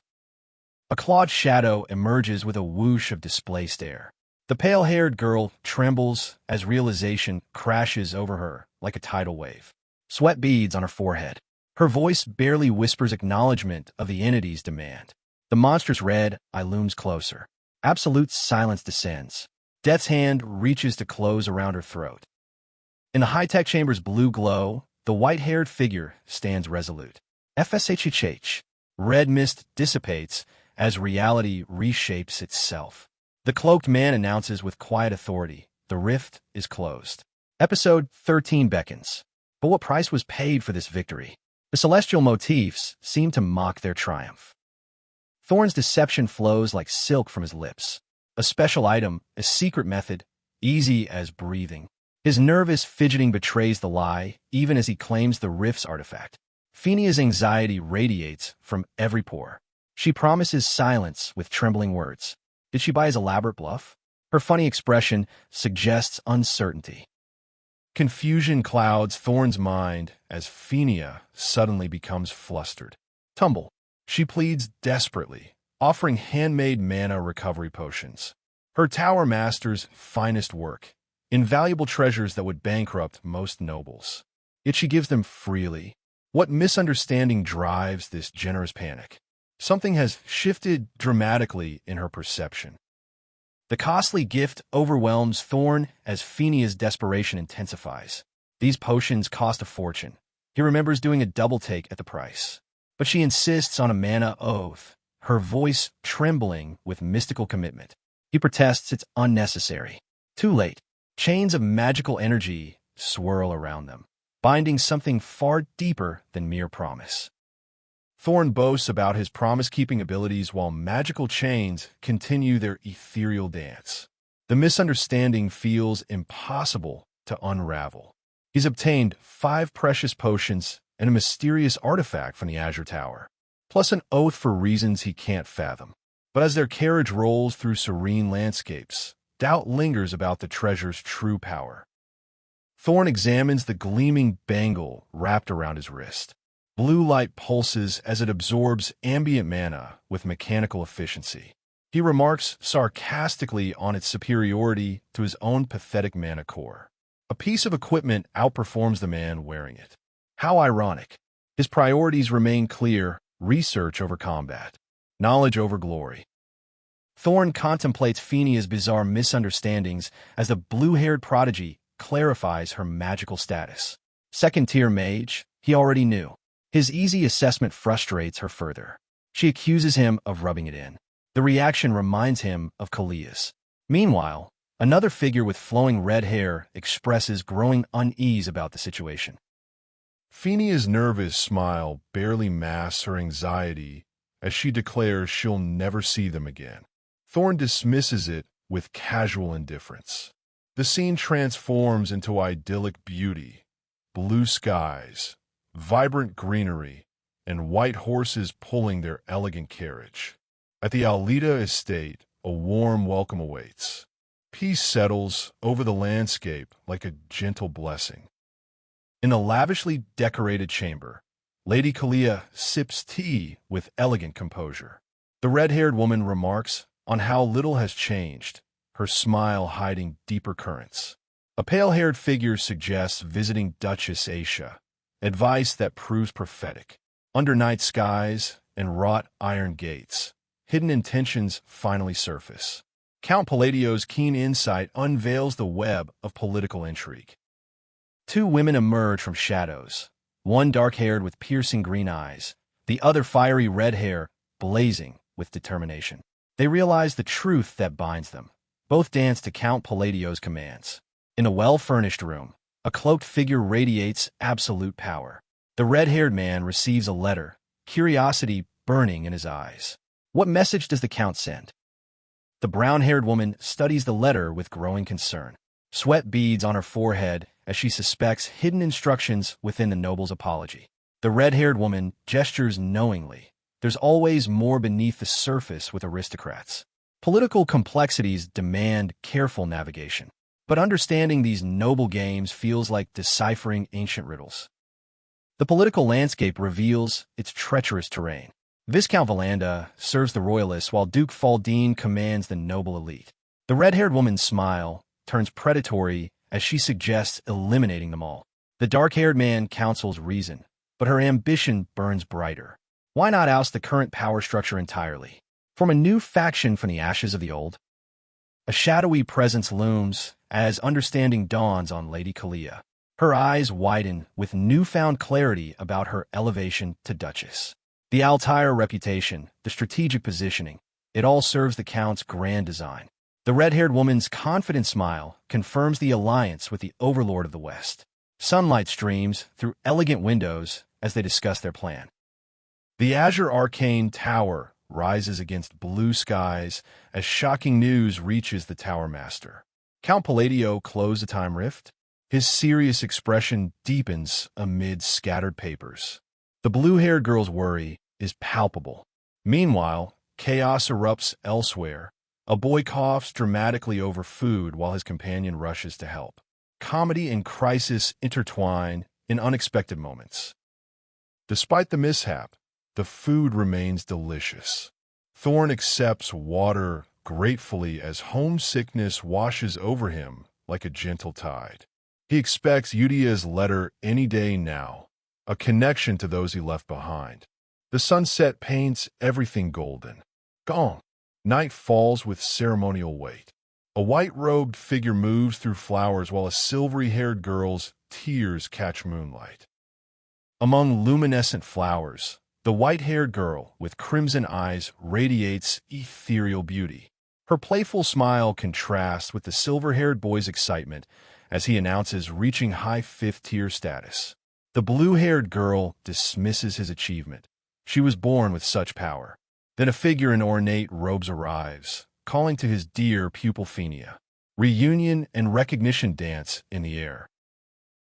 A clawed shadow emerges with a whoosh of displaced air. The pale-haired girl trembles as realization crashes over her like a tidal wave. Sweat beads on her forehead. Her voice barely whispers acknowledgement of the entity's demand. The monstrous red eye looms closer. Absolute silence descends. Death's hand reaches to close around her throat. In the high-tech chamber's blue glow, the white-haired figure stands resolute. FSHHH. Red mist dissipates as reality reshapes itself. The cloaked man announces with quiet authority, the rift is closed. Episode 13 beckons. But what price was paid for this victory? The celestial motifs seem to mock their triumph. Thorne's deception flows like silk from his lips. A special item, a secret method, easy as breathing. His nervous fidgeting betrays the lie, even as he claims the rift's artifact. Fenia's anxiety radiates from every pore. She promises silence with trembling words. Did she buy his elaborate bluff? Her funny expression suggests uncertainty. Confusion clouds Thorne's mind as Fenia suddenly becomes flustered. Tumble. She pleads desperately, offering handmade mana recovery potions. Her tower master's finest work, invaluable treasures that would bankrupt most nobles. Yet she gives them freely. What misunderstanding drives this generous panic? Something has shifted dramatically in her perception. The costly gift overwhelms Thorne as Fenia's desperation intensifies. These potions cost a fortune. He remembers doing a double take at the price. But she insists on a mana oath, her voice trembling with mystical commitment. He protests it's unnecessary. Too late. Chains of magical energy swirl around them, binding something far deeper than mere promise. Thorne boasts about his promise-keeping abilities while magical chains continue their ethereal dance. The misunderstanding feels impossible to unravel. He's obtained 5 precious potions and a mysterious artifact from the Azure Tower, plus an oath for reasons he can't fathom. But as their carriage rolls through serene landscapes, doubt lingers about the treasure's true power. Thorne examines the gleaming bangle wrapped around his wrist. Blue light pulses as it absorbs ambient mana with mechanical efficiency. He remarks sarcastically on its superiority to his own pathetic mana core. A piece of equipment outperforms the man wearing it. How ironic. His priorities remain clear: research over combat, knowledge over glory. Thorne contemplates Phenia's bizarre misunderstandings as the blue-haired prodigy clarifies her magical status. Second-tier mage, he already knew. His easy assessment frustrates her further. She accuses him of rubbing it in. The reaction reminds him of Kalia's. Meanwhile, another figure with flowing red hair expresses growing unease about the situation. Phenia's nervous smile barely masks her anxiety as she declares she'll never see them again. Thorne dismisses it with casual indifference. The scene transforms into idyllic beauty: blue skies, vibrant greenery, and white horses pulling their elegant carriage. At the Alderan estate, a warm welcome awaits. Peace settles over the landscape like a gentle blessing. In the lavishly decorated chamber, Lady Kalia sips tea with elegant composure. The red-haired woman remarks on how little has changed, her smile hiding deeper currents. A pale-haired figure suggests visiting Duchess Aisha, advice that proves prophetic. Under night skies and wrought iron gates, hidden intentions finally surface. Count Palateo's keen insight unveils the web of political intrigue. Two women emerge from shadows, one dark-haired with piercing green eyes, the other fiery red hair blazing with determination. They realize the truth that binds them. Both dance to Count Palateo's commands. In a well-furnished room, a cloaked figure radiates absolute power. The red-haired man receives a letter, curiosity burning in his eyes. What message does the Count send? The brown-haired woman studies the letter with growing concern. Sweat beads on her forehead as she suspects hidden instructions within the noble's apology. The red-haired woman gestures knowingly. There's always more beneath the surface with aristocrats. Political complexities demand careful navigation. But understanding these noble games feels like deciphering ancient riddles. The political landscape reveals its treacherous terrain. Viscount Valanda serves the royalists while Duke Faldine commands the noble elite. The red-haired woman's smile turns predatory as she suggests eliminating them all. The dark-haired man counsels reason, but her ambition burns brighter. Why not oust the current power structure entirely? Form a new faction from the ashes of the old? A shadowy presence looms as understanding dawns on Lady Kalia. Her eyes widen with newfound clarity about her elevation to Duchess. The Altair reputation, the strategic positioning, it all serves the Count's grand design. The red-haired woman's confident smile confirms the alliance with the Overlord of the West. Sunlight streams through elegant windows as they discuss their plan. The Azure Arcane Tower rises against blue skies as shocking news reaches the Tower Master. Count Palateo closed the time rift. His serious expression deepens amid scattered papers. The blue-haired girl's worry is palpable. Meanwhile, chaos erupts elsewhere. A boy coughs dramatically over food while his companion rushes to help. Comedy and crisis intertwine in unexpected moments. Despite the mishap, the food remains delicious. Thorne accepts water gratefully as homesickness washes over him like a gentle tide. He expects Eutiah's letter any day now, a connection to those he left behind. The sunset paints everything golden. Gone. Night falls with ceremonial weight. A white-robed figure moves through flowers while a silvery-haired girl's tears catch moonlight. Among luminescent flowers, the white-haired girl with crimson eyes radiates ethereal beauty. Her playful smile contrasts with the silver-haired boy's excitement as he announces reaching high fifth-tier status. The blue-haired girl dismisses his achievement. She was born with such power. Then a figure in ornate robes arrives, calling to his dear pupil Phenia. Reunion and recognition dance in the air.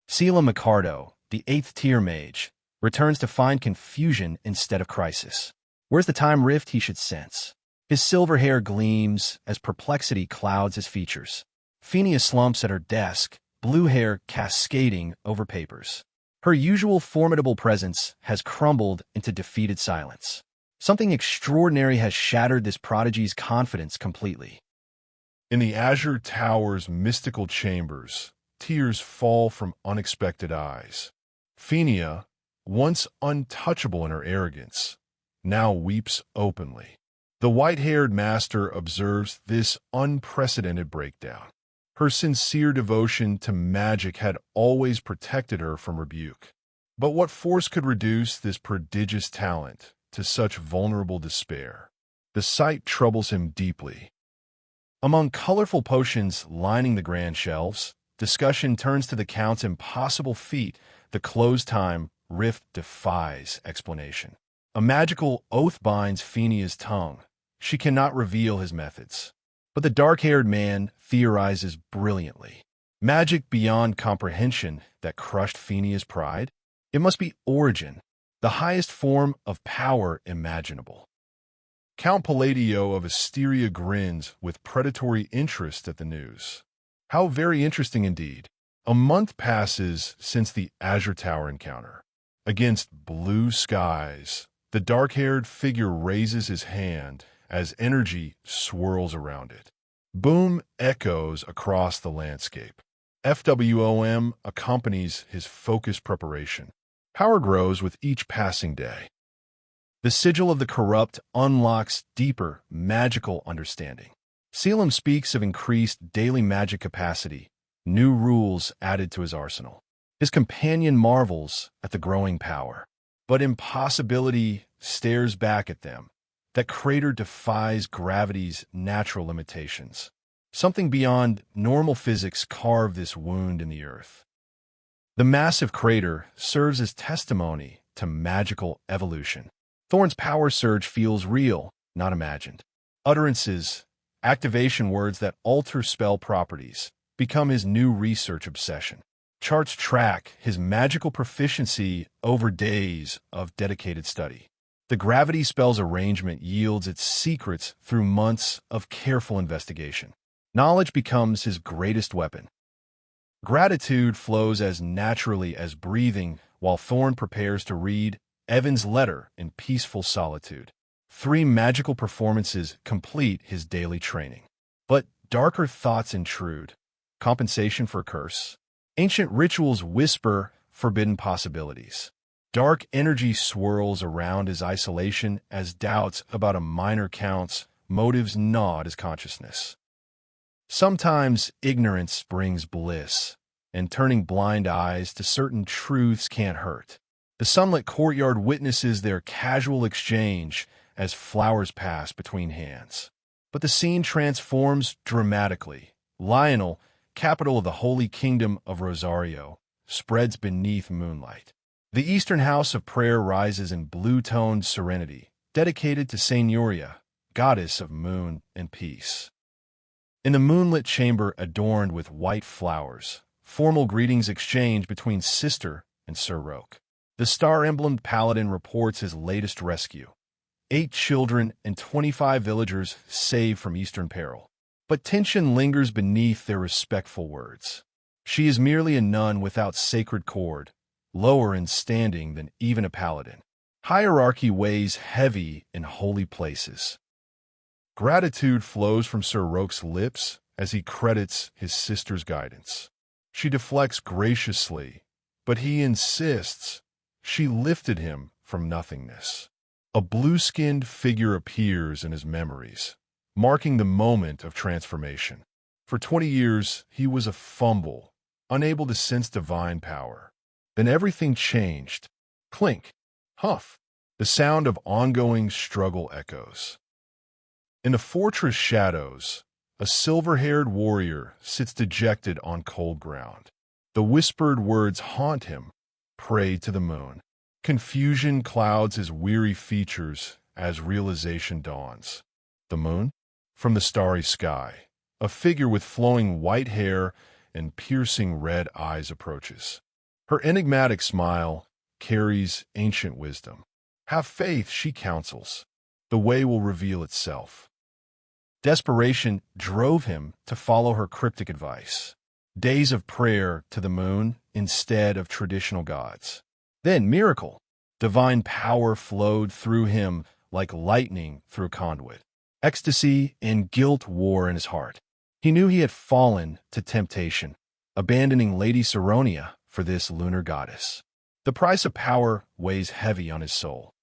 Sela Micardo, the 8th-tier mage, returns to find confusion instead of crisis. Where's the time rift he should sense? His silver hair gleams as perplexity clouds his features. Phenia slumps at her desk, blue hair cascading over papers. Her usual formidable presence has crumbled into defeated silence. Something extraordinary has shattered this prodigy's confidence completely. In the Azure Tower's mystical chambers, tears fall from unexpected eyes. Phineas, once untouchable in her arrogance, now weeps openly. The white-haired master observes this unprecedented breakdown. Her sincere devotion to magic had always protected her from rebuke. But what force could reduce this prodigious talent to such vulnerable despair? The sight troubles him deeply. Among colorful potions lining the grand shelves, discussion turns to the Count's impossible feat. The close-time rift defies explanation. A magical oath binds Phineas's tongue. She cannot reveal his methods. But the dark-haired man theorizes brilliantly. Magic beyond comprehension that crushed Phineas's pride? It must be origin, the highest form of power imaginable. Count Palateo of Asteria grins with predatory interest at the news. How very interesting indeed. A month passes since the Azure Tower encounter. Against blue skies, the dark-haired figure raises his hand as energy swirls around it. Boom echoes across the landscape. FWOM accompanies his focused preparation. Power grows with each passing day. The sigil of the corrupt unlocks deeper, magical understanding. Selim speaks of increased daily magic capacity, new rules added to his arsenal. His companion marvels at the growing power. But impossibility stares back at them. That crater defies gravity's natural limitations. Something beyond normal physics carved this wound in the earth. The massive crater serves as testimony to magical evolution. Thorne's power surge feels real, not imagined. Utterances, activation words that alter spell properties, become his new research obsession. Charts track his magical proficiency over days of dedicated study. The gravity spell's arrangement yields its secrets through months of careful investigation. Knowledge becomes his greatest weapon. Gratitude flows as naturally as breathing while Thorne prepares to read Evan's letter in peaceful solitude. 3 magical performances complete his daily training. But darker thoughts intrude. Compensation for a curse. Ancient rituals whisper forbidden possibilities. Dark energy swirls around his isolation as doubts about a minor count's motives gnaw at his consciousness. Sometimes ignorance brings bliss, and turning blind eyes to certain truths can't hurt. The sunlit courtyard witnesses their casual exchange as flowers pass between hands. But the scene transforms dramatically. Lionel, capital of the Holy Kingdom of Rosario, spreads beneath moonlight. The Eastern House of Prayer rises in blue-toned serenity, dedicated to Señoria, goddess of moon and peace. In the moonlit chamber adorned with white flowers, formal greetings exchange between Sister and Sir Roke. The star-emblemed paladin reports his latest rescue. 8 children and 25 villagers saved from Eastern peril. But tension lingers beneath their respectful words. She is merely a nun without sacred cord, lower in standing than even a paladin. Hierarchy weighs heavy in holy places. Gratitude flows from Sir Roke's lips as he credits his sister's guidance. She deflects graciously, but he insists she lifted him from nothingness. A blue-skinned figure appears in his memories, marking the moment of transformation. For 20 years, he was a fumble, unable to sense divine power. Then everything changed. Clink, huff. The sound of ongoing struggle echoes. In the fortress shadows, a silver-haired warrior sits dejected on cold ground. The whispered words haunt him. Pray to the moon. Confusion clouds his weary features as realization dawns. The moon? From the starry sky, a figure with flowing white hair and piercing red eyes approaches. Her enigmatic smile carries ancient wisdom. Have faith, she counsels. The way will reveal itself. Desperation drove him to follow her cryptic advice. Days of prayer to the moon instead of traditional gods. Then, miracle. Divine power flowed through him like lightning through a conduit. Ecstasy and guilt war in his heart. He knew he had fallen to temptation, abandoning Lady Saronia for this lunar goddess. The price of power weighs heavy on his soul.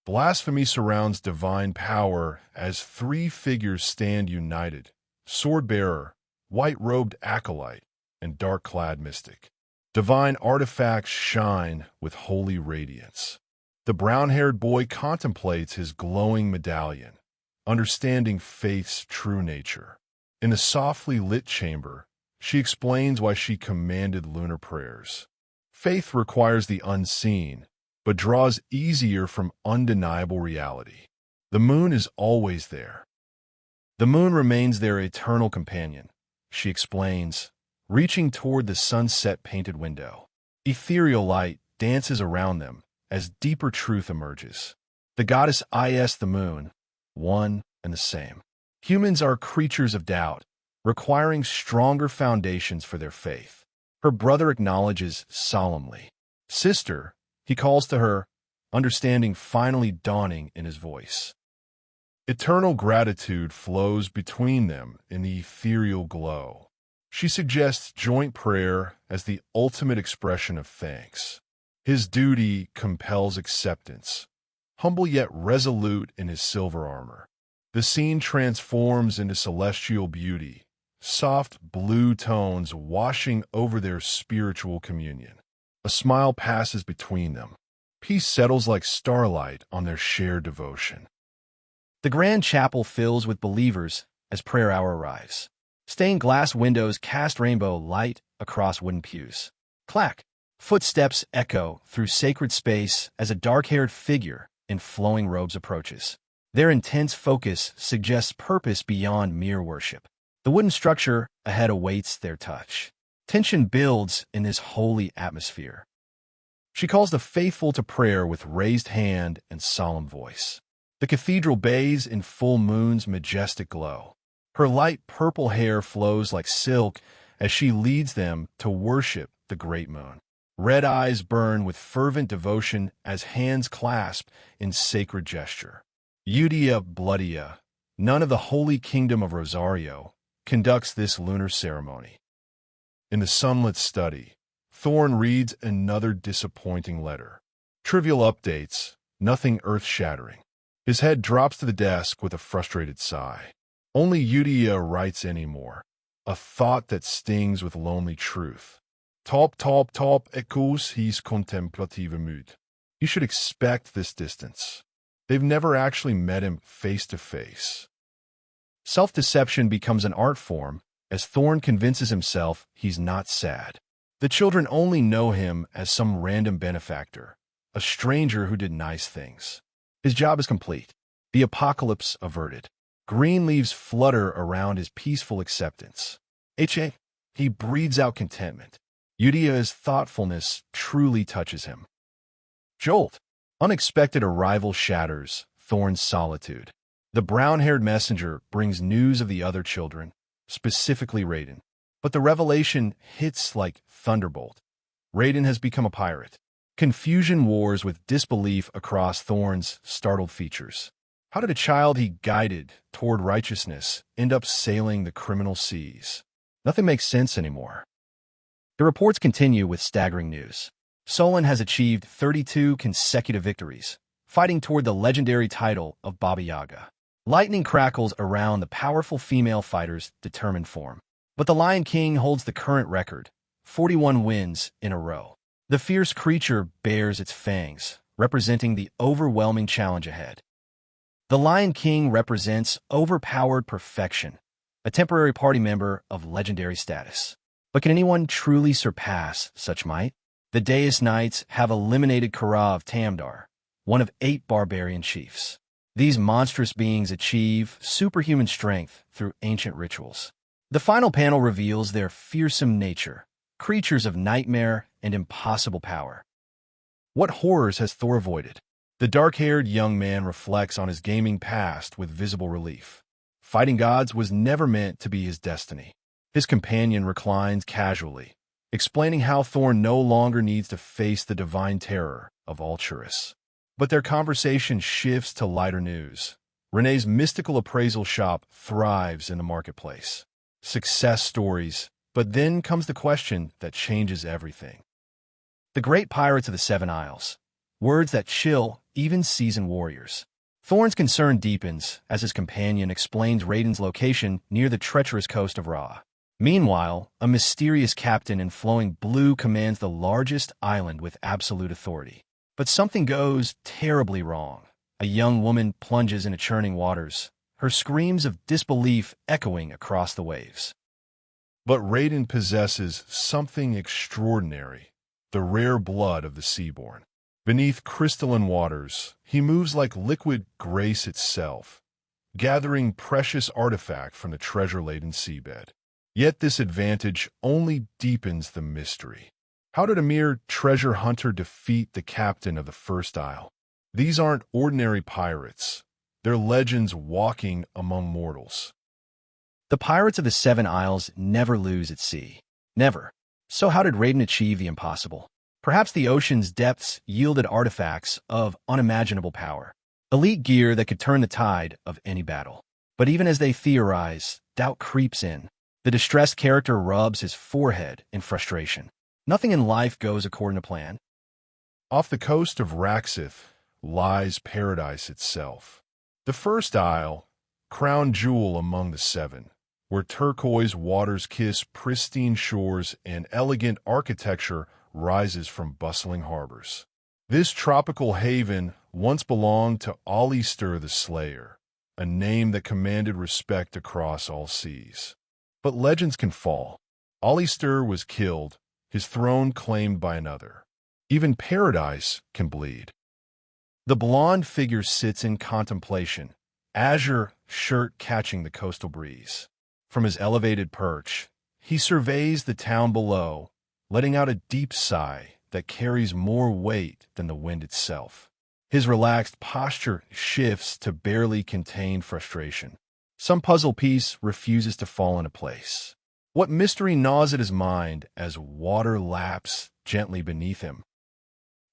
Blasphemy surrounds divine power as three figures stand united: sword-bearer, white-robed acolyte, and dark-clad mystic. Divine artifacts shine with holy radiance. The brown-haired boy contemplates his glowing medallion, understanding faith's true nature. In the softly lit chamber, she explains why she commanded lunar prayers. Faith requires the unseen, but draws easier from undeniable reality. The moon is always there. The moon remains their eternal companion, she explains, reaching toward the sunset-painted window. Ethereal light dances around them as deeper truth emerges. The goddess is the moon, one and the same. Humans are creatures of doubt, requiring stronger foundations for their faith. Her brother acknowledges solemnly. Sister, he calls to her, understanding finally dawning in his voice. Eternal gratitude flows between them in the ethereal glow. She suggests joint prayer as the ultimate expression of thanks. His duty compels acceptance, humble yet resolute in his silver armor. The scene transforms into celestial beauty, soft blue tones washing over their spiritual communion. A smile passes between them. Peace settles like starlight on their shared devotion. The grand chapel fills with believers as prayer hour arrives. Stained glass windows cast rainbow light across wooden pews. Clack! Footsteps echo through sacred space as a dark-haired figure in flowing robes approaches. Their intense focus suggests purpose beyond mere worship. The wooden structure ahead awaits their touch. Tension builds in this holy atmosphere. She calls the faithful to prayer with raised hand and solemn voice. The cathedral bathes in full moon's majestic glow. Her light purple hair flows like silk as she leads them to worship the great moon. Red eyes burn with fervent devotion as hands clasp in sacred gesture. Eutiah Bloodia, nun of the Holy Kingdom of Rosario, conducts this lunar ceremony. In the sunlit study, Thorne reads another disappointing letter. Trivial updates, nothing earth-shattering. His head drops to the desk with a frustrated sigh. Only Eutiah writes anymore, a thought that stings with lonely truth. Top echoes his contemplative mood. You should expect this distance. They've never actually met him face to face. Self-deception becomes an art form as Thorne convinces himself he's not sad. The children only know him as some random benefactor, a stranger who did nice things. His job is complete. The apocalypse averted. Green leaves flutter around his peaceful acceptance. He breathes out contentment. Eutiah's thoughtfulness truly touches him. Jolt! Unexpected arrival shatters Thorne's solitude. The brown-haired messenger brings news of the other children, specifically Raiden. But the revelation hits like thunderbolt. Raiden has become a pirate. Confusion wars with disbelief across Thorne's startled features. How did a child he guided toward righteousness end up sailing the criminal seas? Nothing makes sense anymore. The reports continue with staggering news. Solon has achieved 32 consecutive victories, fighting toward the legendary title of Baba Yaga. Lightning crackles around the powerful female fighter's determined form. But the Lion King holds the current record, 41 wins in a row. The fierce creature bares its fangs, representing the overwhelming challenge ahead. The Lion King represents overpowered perfection, a temporary party member of legendary status. But can anyone truly surpass such might? The Deus Knights have eliminated Kara of Tamdar, one of 8 barbarian chiefs. These monstrous beings achieve superhuman strength through ancient rituals. The final panel reveals their fearsome nature, creatures of nightmare and impossible power. What horrors has Thor avoided? The dark-haired young man reflects on his gaming past with visible relief. Fighting gods was never meant to be his destiny. His companion reclines casually, explaining how Thorne no longer needs to face the divine terror of Ulturus. But their conversation shifts to lighter news. Renee's mystical appraisal shop thrives in the marketplace. Success stories, but then comes the question that changes everything. The great pirates of the Seven Isles. Words that chill even seasoned warriors. Thorne's concern deepens as his companion explains Raiden's location near the treacherous coast of Ra. Meanwhile, a mysterious captain in flowing blue commands the largest island with absolute authority. But something goes terribly wrong. A young woman plunges into churning waters, her screams of disbelief echoing across the waves. But Raiden possesses something extraordinary, the rare blood of the seaborn. Beneath crystalline waters, he moves like liquid grace itself, gathering precious artifact from the treasure-laden seabed. Yet this advantage only deepens the mystery. How did a mere treasure hunter defeat the captain of the First Isle? These aren't ordinary pirates. They're legends walking among mortals. The pirates of the Seven Isles never lose at sea. Never. So how did Raiden achieve the impossible? Perhaps the ocean's depths yielded artifacts of unimaginable power. Elite gear that could turn the tide of any battle. But even as they theorize, doubt creeps in. The distressed character rubs his forehead in frustration. Nothing in life goes according to plan. Off the coast of Raxith lies paradise itself. The First Isle, crown jewel among the seven, where turquoise waters kiss pristine shores and elegant architecture rises from bustling harbors. This tropical haven once belonged to Alistair the Slayer, a name that commanded respect across all seas. But legends can fall. Alistair was killed, his throne claimed by another. Even paradise can bleed. The blonde figure sits in contemplation, azure shirt catching the coastal breeze. From his elevated perch, he surveys the town below, letting out a deep sigh that carries more weight than the wind itself. His relaxed posture shifts to barely contain frustration. Some puzzle piece refuses to fall into place. What mystery gnaws at his mind as water laps gently beneath him?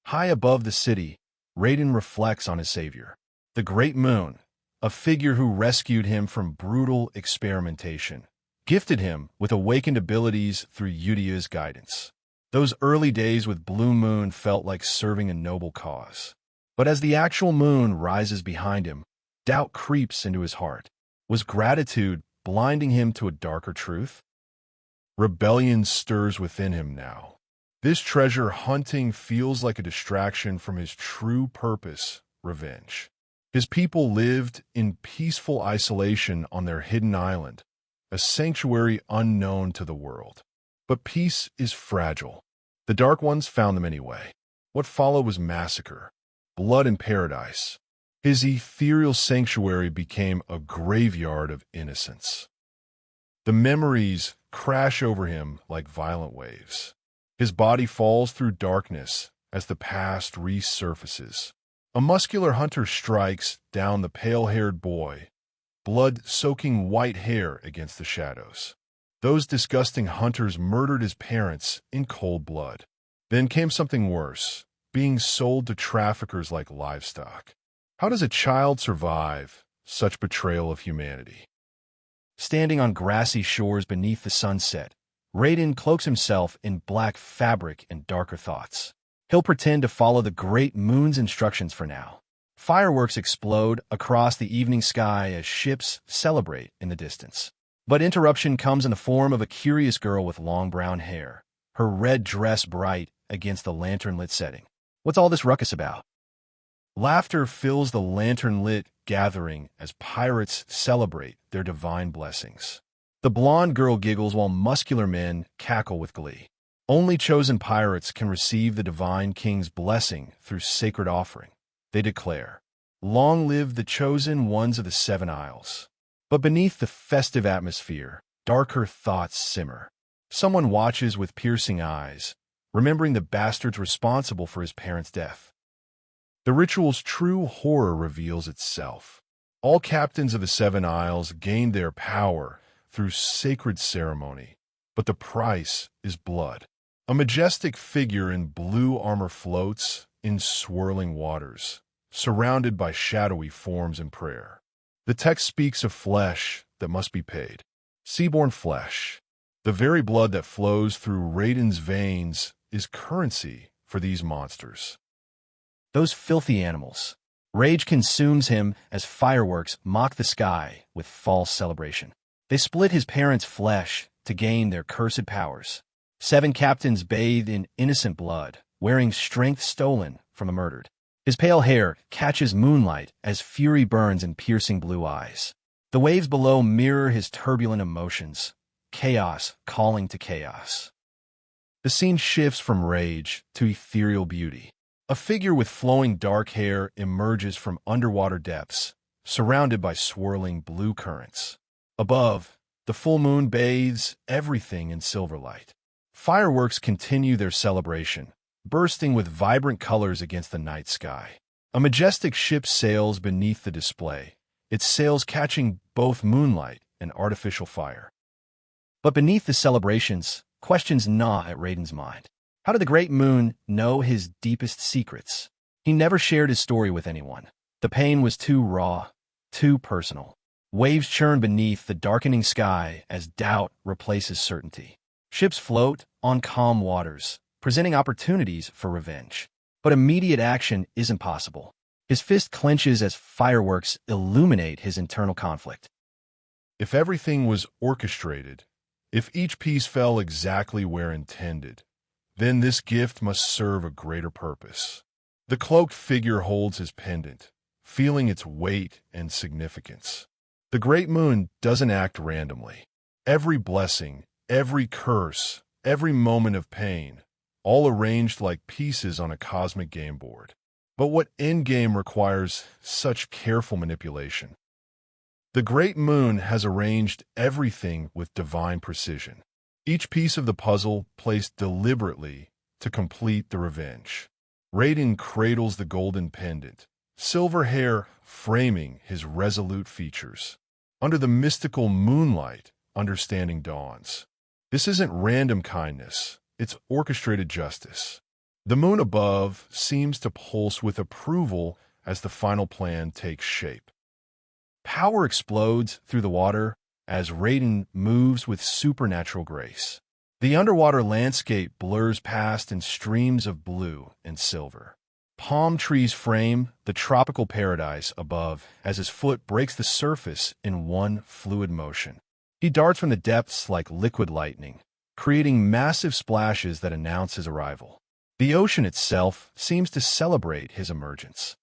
High above the city, Raiden reflects on his savior, the Great Moon, a figure who rescued him from brutal experimentation, gifted him with awakened abilities through Eutiah's guidance. Those early days with Blue Moon felt like serving a noble cause. But as the actual moon rises behind him, doubt creeps into his heart. Was gratitude blinding him to a darker truth? Rebellion stirs within him now. This treasure hunting feels like a distraction from his true purpose, revenge. His people lived in peaceful isolation on their hidden island, a sanctuary unknown to the world. But peace is fragile. The Dark Ones found them anyway. What followed was massacre, blood in paradise. His ethereal sanctuary became a graveyard of innocence. The memories crash over him like violent waves. His body falls through darkness as the past resurfaces. A muscular hunter strikes down the pale-haired boy, blood-soaking white hair against the shadows. Those disgusting hunters murdered his parents in cold blood. Then came something worse, being sold to traffickers like livestock. How does a child survive such betrayal of humanity? Standing on grassy shores beneath the sunset, Raiden cloaks himself in black fabric and darker thoughts. He'll pretend to follow the Great Moon's instructions for now. Fireworks explode across the evening sky as ships celebrate in the distance. But interruption comes in the form of a curious girl with long brown hair, her red dress bright against the lantern-lit setting. What's all this ruckus about? Laughter fills the lantern-lit gathering as pirates celebrate their divine blessings. The blonde girl giggles while muscular men cackle with glee. Only chosen pirates can receive the divine king's blessing through sacred offering. They declare, "Long live the chosen ones of the Seven Isles." But beneath the festive atmosphere, darker thoughts simmer. Someone watches with piercing eyes, remembering the bastards responsible for his parents' death. The ritual's true horror reveals itself. All captains of the Seven Isles gained their power through sacred ceremony, but the price is blood. A majestic figure in blue armor floats in swirling waters, surrounded by shadowy forms in prayer. The text speaks of flesh that must be paid. Seaborn flesh. The very blood that flows through Raiden's veins is currency for these monsters. Those filthy animals. Rage consumes him as fireworks mock the sky with false celebration. They split his parents' flesh to gain their cursed powers. 7 captains bathe in innocent blood, wearing strength stolen from the murdered. His pale hair catches moonlight as fury burns in piercing blue eyes. The waves below mirror his turbulent emotions, chaos calling to chaos. The scene shifts from rage to ethereal beauty. A figure with flowing dark hair emerges from underwater depths, surrounded by swirling blue currents. Above, the full moon bathes everything in silver light. Fireworks continue their celebration, bursting with vibrant colors against the night sky. A majestic ship sails beneath the display, its sails catching both moonlight and artificial fire. But beneath the celebrations, questions gnaw at Raiden's mind. How did the great moon know his deepest secrets? He never shared his story with anyone. The pain was too raw, too personal. Waves churn beneath the darkening sky as doubt replaces certainty. Ships float on calm waters, presenting opportunities for revenge. But immediate action isn't possible. His fist clenches as fireworks illuminate his internal conflict. If everything was orchestrated, if each piece fell exactly where intended, then this gift must serve a greater purpose. The cloaked figure holds his pendant, feeling its weight and significance. The great moon doesn't act randomly. Every blessing, every curse, every moment of pain, all arranged like pieces on a cosmic game board. But what endgame requires such careful manipulation? The great moon has arranged everything with divine precision. Each piece of the puzzle placed deliberately to complete the revenge. Raiden cradles the golden pendant, silver hair framing his resolute features. Under the mystical moonlight, understanding dawns. This isn't random kindness, it's orchestrated justice. The moon above seems to pulse with approval as the final plan takes shape. Power explodes through the water as Raiden moves with supernatural grace. The underwater landscape blurs past in streams of blue and silver. Palm trees frame the tropical paradise above as his foot breaks the surface in one fluid motion. He darts from the depths like liquid lightning, creating massive splashes that announce his arrival. The ocean itself seems to celebrate his emergence.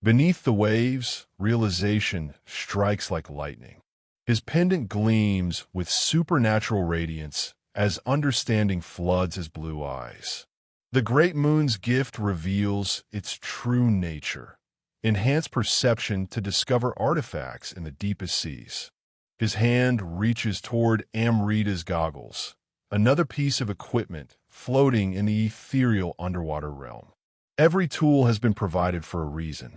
Beneath the waves, realization strikes like lightning. His pendant gleams with supernatural radiance as understanding floods his blue eyes. The great moon's gift reveals its true nature, enhanced perception to discover artifacts in the deepest seas. His hand reaches toward Amrita's goggles, another piece of equipment floating in the ethereal underwater realm. Every tool has been provided for a reason.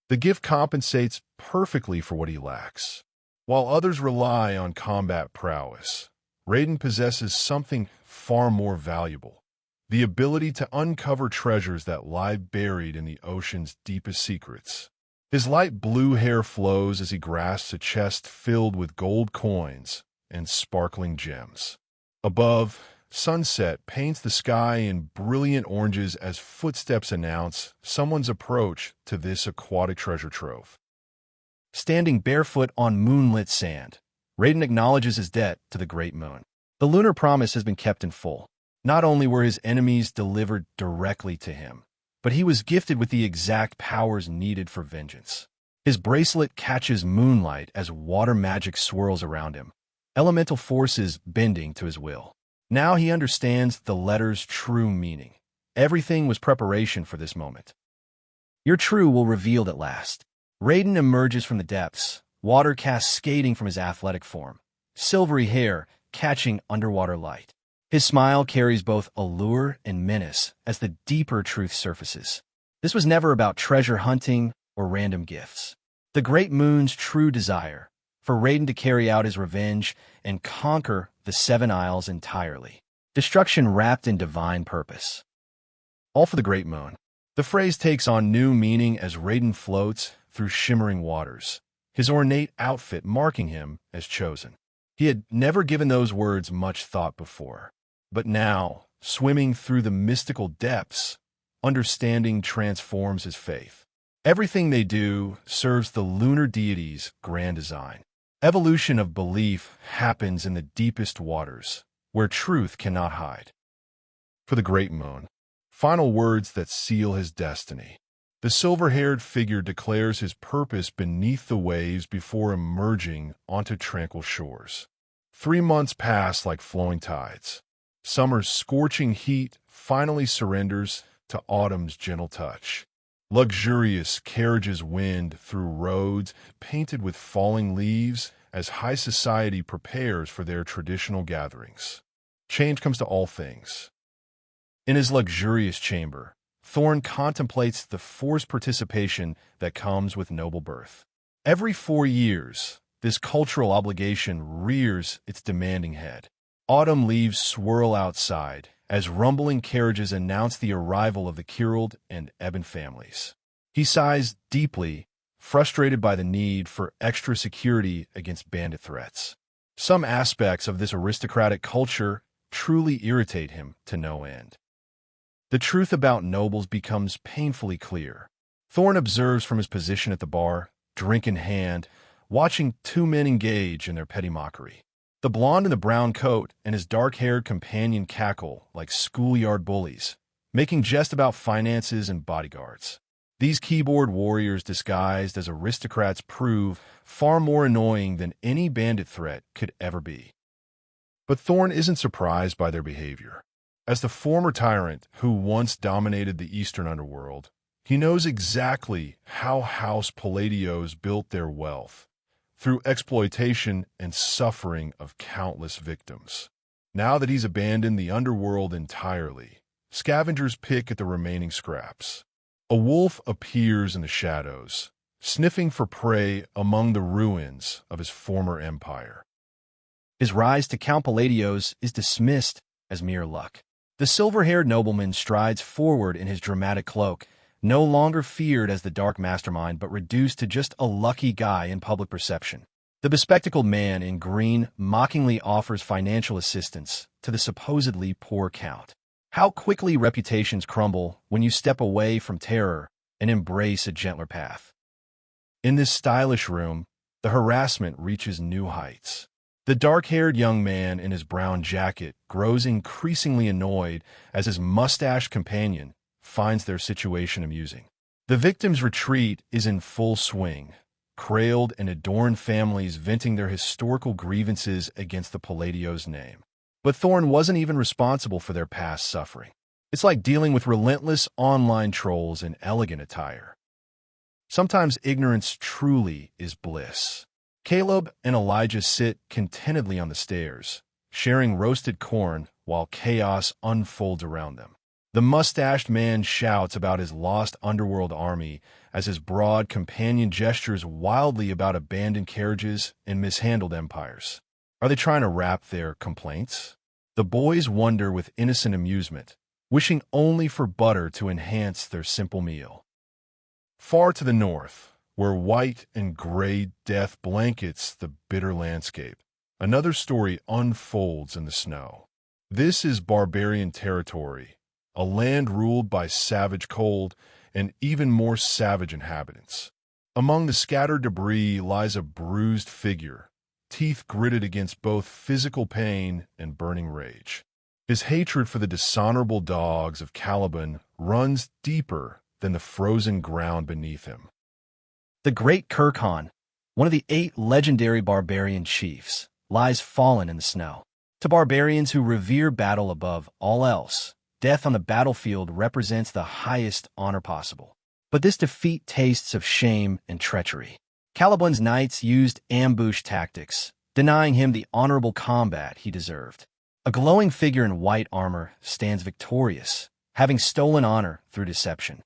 The gift compensates perfectly for what he lacks. While others rely on combat prowess, Raiden possesses something far more valuable: the ability to uncover treasures that lie buried in the ocean's deepest secrets. His light blue hair flows as he grasps a chest filled with gold coins and sparkling gems. Above, sunset paints the sky in brilliant oranges as footsteps announce someone's approach to this aquatic treasure trove. Standing barefoot on moonlit sand, Raiden acknowledges his debt to the great moon. The lunar promise has been kept in full. Not only were his enemies delivered directly to him, but he was gifted with the exact powers needed for vengeance. His bracelet catches moonlight as water magic swirls around him, elemental forces bending to his will. Now he understands the letter's true meaning. Everything was preparation for this moment. Your true will revealed at last. Raiden emerges from the depths, water cascading from his athletic form, silvery hair catching underwater light. His smile carries both allure and menace as the deeper truth surfaces. This was never about treasure hunting or random gifts. The great moon's true desire, for Raiden to carry out his revenge and conquer the 7 Isles entirely. Destruction wrapped in divine purpose. All for the great moon. The phrase takes on new meaning as Raiden floats through shimmering waters, his ornate outfit marking him as chosen. He had never given those words much thought before, but now, swimming through the mystical depths, understanding transforms his faith. Everything they do serves the lunar deity's grand design. Evolution of belief happens in the deepest waters, where truth cannot hide. For the great moon, final words that seal his destiny. The silver-haired figure declares his purpose beneath the waves before emerging onto tranquil shores. 3 months pass like flowing tides. Summer's scorching heat finally surrenders to autumn's gentle touch. Luxurious carriages wind through roads painted with falling leaves as high society prepares for their traditional gatherings. Change comes to all things. In his luxurious chamber, Thorne contemplates the forced participation that comes with noble birth. Every 4 years, this cultural obligation rears its demanding head. Autumn leaves swirl outside as rumbling carriages announce the arrival of the Kirald and Eben families. He sighs deeply, frustrated by the need for extra security against bandit threats. Some aspects of this aristocratic culture truly irritate him to no end. The truth about nobles becomes painfully clear. Thorne observes from his position at the bar, drink in hand, watching 2 men engage in their petty mockery. The blonde in the brown coat and his dark-haired companion cackle like schoolyard bullies, making jest about finances and bodyguards. These keyboard warriors disguised as aristocrats prove far more annoying than any bandit threat could ever be. But Thorne isn't surprised by their behavior. As the former tyrant who once dominated the eastern underworld, he knows exactly how House Palateos built their wealth, through exploitation and suffering of countless victims. Now that he's abandoned the underworld entirely, scavengers pick at the remaining scraps. A wolf appears in the shadows, sniffing for prey among the ruins of his former empire. His rise to Count Palateos is dismissed as mere luck. The silver-haired nobleman strides forward in his dramatic cloak, no longer feared as the dark mastermind but reduced to just a lucky guy in public perception. The bespectacled man in green mockingly offers financial assistance to the supposedly poor count. How quickly reputations crumble when you step away from terror and embrace a gentler path. In this stylish room, the harassment reaches new heights. The dark-haired young man in his brown jacket grows increasingly annoyed as his mustached companion finds their situation amusing. The victim's retreat is in full swing, cradled and adorned families venting their historical grievances against the Palateo's name. But Thorne wasn't even responsible for their past suffering. It's like dealing with relentless online trolls in elegant attire. Sometimes ignorance truly is bliss. Caleb and Elijah sit contentedly on the stairs, sharing roasted corn while chaos unfolds around them. The mustached man shouts about his lost underworld army as his broad companion gestures wildly about abandoned carriages and mishandled empires. Are they trying to wrap their complaints? The boys wonder with innocent amusement, wishing only for butter to enhance their simple meal. Far to the north, where white and gray death blankets the bitter landscape, another story unfolds in the snow. This is barbarian territory, a land ruled by savage cold and even more savage inhabitants. Among the scattered debris lies a bruised figure, teeth gritted against both physical pain and burning rage. His hatred for the dishonorable dogs of Caliban runs deeper than the frozen ground beneath him. The great Kirkhan, one of the 8 legendary barbarian chiefs, lies fallen in the snow. To barbarians who revere battle above all else, death on the battlefield represents the highest honor possible. But this defeat tastes of shame and treachery. Caliban's knights used ambush tactics, denying him the honorable combat he deserved. A glowing figure in white armor stands victorious, having stolen honor through deception.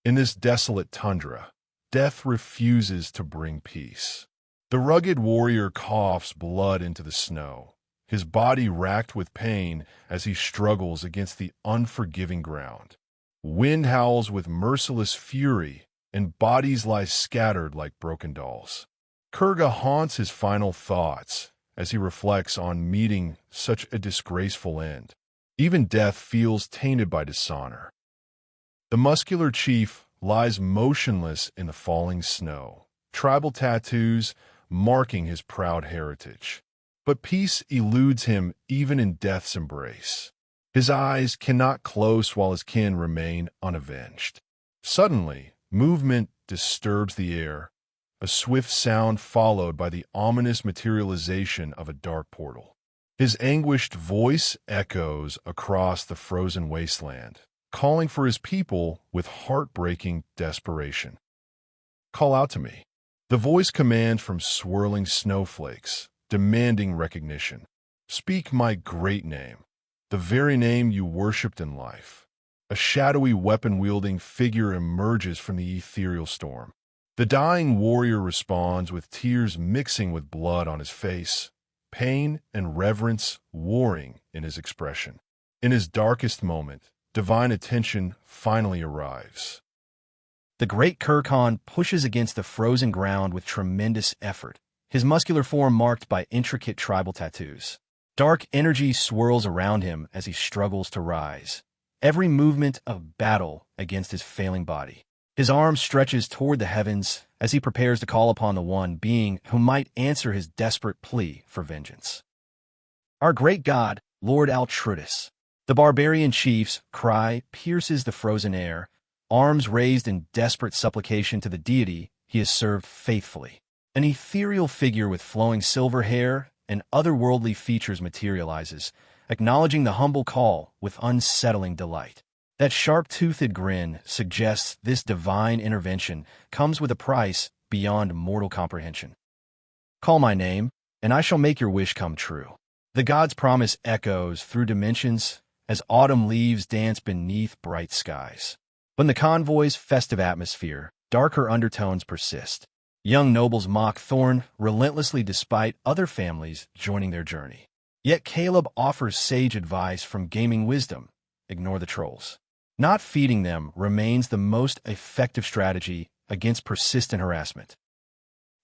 In this desolate tundra, death refuses to bring peace. The rugged warrior coughs blood into the snow, his body racked with pain as he struggles against the unforgiving ground. Wind howls with merciless fury, and bodies lie scattered like broken dolls. Kurga haunts his final thoughts as he reflects on meeting such a disgraceful end. Even death feels tainted by dishonor. The muscular chief lies motionless in the falling snow, tribal tattoos marking his proud heritage. But peace eludes him even in death's embrace. His eyes cannot close while his kin remain unavenged. Suddenly, movement disturbs the air, a swift sound followed by the ominous materialization of a dark portal. His anguished voice echoes across the frozen wasteland, calling for his people with heartbreaking desperation. "Call out to me." The voice commands from swirling snowflakes, demanding recognition. "Speak my great name, the very name you worshipped in life." A shadowy weapon-wielding figure emerges from the ethereal storm. The dying warrior responds with tears mixing with blood on his face, pain and reverence warring in his expression. In his darkest moment, divine attention finally arrives. The great Kurkan pushes against the frozen ground with tremendous effort, his muscular form marked by intricate tribal tattoos. Dark energy swirls around him as he struggles to rise, every movement of battle against his failing body. His arm stretches toward the heavens as he prepares to call upon the one being who might answer his desperate plea for vengeance. "Our great god, Lord Altrudis." The barbarian chief's cry pierces the frozen air, arms raised in desperate supplication to the deity he has served faithfully. An ethereal figure with flowing silver hair and otherworldly features materializes, acknowledging the humble call with unsettling delight. That sharp-toothed grin suggests this divine intervention comes with a price beyond mortal comprehension. "Call my name, and I shall make your wish come true." The god's promise echoes through dimensions as autumn leaves dance beneath bright skies. But in the convoy's festive atmosphere, darker undertones persist. Young nobles mock Thorne relentlessly despite other families joining their journey. Yet Caleb offers sage advice from gaming wisdom: ignore the trolls. Not feeding them remains the most effective strategy against persistent harassment.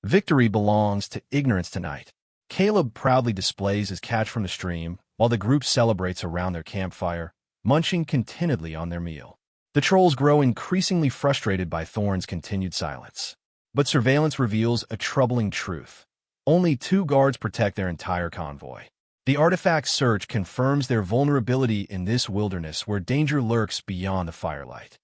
Victory belongs to ignorance tonight. Caleb proudly displays his catch from the stream, while the group celebrates around their campfire, munching contentedly on their meal. The trolls grow increasingly frustrated by Thorne's continued silence. But surveillance reveals a troubling truth. Only 2 guards protect their entire convoy. The artifact search confirms their vulnerability in this wilderness where danger lurks beyond the firelight.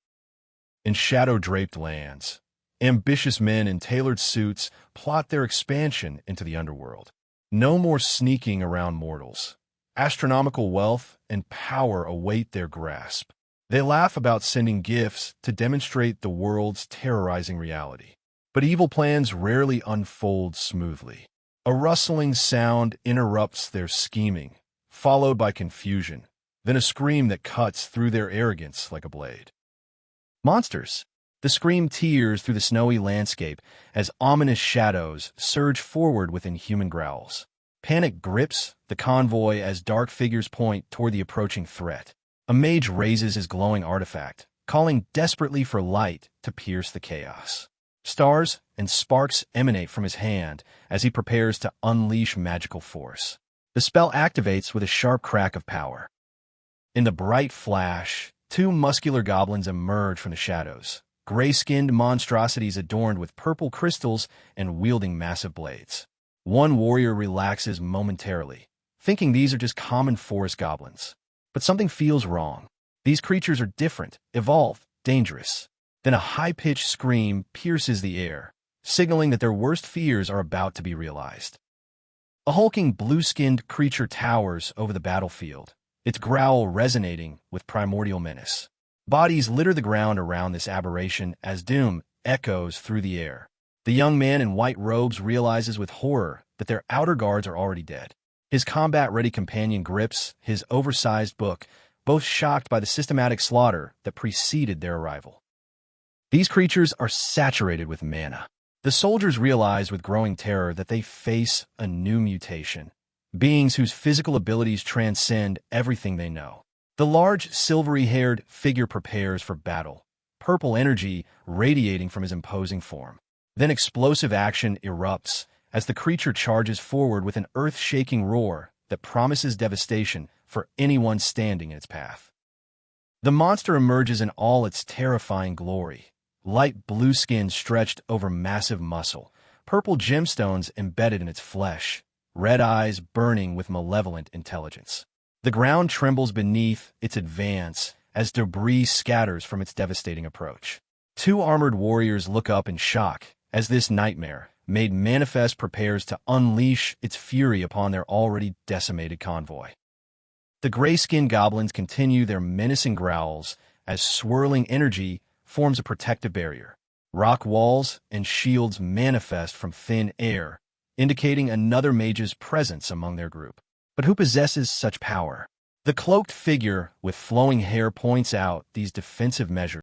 In shadow-draped lands, ambitious men in tailored suits plot their expansion into the underworld. No more sneaking around mortals. Astronomical wealth and power await their grasp. They laugh about sending gifts to demonstrate the world's terrorizing reality. But evil plans rarely unfold smoothly. A rustling sound interrupts their scheming, followed by confusion, then a scream that cuts through their arrogance like a blade. Monsters! The scream tears through the snowy landscape as ominous shadows surge forward with inhuman growls. Panic grips the convoy as dark figures point toward the approaching threat. A mage raises his glowing artifact, calling desperately for light to pierce the chaos. Stars and sparks emanate from his hand as he prepares to unleash magical force. The spell activates with a sharp crack of power. In the bright flash, 2 muscular goblins emerge from the shadows, gray-skinned monstrosities adorned with purple crystals and wielding massive blades. One warrior relaxes momentarily, thinking these are just common forest goblins. But something feels wrong. These creatures are different, evolved, dangerous. Then a high-pitched scream pierces the air, signaling that their worst fears are about to be realized. A hulking blue-skinned creature towers over the battlefield, its growl resonating with primordial menace. Bodies litter the ground around this aberration as doom echoes through the air. The young man in white robes realizes with horror that their outer guards are already dead. His combat-ready companion grips his oversized book, both shocked by the systematic slaughter that preceded their arrival. These creatures are saturated with mana. The soldiers realize with growing terror that they face a new mutation, beings whose physical abilities transcend everything they know. The large, silvery-haired figure prepares for battle, purple energy radiating from his imposing form. Then explosive action erupts as the creature charges forward with an earth-shaking roar that promises devastation for anyone standing in its path. The monster emerges in all its terrifying glory. Light blue skin stretched over massive muscle, purple gemstones embedded in its flesh, red eyes burning with malevolent intelligence. The ground trembles beneath its advance as debris scatters from its devastating approach. Two armored warriors look up in shock as this nightmare, made manifest, prepares to unleash its fury upon their already decimated convoy. The gray-skinned goblins continue their menacing growls as swirling energy forms a protective barrier. Rock walls and shields manifest from thin air, indicating another mage's presence among their group. But who possesses such power? The cloaked figure with flowing hair points out these defensive measures